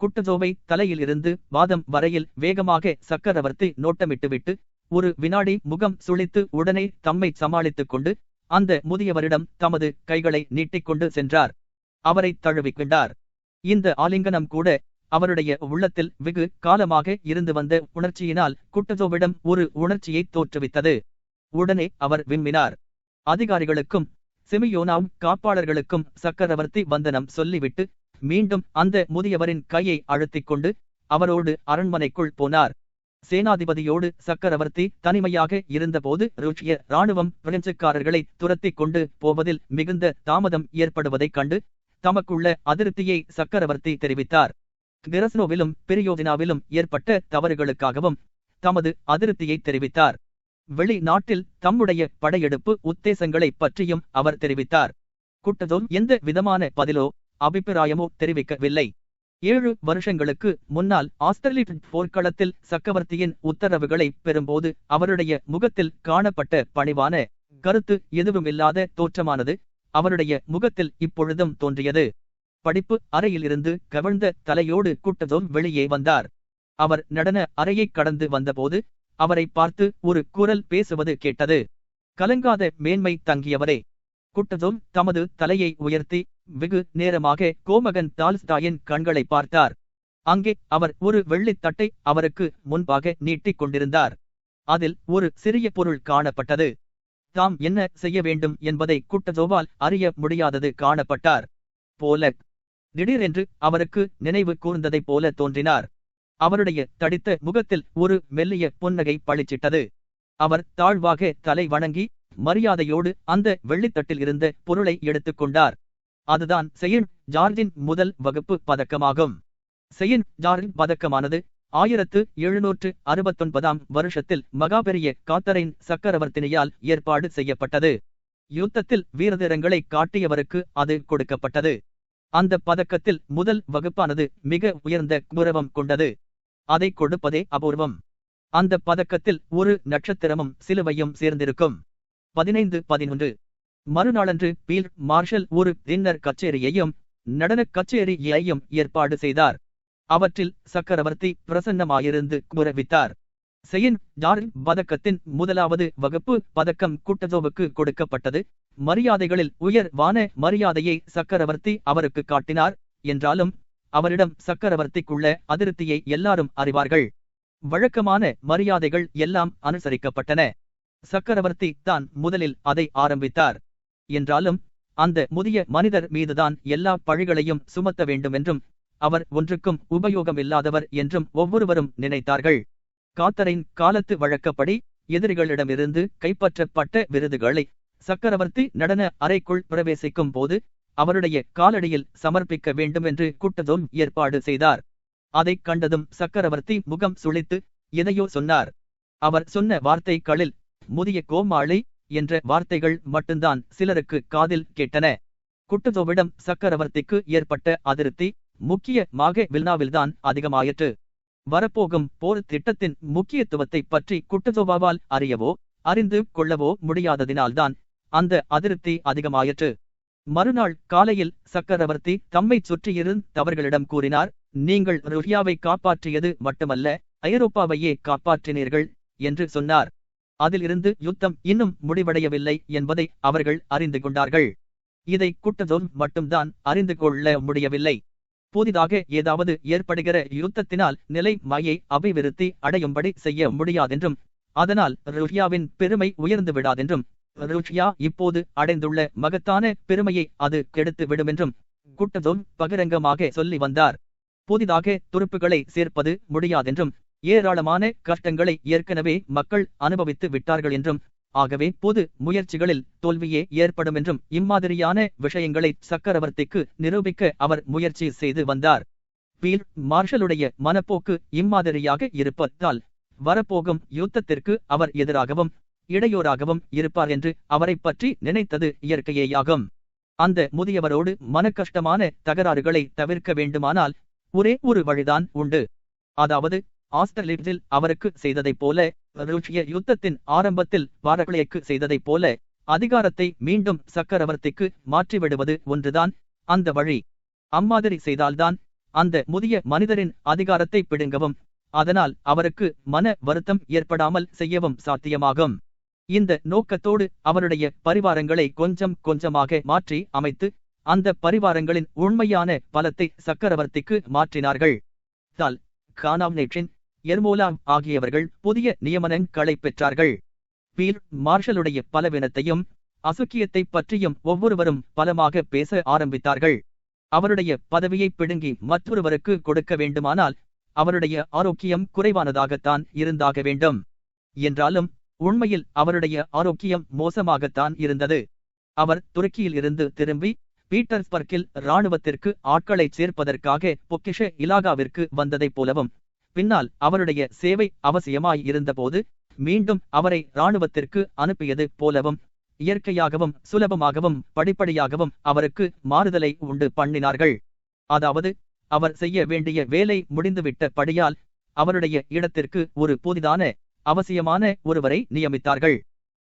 குட்டசோவை தலையிலிருந்து பாதம் வரையில் வேகமாக சக்கரவர்த்தி நோட்டமிட்டுவிட்டு ஒரு வினாடி முகம் சுளித்து உடனே தம்மை சமாளித்துக் கொண்டு அந்த முதியவரிடம் தமது கைகளை நீட்டிக்கொண்டு சென்றார். அவரை தழுவிக்கொண்டார். இந்த ஆலிங்கனம் கூட அவருடைய உள்ளத்தில் வெகு காலமாக இருந்து வந்த உணர்ச்சியினால் குட்டசோவிடம் ஒரு உணர்ச்சியை தோற்றுவித்தது. உடனே அவர் விம்மினார். அதிகாரிகளுக்கும் செமியோனாவும் காப்பாளர்களுக்கும் சக்கரவர்த்தி வந்தனம் சொல்லிவிட்டு மீண்டும் அந்த முதியவரின் கையை அழுத்திக் கொண்டு அவரோடு அரண்மனைக்குள் போனார். சேனாதிபதியோடு சக்கரவர்த்தி தனிமையாக இருந்தபோது ருஷ்ய இராணுவம் பிரெஞ்சுக்காரர்களை துரத்தி கொண்டு போவதில் மிகுந்த தாமதம் ஏற்படுவதைக் கண்டு தமக்குள்ள அதிருப்தியை சக்கரவர்த்தி தெரிவித்தார். கிரஸ்னோவிலும் பெரியோதினாவிலும் ஏற்பட்ட தவறுகளுக்காகவும் தமது அதிருப்தியை தெரிவித்தார். வெளிநாட்டில் தம்முடைய படையெடுப்பு உத்தேசங்களை பற்றியும் அவர் தெரிவித்தார். குட்டசோல் எந்த விதமான பதிலோ அபிப்பிராயமோ தெரிவிக்கவில்லை. 7 வருஷங்களுக்கு முன்னால் ஆஸ்திரேலிய போர்க்களத்தில் சக்கரவர்த்தியின் உத்தரவுகளை பெறும்போது அவருடைய முகத்தில் காணப்பட்ட பணிவான கருத்து எதுவுமில்லாத தோற்றமானது அவருடைய முகத்தில் இப்பொழுதும் தோன்றியது. படிப்பு அறையிலிருந்து கவிழ்ந்த தலையோடு குட்டசோல் வெளியே வந்தார். அவர் நடன அறையை கடந்து வந்தபோது அவரை பார்த்து ஒரு குரல் பேசுவது கேட்டது. கலங்காத மேன்மை தங்கியவரே. குட்டசோல் தமது தலையை உயர்த்தி வெகு நேரமாக கோமகன் டால்ஸ்டாயின் கண்களை பார்த்தார். அங்கே அவர் ஒரு வெள்ளித்தட்டை அவருக்கு முன்பாக நீட்டிக் கொண்டிருந்தார். அதில் ஒரு சிறிய பொருள் காணப்பட்டது. தாம் என்ன செய்ய வேண்டும் என்பதை குட்டசோவால் அறிய முடியாதது காணப்பட்டார் போல. திடீரென்று அவருக்கு நினைவு கூர்ந்ததைப் போல தோன்றினார். அவருடைய தடித்த முகத்தில் ஒரு மெல்லிய புன்னகை பளிச்சிட்டது. அவர் தாழ்வாக தலை வணங்கி மரியாதையோடு அந்த வெள்ளித்தட்டில் இருந்த பொருளை எடுத்துக்கொண்டார். அதுதான் செயின்ட் ஜார்ஜின் முதல் வகுப்பு பதக்கமாகும். செயின்ட் ஜார்ஜ் பதக்கமானது 1769 வருஷத்தில் மகாபெரிய காத்தரைன் சக்கரவர்த்தினியால் ஏற்பாடு செய்யப்பட்டது. யுத்தத்தில் வீரதீரங்களை காட்டியவருக்கு அது கொடுக்கப்பட்டது. அந்த பதக்கத்தில் முதல் வகுப்பானது மிக உயர்ந்த கௌரவம் கொண்டது. அதை கொடுப்பதே அபூர்வம். அந்த பதக்கத்தில் ஒரு நட்சத்திரமும் சிலுவையும் சேர்ந்திருக்கும். 15-11 மறுநாளன்று ஃபீல்ட் மார்ஷல் ஒரு டின்னர் கச்சேரியையும் நடனக் கச்சேரியையும் ஏற்பாடு செய்தார். அவற்றில் சக்கரவர்த்தி பிரசன்னமாயிருந்து குரவித்தார். செயின்ட் ஜார்ஜ் பதக்கத்தின் முதலாவது வகுப்பு பதக்கம் குட்டஜோவுக்கு கொடுக்கப்பட்டது. மரியாதைகளில் உயர்வான மரியாதையை சக்கரவர்த்தி அவருக்கு காட்டினார். என்றாலும் அவரிடம் சக்கரவர்த்திக்குள்ள அதிருப்தியை எல்லாரும் அறிவார்கள். வழக்கமான மரியாதைகள் எல்லாம் அனுசரிக்கப்பட்டன. சக்கரவர்த்தி தான் முதலில் அதை ஆரம்பித்தார். என்றாலும் அந்த முதிய மனிதர் மீதுதான் எல்லா பழிகளையும் சுமத்த வேண்டுமென்றும் அவர் ஒன்றுக்கும் உபயோகமில்லாதவர் என்றும் ஒவ்வொருவரும் நினைத்தார்கள். காத்தரின் காலத்து வழக்கப்படி எதிரிகளிடமிருந்து கைப்பற்றப்பட்ட விருதுகளை சக்கரவர்த்தி நடன அறைக்குள் பிரவேசிக்கும் போது அவருடைய காலடியில் சமர்ப்பிக்க வேண்டுமென்று குட்டஜோவ் ஏற்பாடு செய்தார். அதைக் கண்டதும் சக்கரவர்த்தி முகம் சுளித்து எதையோ சொன்னார். அவர் சொன்ன வார்த்தைகளில் முதிய கோமாளி என்ற வார்த்தைகள் மட்டும்தான் சிலருக்கு காதில் கேட்டன. குட்டஜோவிடம் சக்கரவர்த்திக்கு ஏற்பட்ட அதிருப்தி முக்கியமாக வில்னாவில்தான் அதிகமாயிற்று. வரப்போகும் போர் திட்டத்தின் முக்கியத்துவத்தை பற்றி குட்டஜோவால் அறியவோ அறிந்து கொள்ளவோ முடியாததினால்தான் அந்த அதிருப்தி அதிகமாயிற்று. மறுநாள் காலையில் சக்கரவர்த்தி தம்மை சுற்றியிருந்தவர்களிடம் கூறினார், நீங்கள் ருஹ்யாவை காப்பாற்றியது மட்டுமல்ல, ஐரோப்பாவையே காப்பாற்றினீர்கள் என்று சொன்னார். அதிலிருந்து யுத்தம் இன்னும் முடிவடையவில்லை என்பதை அவர்கள் அறிந்து கொண்டார்கள். இதை குட்டஜோவ் மட்டும்தான் அறிந்து கொள்ள முடியவில்லை. புதிதாக ஏதாவது ஏற்படுகிற யுத்தத்தினால் நிலை மாயை அபிவிருத்தி அடையும்படி செய்ய முடியாதென்றும் அதனால் ருஹ்யாவின் பெருமை உயர்ந்து விடாதென்றும் ருஹ்யா இப்போது அடைந்துள்ள மகத்தான பெருமையை அது கெடுத்து விடுமென்றும் குட்டஜோவ் பகிரங்கமாக சொல்லி வந்தார். புதிதாக துருப்புகளை சேர்ப்பது முடியாதென்றும் ஏராளமான கஷ்டங்களை ஏற்கனவே மக்கள் அனுபவித்து விட்டார்கள் என்றும் ஆகவே பொது முயற்சிகளில் தோல்வியே ஏற்படும் என்றும் இம்மாதிரியான விஷயங்களை சக்கரவர்த்திக்கு நிரூபிக்க அவர் முயற்சி செய்து வந்தார். ஃபீல்ட் மார்ஷலுடைய மனப்போக்கு இம்மாதிரியாக இருப்பதால் வரப்போகும் யுத்தத்திற்கு அவர் எதிராகவும் இடையூறாகவும் இருப்பார் என்று அவரை பற்றி நினைத்தது இயற்கையேயாகும். அந்த முதியவரோடு மனக்கஷ்டமான தகராறுகளை தவிர்க்க வேண்டுமானால் ஒரே ஒரு வழிதான் உண்டு. அதாவது ஆஸ்டர்லிட்ஸில் அவருக்கு செய்ததைப் போல, ருஷ்ய யுத்தத்தின் ஆரம்பத்தில் பாரக்லேக்கு செய்ததைப் போல அதிகாரத்தை மீண்டும் சக்கரவர்த்திக்கு மாற்றிவிடுவது ஒன்றுதான் அந்த வழி. அம்மாதிரி செய்தால்தான் அந்த முதிய மனிதரின் அதிகாரத்தை பிடுங்கவும் அதனால் அவருக்கு மன வருத்தம் ஏற்படாமல் செய்யவும் சாத்தியமாகும். இந்த நோக்கத்தோடு அவருடைய பரிவாரங்களை கொஞ்சம் கொஞ்சமாக மாற்றி அமைத்து அந்த பரிவாரங்களின் உண்மையான பலத்தை சக்கரவர்த்திக்கு மாற்றினார்கள். தால் கானாவ்னேட்ரின் எர்மோலா ஆகியவர்கள் புதிய நியமனங்களை பெற்றார்கள். ஃபீல்ட் மார்ஷலுடைய பலவீனத்தையும் அசுக்கியத்தை பற்றியும் ஒவ்வொருவரும் பலமாக பேச ஆரம்பித்தார்கள். அவருடைய பதவியை பிடுங்கி மற்றொருவருக்கு கொடுக்க வேண்டுமானால் அவருடைய ஆரோக்கியம் குறைவானதாகத்தான் இருந்தாக வேண்டும். என்றாலும் உண்மையில் அவருடைய ஆரோக்கியம் மோசமாகத்தான் இருந்தது. அவர் துருக்கியில் இருந்து திரும்பி பீட்டர்ஸ்பர்க்கில் இராணுவத்திற்கு ஆட்களை சேர்ப்பதற்காக பொக்கிஷ இலாகாவிற்கு வந்ததைப் போலவும் பின்னால் அவருடைய சேவை அவசியமாய் இருந்தபோது மீண்டும் அவரை இராணுவத்திற்கு அனுப்பியது போலவும் இயற்கையாகவும் சுலபமாகவும் படிப்படியாகவும் அவருக்கு மாறுதலை உண்டு பண்ணினார்கள். அதாவது அவர் செய்ய வேண்டிய வேலை முடிந்துவிட்ட படியால் அவருடைய இடத்திற்கு ஒரு புதிதான அவசியமான ஒருவரை நியமித்தார்கள்.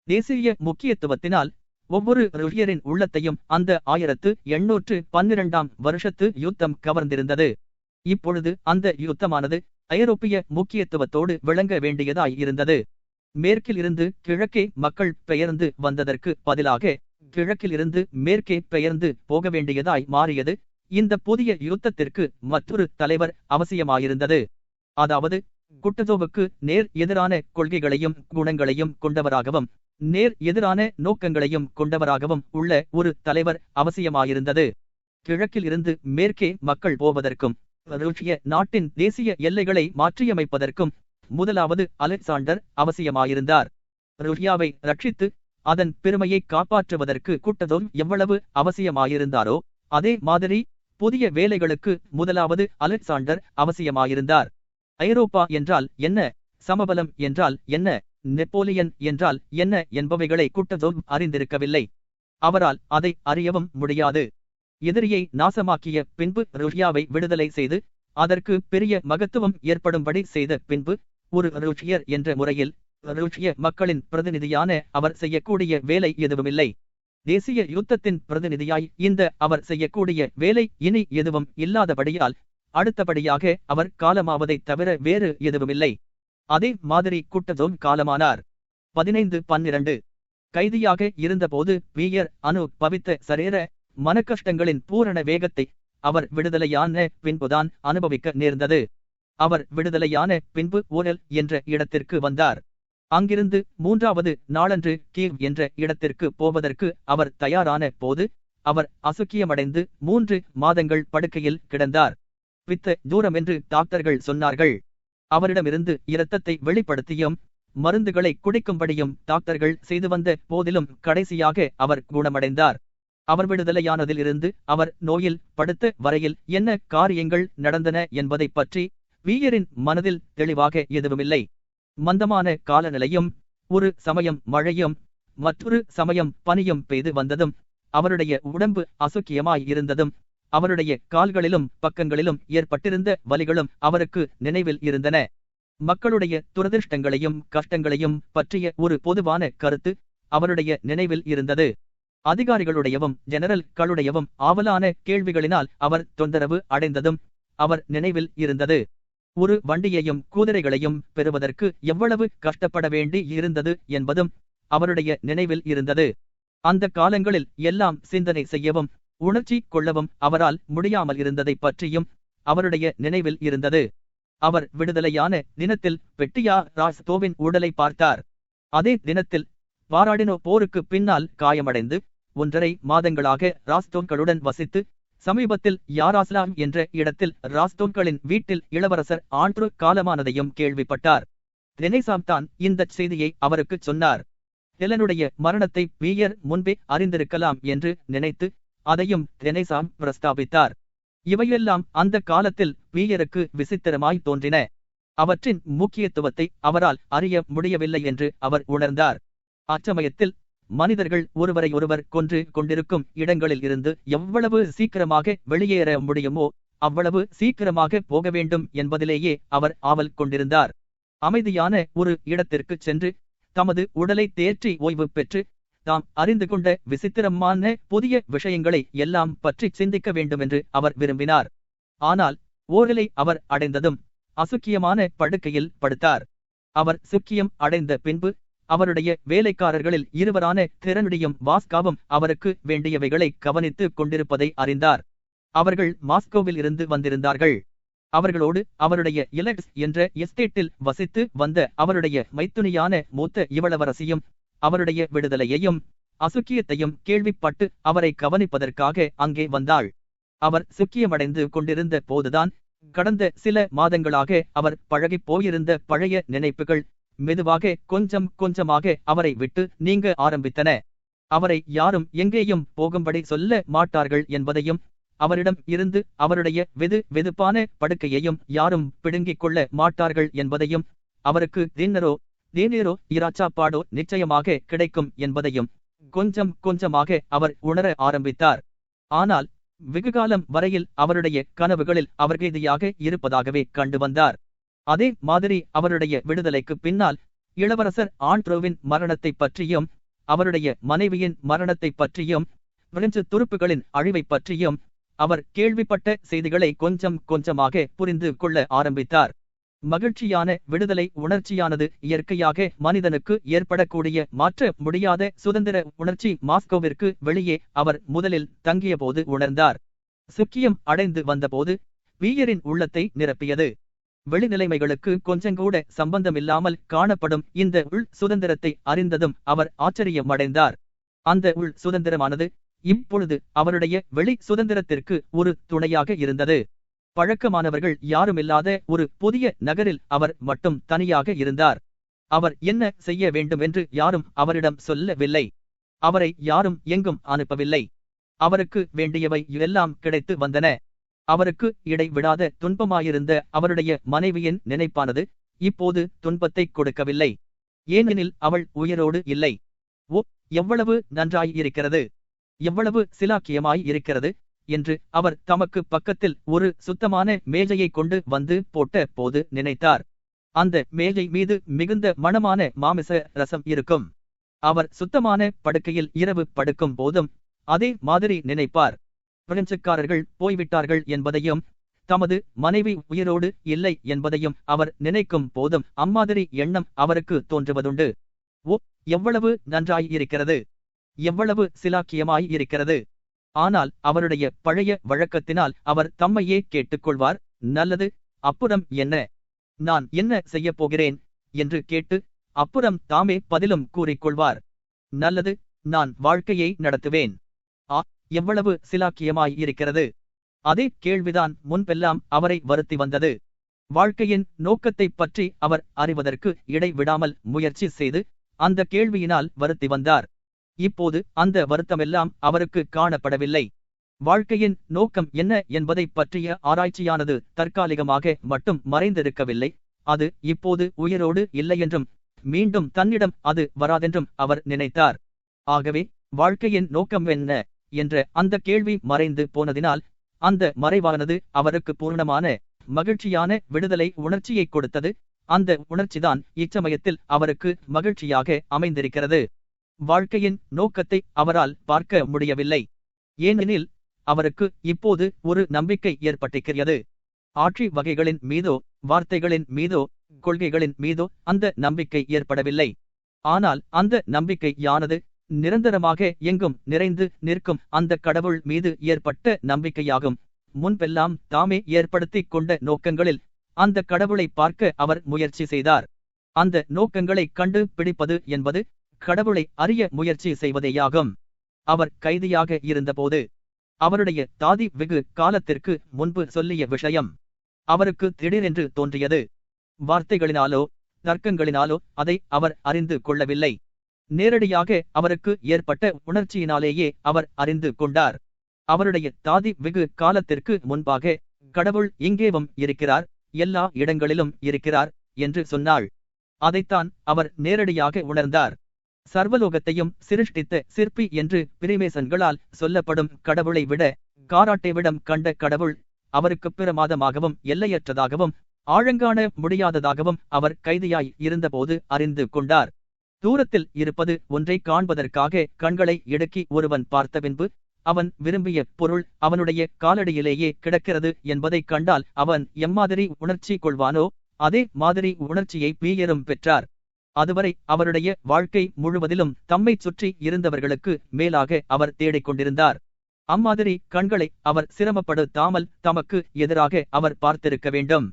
தேசிய முக்கியத்துவத்தினால் ஒவ்வொரு ருஷ்யரின் உள்ளத்தையும் அந்த 1812ஆம் வருஷத்து யுத்தம் கவர்ந்திருந்தது. இப்பொழுது அந்த யுத்தமானது ஐரோப்பிய முக்கியத்துவத்தோடு விளங்க வேண்டியதாய் இருந்தது. மேற்கில் இருந்து கிழக்கே மக்கள் பெயர்ந்து வந்ததற்கு பதிலாக கிழக்கில் இருந்து மேற்கே பெயர்ந்து போக வேண்டியதாய் மாறியது. இந்த புதிய யுத்தத்திற்கு மற்றொரு தலைவர் அவசியமாயிருந்தது. அதாவது குட்டஜோவுக்கு நேர் எதிரான கொள்கைகளையும் குணங்களையும் கொண்டவராகவும் நேர் எதிரான நோக்கங்களையும் கொண்டவராகவும் உள்ள ஒரு தலைவர் அவசியமாயிருந்தது. கிழக்கில் இருந்து மேற்கே மக்கள் போவதற்கும் ருஷ்ய நாட்டின் தேசிய எல்லைகளை மாற்றியமைப்பதற்கும் முதலாவது அலெக்சாண்டர் அவசியமாயிருந்தார். ருஷ்யாவை ரட்சித்து அதன் பெருமையை காப்பாற்றுவதற்கு குட்டஜோவ் எவ்வளவு அவசியமாயிருந்தாரோ அதே மாதிரி புதிய வேலைகளுக்கு முதலாவது அலெக்சாண்டர் அவசியமாயிருந்தார். ஐரோப்பா என்றால் என்ன, சமபலம் என்றால் என்ன, நெப்போலியன் என்றால் என்ன என்பவைகளை குட்டஜோவ் அறிந்திருக்கவில்லை. அவரால் அதை அறியவும் முடியாது. எதிரியை நாசமாக்கிய பின்பு ருஷ்யாவை விடுதலை செய்து அதற்கு பெரிய மகத்துவம் ஏற்படும்படி செய்த பின்பு ஒரு ரூஷியர் என்ற முறையில் ரூஷிய மக்களின் பிரதிநிதியான அவர் செய்யக்கூடிய வேலை எதுவுமில்லை. தேசிய யுத்தத்தின் பிரதிநிதியாய் இந்த அவர் செய்யக்கூடிய வேலை இனி எதுவும் இல்லாதபடியால் அடுத்தபடியாக அவர் காலமாவதைத் தவிர வேறு எதுவுமில்லை. அதே மாதிரி குட்டஜோன் காலமானார். 15-12 கைதியாக இருந்தபோது பியர் அனுபவித்த சரீர மனக்கஷ்டங்களின் பூரண வேகத்தை அவர் விடுதலையான பின்புதான் அனுபவிக்க நேர்ந்தது. அவர் விடுதலையான பின்பு ஓரல் என்ற இடத்திற்கு வந்தார். அங்கிருந்து 3வது நாளன்று கீவ் என்ற இடத்திற்கு போவதற்கு அவர் தயாரான போது அவர் அசுக்கியமடைந்து 3 மாதங்கள் படுக்கையில் கிடந்தார். பித்த தூரமென்று டாக்டர்கள் சொன்னார்கள். அவரிடமிருந்து இரத்தத்தை வெளிப்படுத்தியும் மருந்துகளை குடிக்கும்படியும் டாக்டர்கள் செய்து வந்த போதிலும் கடைசியாக அவர் குணமடைந்தார். அவர் விடுதலையானதிலிருந்து அவர் நோயில் படுத்த வரையில் என்ன காரியங்கள் நடந்தன என்பதை பற்றி வீயரின் மனதில் தெளிவாக எதுவுமில்லை. மந்தமான காலநிலையும் ஒரு சமயம் மழையும் மற்றொரு சமயம் பனியும் பெய்து வந்ததும் அவருடைய உடம்பு அசுக்கியமாய் இருந்ததும் அவருடைய கால்களிலும் பக்கங்களிலும் ஏற்பட்டிருந்த வலிகளும் அவருக்கு நினைவில் இருந்தன. மக்களுடைய துரதிர்ஷ்டங்களையும் கஷ்டங்களையும் பற்றிய ஒரு பொதுவான கருத்து அவருடைய நினைவில் இருந்தது. அதிகாரிகளுடையவும் ஜெனரல்களுடையவும் ஆவலான கேள்விகளினால் அவர் தொந்தரவு அடைந்ததும் அவர் நினைவில் இருந்தது. ஒரு வண்டியையும் குதிரைகளையும் பெறுவதற்கு எவ்வளவு கஷ்டப்பட வேண்டி இருந்தது என்பதும் அவருடைய நினைவில் இருந்தது. அந்த காலங்களில் எல்லாம் சிந்தனை செய்யவும் உணர்ச்சி கொள்ளவும் அவரால் முடியாமல் இருந்ததை பற்றியும் அவருடைய நினைவில் இருந்தது. அவர் விடுதலையான தினத்தில் பெட்டியா ராஸ்தோவின் உடலை பார்த்தார். அதே தினத்தில் பாராடினோ போருக்கு பின்னால் காயமடைந்து 1.5 மாதங்களாக ராஸ்தோன்களுடன் வசித்து சமீபத்தில் யாராஸ்லாம் என்ற இடத்தில் ராஸ்தோன்களின் வீட்டில் இளவரசர் ஆண்ட்ரு காலமானதையும் கேள்விப்பட்டார். ரெனேசாம் தான் இந்த செய்தியை அவருக்கு சொன்னார். ஹெலனுடைய மரணத்தை பியர் முன்பே அறிந்திருக்கலாம் என்று நினைத்து அதையும் ரெனேசாம் பிரஸ்தாபித்தார். இவையெல்லாம் அந்த காலத்தில் பியருக்கு விசித்திரமாய் தோன்றின. அவற்றின் முக்கியத்துவத்தை அவரால் அறிய முடியவில்லை என்று அவர் உணர்ந்தார். அச்சமயத்தில் மனிதர்கள் ஒருவரையொருவர் கொன்று கொண்டிருக்கும் இடங்களில் இருந்து எவ்வளவு சீக்கிரமாக வெளியேற முடியுமோ அவ்வளவு சீக்கிரமாக போக வேண்டும் என்பதிலேயே அவர் ஆவல் கொண்டிருந்தார். அமைதியான ஒரு இடத்திற்கு சென்று தமது உடலை தேற்றி ஓய்வு பெற்று தாம் அறிந்து கொண்ட விசித்திரமான புதிய விஷயங்களை எல்லாம் பற்றி சிந்திக்க வேண்டுமென்று அவர் விரும்பினார். ஆனால் ஓரலை அவர் அடைந்ததும் அசுக்கியமான படுக்கையில் படுத்தார். அவர் சுக்கியம் அடைந்த பின்பு அவருடைய வேலைக்காரர்களில் இருவரான திறனுடையும் வாஸ்காவும் அவருக்கு வேண்டியவைகளை கவனித்துக் கொண்டிருப்பதை அறிந்தார். அவர்கள் மாஸ்கோவில் இருந்து வந்திருந்தார்கள். அவர்களோடு அவருடைய இலக்ஸ் என்ற எஸ்டேட்டில் வசித்து வந்த அவருடைய மைத்துனியான மூத்த இளவரசியும் அவருடைய விடுதலையையும் அசுக்கியத்தையும் கேள்விப்பட்டு அவரை கவனிப்பதற்காக அங்கே வந்தாள். அவர் சுக்கியமடைந்து கொண்டிருந்த போதுதான் கடந்த சில மாதங்களாக அவர் பழகிப் போயிருந்த பழைய நினைப்புகள் மெதுவாக கொஞ்சம் கொஞ்சமாக அவரை விட்டு நீங்க ஆரம்பித்தன. அவரை யாரும் எங்கேயும் போகும்படி சொல்ல மாட்டார்கள் என்பதையும் அவரிடம் இருந்து அவருடைய வெதுப்பான படுக்கையையும் யாரும் பிடுங்கிக் கொள்ள மாட்டார்கள் என்பதையும் அவருக்கு தேனேரோ இராச்சாப்பாடோ நிச்சயமாக கிடைக்கும் என்பதையும் கொஞ்சம் கொஞ்சமாக அவர் உணர ஆரம்பித்தார். ஆனால் வெகுகாலம் வரையில் அவருடைய கனவுகளில் அவர் கைதியாக இருப்பதாகவே கண்டு வந்தார். அதே மாதிரி அவருடைய விடுதலைக்கு பின்னால் இளவரசர் ஆண்ட்ரோவின் மரணத்தை பற்றியும் அவருடைய மனைவியின் மரணத்தை பற்றியும் பிரெஞ்சு துருப்புகளின் அழிவை பற்றியும் அவர் கேள்விப்பட்ட செய்திகளை கொஞ்சம் கொஞ்சமாக புரிந்து கொள்ள ஆரம்பித்தார். மகிழ்ச்சியான விடுதலை உணர்ச்சியானது இயற்கையாக மனிதனுக்கு ஏற்படக்கூடிய மாற்ற முடியாத சுதந்திர உணர்ச்சி மாஸ்கோவிற்கு வெளியே அவர் முதலில் தங்கியபோது உணர்ந்தார். சுக்கியம் அடைந்து வந்தபோது வீயரின் உள்ளத்தை நிரப்பியது. வெளிநிலைமைகளுக்கு கொஞ்சங்கூட சம்பந்தமில்லாமல் காணப்படும் இந்த உள் சுதந்திரத்தை அறிந்ததும் அவர் ஆச்சரியமடைந்தார். அந்த உள் சுதந்திரமானது இப்பொழுது அவருடைய வெளி சுதந்திரத்திற்கு ஒரு துணையாக இருந்தது. பழக்கமானவர்கள் யாருமில்லாத ஒரு புதிய நகரில் அவர் மட்டும் தனியாக இருந்தார். அவர் என்ன செய்ய வேண்டுமென்று யாரும் அவரிடம் சொல்லவில்லை. அவரை யாரும் எங்கும் அனுப்பவில்லை. அவருக்கு வேண்டியவை எல்லாம் கிடைத்து வந்தன. அவருக்கு இடைவிடாத துன்பமாயிருந்த அவருடைய மனைவியின் நினைப்பானது இப்போது துன்பத்தை கொடுக்கவில்லை. ஏனெனில் அவள் உயிரோடு இல்லை. ஓ, எவ்வளவு நன்றாய் இருக்கிறது, எவ்வளவு சிலாக்கியமாய் இருக்கிறது என்று அவர் தமக்கு பக்கத்தில் ஒரு சுத்தமான மேஜையை கொண்டு வந்து போட்ட போது நினைத்தார். அந்த மேஜை மீது மிகுந்த மணமான மாமிச ரசம் இருக்கும். அவர் சுத்தமான படுக்கையில் இரவு படுக்கும் போதும் அதே மாதிரி நினைப்பார். பிரெஞ்சுக்காரர்கள் போய்விட்டார்கள் என்பதையும் தமது மனைவி உயிரோடு இல்லை என்பதையும் அவர் நினைக்கும் போதும் அம்மாதிரி எண்ணம் அவருக்கு தோன்றுவதுண்டு. ஓ, எவ்வளவு நன்றாய் இருக்கிறது, எவ்வளவு சிலாக்கியமாய் இருக்கிறது! ஆனால் அவருடைய பழைய வழக்கத்தினால் அவர் தம்மையே கேட்டுக்கொள்வார், நல்லது, அப்புறம் என்ன, நான் என்ன செய்யப் போகிறேன் என்று கேட்டு அப்புறம் தாமே பதிலும் கூறிக்கொள்வார். நல்லது, நான் வாழ்க்கையை நடத்துவேன். ஆ, எவ்வளவு சிலாக்கியமாய் இருக்கிறது! அதே கேள்விதான் முன்பெல்லாம் அவரை வருத்தி வந்தது. வாழ்க்கையின் நோக்கத்தைப் பற்றி அவர் அறிவதற்கு இடைவிடாமல் முயற்சி செய்து அந்த கேள்வியினால் வருத்தி வந்தார். இப்போது அந்த வருத்தமெல்லாம் அவருக்கு காணப்படவில்லை. வாழ்க்கையின் நோக்கம் என்ன என்பதைப் பற்றிய ஆராய்ச்சியானது தற்காலிகமாக மட்டும் மறைந்திருக்கவில்லை, அது இப்போது உயிரோடு இல்லையென்றும் மீண்டும் தன்னிடம் அது வராதென்றும் அவர் நினைத்தார். ஆகவே வாழ்க்கையின் நோக்கம் என்ன என்ற அந்த கேள்வி மறைந்து போனதினால் அந்த மறைவானது அவருக்கு பூர்ணமான மகிழ்ச்சியான விடுதலை உணர்ச்சியை கொடுத்தது. அந்த உணர்ச்சிதான் இச்சமயத்தில் அவருக்கு மகிழ்ச்சியாக அமைந்திருக்கிறது. வாழ்க்கையின் நோக்கத்தை அவரால் பார்க்க முடியவில்லை. ஏனெனில் அவருக்கு இப்போது ஒரு நம்பிக்கை ஏற்பட்டிருக்கிறது. ஆட்சி வகைகளின் மீதோ, வார்த்தைகளின் மீதோ, கொள்கைகளின் மீதோ அந்த நம்பிக்கை ஏற்படவில்லை. ஆனால் அந்த நம்பிக்கை யானது நிரந்தரமாக எங்கும் நிறைந்து நிற்கும் அந்த கடவுள் மீது ஏற்பட்ட நம்பிக்கையாகும். முன்பெல்லாம் தாமே ஏற்படுத்திக் கொண்ட நோக்கங்களில் அந்த கடவுளை பார்க்க அவர் முயற்சி செய்தார். அந்த நோக்கங்களை கண்டு பிடிப்பது என்பது கடவுளை அறிய முயற்சி செய்வதேயாகும். அவர் கைதியாக இருந்தபோது அவருடைய தாதி வெகு காலத்திற்கு முன்பு சொல்லிய விஷயம் அவருக்கு திடீரென்று தோன்றியது. வார்த்தைகளினாலோ தர்க்கங்களினாலோ அதை அவர் அறிந்து கொள்ளவில்லை. நேரடியாக அவருக்கு ஏற்பட்ட உணர்ச்சியினாலேயே அவர் அறிந்து கொண்டார். அவருடைய தாதி வெகு காலத்திற்கு முன்பாக கடவுள் இங்கேவும் இருக்கிறார், எல்லா இடங்களிலும் இருக்கிறார் என்று சொன்னாள். அதைத்தான் அவர் நேரடியாக உணர்ந்தார். சர்வலோகத்தையும் சிருஷ்டித்த சிற்பி என்று பிரிமேசன்களால் சொல்லப்படும் கடவுளை விட காராட்டேவிடம் கண்ட கடவுள் அவருக்கு பிரமாதமாகவும் எல்லையற்றதாகவும் ஆழங்காண முடியாததாகவும் அவர் கைதியாய் இருந்தபோது அறிந்து கொண்டார். தூரத்தில் இருப்பது ஒன்றை காண்பதற்காக கண்களை இடுக்கி ஒருவன் பார்த்த பின்பு அவன் விரும்பிய பொருள் அவனுடைய காலடியிலேயே கிடக்கிறது என்பதைக் கண்டால் அவன் எம்மாதிரி உணர்ச்சி கொள்வானோ அதே மாதிரி உணர்ச்சியை பீயரும் பெற்றார். அதுவரை அவருடைய வாழ்க்கை முழுவதிலும் தம்மை சுற்றி இருந்தவர்களுக்கு மேலாக அவர் தேடிக்கொண்டிருந்தார். அம்மாதிரி கண்களை அவர் சிரமப்படுத்தாமல் தமக்கு எதிராக அவர் பார்த்திருக்க வேண்டும்.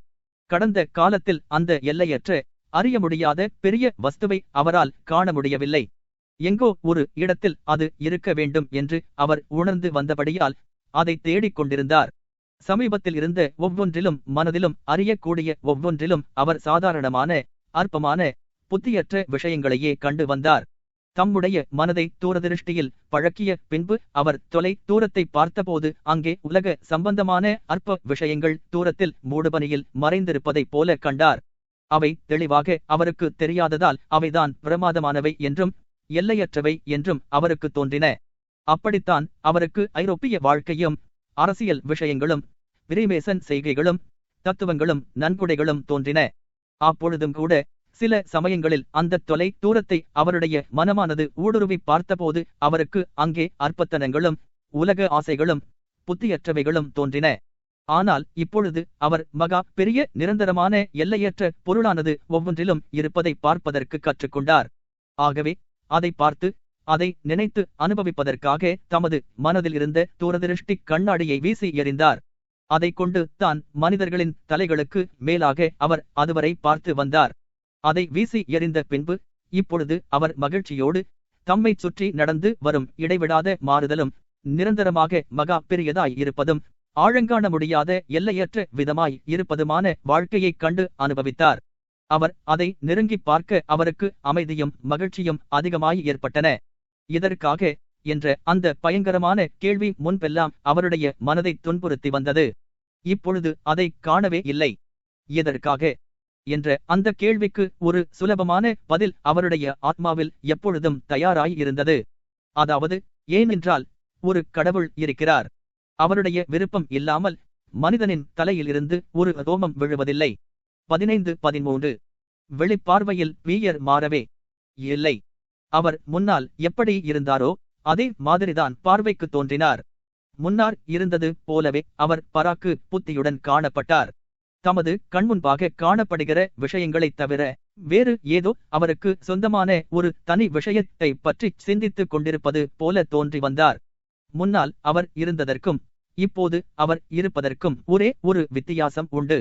கடந்த காலத்தில் அந்த எல்லையற்ற அறிய முடியாத பெரிய வஸ்துவை அவரால் காண முடியவில்லை. எங்கோ ஒரு இடத்தில் அது இருக்க வேண்டும் என்று அவர் உணர்ந்து வந்தபடியால் அதை தேடிக் கொண்டிருந்தார். சமீபத்தில் இருந்த ஒவ்வொன்றிலும் மனதிலும் அறியக்கூடிய ஒவ்வொன்றிலும் அவர் சாதாரணமான அற்பமான புத்தியற்ற விஷயங்களையே கண்டு வந்தார். தம்முடைய மனதை தூரதிருஷ்டியில் பழக்கிய பின்பு அவர் தொலை தூரத்தை பார்த்தபோது அங்கே உலக சம்பந்தமான அற்ப விஷயங்கள் தூரத்தில் மூடுபனியில் மறைந்திருப்பதைப் போல கண்டார். அவை தெளிவாக அவருக்கு தெரியாததால் அவைதான் பிரமாதமானவை என்றும் எல்லையற்றவை என்றும் அவருக்கு தோன்றின. அப்படித்தான் அவருக்கு ஐரோப்பிய வாழ்க்கையும் அரசியல் விஷயங்களும் பிரிமேசன் செய்கைகளும் தத்துவங்களும் நன்கொடைகளும் தோன்றின. அப்பொழுதும் கூட சில சமயங்களில் அந்த தொலை தூரத்தை அவருடைய மனமானது ஊடுருவி பார்த்தபோது அவருக்கு அங்கே அற்பத்தனங்களும் உலக ஆசைகளும் புத்தியற்றவைகளும் தோன்றின. ஆனால் இப்பொழுது அவர் மகா பெரிய நிரந்தரமான எல்லையற்ற பொருளானது ஒவ்வொன்றிலும் இருப்பதை பார்ப்பதற்கு கற்றுக்கொண்டார். ஆகவே அதை பார்த்து அதை நினைத்து அனுபவிப்பதற்காக தமது மனதில் இருந்த தூரதிருஷ்டி கண்ணாடியை வீசி எறிந்தார். அதை கொண்டு தான் மனிதர்களின் தலைகளுக்கு மேலாக அவர் அதுவரை பார்த்து வந்தார். அதை வீசி எறிந்த பின்பு இப்பொழுது அவர் மகிழ்ச்சியோடு தம்மை சுற்றி நடந்து வரும் இடைவிடாத மாறுதலும் நிரந்தரமாக மகா பெரியதாய் இருப்பதும் ஆழங்காண முடியாத எல்லையற்ற விதமாய் இருப்பதுமான வாழ்க்கையைக் கண்டு அனுபவித்தார். அவர் அதை நெருங்கி பார்க்க அவருக்கு அமைதியும் மகிழ்ச்சியும் அதிகமாய் ஏற்பட்டன. இதற்காக என்ற அந்த பயங்கரமான கேள்வி முன்பெல்லாம் அவருடைய மனதை துன்புறுத்தி வந்தது. இப்பொழுது அதை காணவே இல்லை. எதற்காக என்ற அந்த கேள்விக்கு ஒரு சுலபமான பதில் அவருடைய ஆத்மாவில் எப்பொழுதும் தயாராய் இருந்தது. அதாவது, ஏனென்றால் ஒரு கடவுள் இருக்கிறார். அவருடைய விருப்பம் இல்லாமல் மனிதனின் தலையிலிருந்து ஒரு ரோமம் விழுவதில்லை. 15:13 வெளிப்பார்வையில் வீயர் மாறவே இல்லை. அவர் முன்னால் எப்படி இருந்தாரோ அதே மாதிரிதான் பார்வைக்கு தோன்றினார். முன்னார் இருந்தது போலவே அவர் பராக்கு புத்தியுடன் காணப்பட்டார். தமது கண்முன்பாக காணப்படுகிற விஷயங்களைத் தவிர வேறு ஏதோ அவருக்கு சொந்தமான ஒரு தனி விஷயத்தை பற்றி சிந்தித்துக் கொண்டிருப்பது போல தோன்றி வந்தார். முன்னால் அவர் இருந்ததற்கும் இப்போது அவர் இருப்பதற்கும் ஒரே ஒரு வித்தியாசம் உண்டு.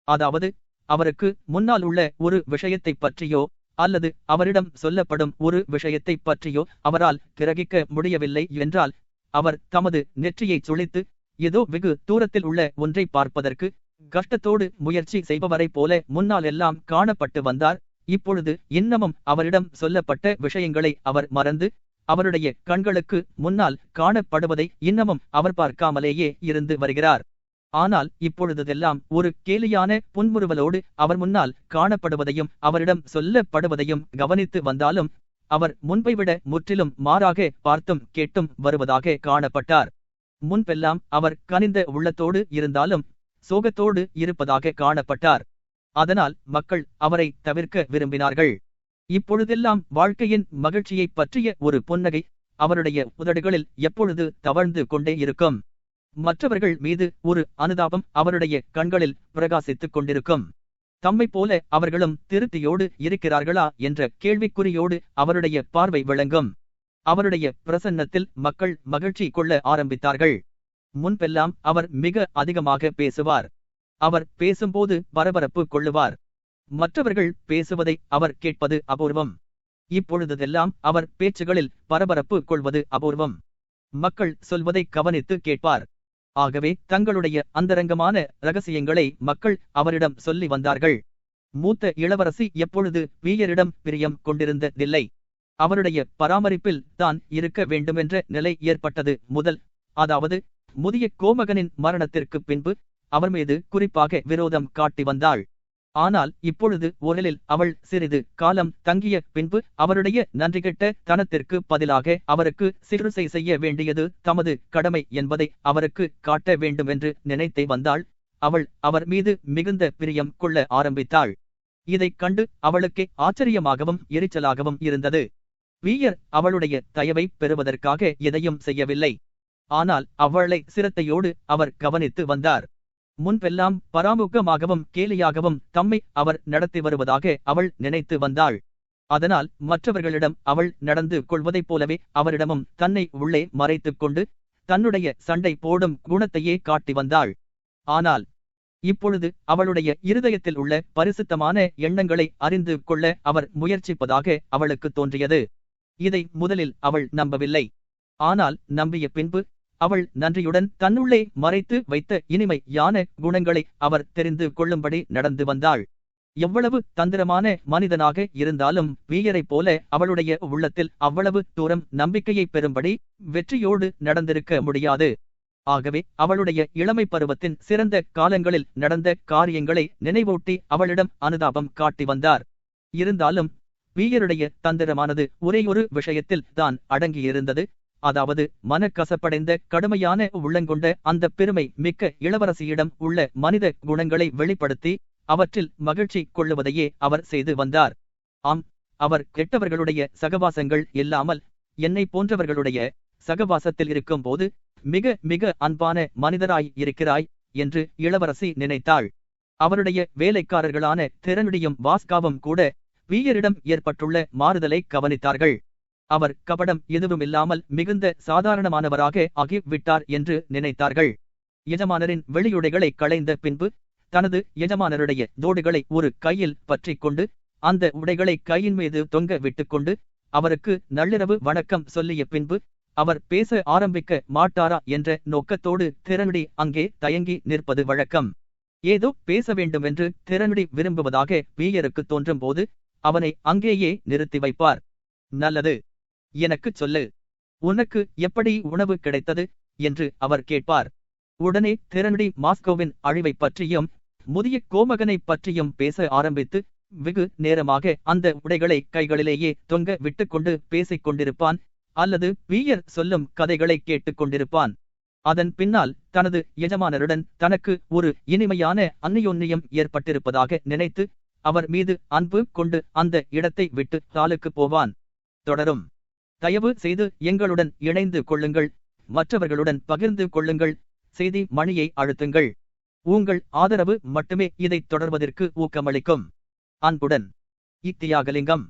அதாவது அவருக்கு முன்னால் உள்ள ஒரு விஷயத்தைப் பற்றியோ அல்லது அவரிடம் சொல்லப்படும் ஒரு விஷயத்தைப் பற்றியோ அவரால் கிரகிக்க முடியவில்லை என்றால், அவர் தமது நெற்றியைச் சுளித்து ஏதோ வெகு தூரத்தில் உள்ள ஒன்றை பார்ப்பதற்கு கஷ்டத்தோடு முயற்சி செய்பவரைப் போல முன்னால் எல்லாம் காணப்பட்டு வந்தார். இப்பொழுது இன்னமும் அவரிடம் சொல்லப்பட்ட விஷயங்களை அவர் மறந்து அவருடைய கண்களுக்கு முன்னால் காணப்படுவதை இன்னமும் அவர் பார்க்காமலேயே இருந்து வருகிறார். ஆனால் இப்பொழுதெல்லாம் ஒரு கேலியான புன்முறுவலோடு அவர் முன்னால் காணப்படுவதையும் அவரிடம் சொல்லப்படுவதையும் கவனித்து வந்தாலும் அவர் முன்பைவிட முற்றிலும் மாறாக பார்த்தும் கேட்டும் வருவதாக காணப்பட்டார். முன்பெல்லாம் அவர் கனிந்த உள்ளத்தோடு இருந்தாலும் சோகத்தோடு இருப்பதாக காணப்பட்டார். அதனால் மக்கள் அவரை தவிர்க்க விரும்பினார்கள். இப்பொழுதெல்லாம் வாழ்க்கையின் மகிழ்ச்சியைப் பற்றிய ஒரு புன்னகை அவருடைய உதடுகளில் எப்பொழுது தவழ்ந்து கொண்டே இருக்கும். மற்றவர்கள் மீது ஒரு அனுதாபம் அவருடைய கண்களில் பிரகாசித்துக் கொண்டிருக்கும். தம்மைப் போல அவர்களும் திருப்தியோடு இருக்கிறார்களா என்ற கேள்விக்குறியோடு அவருடைய பார்வை விளங்கும். அவருடைய பிரசன்னத்தில் மக்கள் மகிழ்ச்சி கொள்ள ஆரம்பித்தார்கள். முன்பெல்லாம் அவர் மிக அதிகமாக பேசுவார். அவர் பேசும்போது பரபரப்பு கொள்ளுவார். மற்றவர்கள் பேசுவதை அவர் கேட்பது அபூர்வம். இப்பொழுதெல்லாம் அவர் பேச்சுகளில் பரபரப்பு கொள்வது அபூர்வம். மக்கள் சொல்வதை கவனித்து கேட்பார். ஆகவே தங்களுடைய அந்தரங்கமான இரகசியங்களை மக்கள் அவரிடம் சொல்லி வந்தார்கள். மூத்த இளவரசி எப்பொழுது வீயரிடம் பிரியம் கொண்டிருந்ததில்லை. அவருடைய பராமரிப்பில் தான் இருக்க வேண்டுமென்ற நிலை ஏற்பட்டது முதல், அதாவது முதிய கோமகனின் மரணத்திற்கு பின்பு அவர் மீது குறிப்பாக விரோதம் காட்டி வந்தாள். ஆனால் இப்பொழுது ஓரலில் அவள் சிறிது காலம் தங்கிய பின்பு அவருடைய நன்றிகெட்ட தனத்திற்கு பதிலாக அவருக்கு சிகிச்சை செய்ய வேண்டியது தமது கடமை என்பதை அவருக்கு காட்ட வேண்டுமென்று நினைத்தே வந்தாள். அவள் அவர் மீது மிகுந்த பிரியம் கொள்ள ஆரம்பித்தாள். இதைக் கண்டு அவளுக்கே ஆச்சரியமாகவும் எரிச்சலாகவும் இருந்தது. வீயர் அவளுடைய தயவை பெறுவதற்காக எதையும் செய்யவில்லை. ஆனால் அவளை சிரத்தையோடு அவர் கவனித்து வந்தார். முன்பெல்லாம் பராமுகமாகவும் கேலியாகவும் தம்மை அவர் நடத்தி வருவதாக அவள் நினைத்து வந்தாள். அதனால் மற்றவர்களிடம் அவள் நடந்து கொள்வதைப் போலவே அவரிடமும் தன்னை உள்ளே மறைத்துக் கொண்டு தன்னுடைய சண்டை போடும் குணத்தையே காட்டி வந்தாள். ஆனால் இப்பொழுது அவளுடைய இருதயத்தில் உள்ள பரிசுத்தமான எண்ணங்களை அறிந்து கொள்ள அவர் முயற்சிப்பதாக அவளுக்கு தோன்றியது. இதை முதலில் அவள் நம்பவில்லை. ஆனால் நம்பிய பின்பு அவள் நன்றியுடன் தன்னுள்ளே மறைத்து வைத்த இனிமையான குணங்களை அவர் தெரிந்து கொள்ளும்படி நடந்து வந்தாள். எவ்வளவு தந்திரமான மனிதனாக இருந்தாலும் வீயரைப் போல அவளுடைய உள்ளத்தில் அவ்வளவு தூரம் நம்பிக்கையை பெறும்படி வெற்றியோடு நடந்திருக்க முடியாது. ஆகவே அவளுடைய இளமை பருவத்தின் சிறந்த காலங்களில் நடந்த காரியங்களை நினைவூட்டி அவளிடம் அனுதாபம் காட்டி வந்தார். இருந்தாலும் வீயருடைய தந்திரமானது ஒரேயொரு விஷயத்தில் தான் அடங்கியிருந்தது. அதாவது மனக்கசப்படைந்த கடுமையான உள்ளங்கொண்ட அந்த பெருமை மிக்க இளவரசியிடம் உள்ள மனித குணங்களை வெளிப்படுத்தி அவற்றில் மகிழ்ச்சி கொள்ளுவதையே அவர் செய்து வந்தார். ஆம், அவர் கெட்டவர்களுடைய சகவாசங்கள் இல்லாமல் என்னை போன்றவர்களுடைய சகவாசத்தில் இருக்கும் போது மிக மிக அன்பான மனிதராய் இருக்கிறாய் என்று இளவரசி நினைத்தாள். அவருடைய வேலைக்காரர்களான திறனுடியும் வாஸ்காவும் கூட வீயரிடம் ஏற்பட்டுள்ள மாறுதலை கவனித்தார்கள். அவர் கபடம் எதுவுமில்லாமல் மிகுந்த சாதாரணமானவராக ஆகிவிட்டார் என்று நினைத்தார்கள். எஜமானரின் வெளியுடைகளை களைந்த பின்பு தனது எஜமானருடைய தோடுகளை ஒரு கையில் பற்றி கொண்டு அந்த உடைகளை கையின் மீது தொங்க விட்டுக்கொண்டு அவருக்கு நள்ளிரவு வணக்கம் சொல்லிய பின்பு அவர் பேச ஆரம்பிக்க மாட்டாரா என்ற நோக்கத்தோடு திறனுடி அங்கே தயங்கி நிற்பது வழக்கம். ஏதோ பேச வேண்டுமென்று திறனுடி விரும்புவதாக வீயருக்கு தோன்றும் போது அவனை அங்கேயே நிறுத்தி வைப்பார். நல்லது, எனக்குச் சொல்லு, உனக்கு எப்படி உணவு கிடைத்தது என்று அவர் கேட்பார். உடனே திறனுடி மாஸ்கோவின் அழிவை பற்றியும் முதிய கோமகனை பற்றியும் பேச ஆரம்பித்து வெகு நேரமாக அந்த உடைகளை கைகளிலேயே தொங்க விட்டுக்கொண்டு பேசிக் கொண்டிருப்பான், அல்லது வீயர் சொல்லும் கதைகளை கேட்டுக் கொண்டிருப்பான். அதன் பின்னால் தனது எஜமானருடன் தனக்கு ஒரு இனிமையான அந்நியோன்யம் ஏற்பட்டிருப்பதாக நினைத்து அவர் மீது அன்பு கொண்டு அந்த இடத்தை விட்டு தாலுக்கு போவான். தொடரும். தயவு செய்து எங்களுடன் இணைந்து கொள்ளுங்கள், மற்றவர்களுடன் பகிர்ந்து கொள்ளுங்கள், செய்தி மணியை அழுத்துங்கள். உங்கள் ஆதரவு மட்டுமே இதைத் தொடர்வதற்கு ஊக்கமளிக்கும். அன்புடன், தியாகலிங்கம்.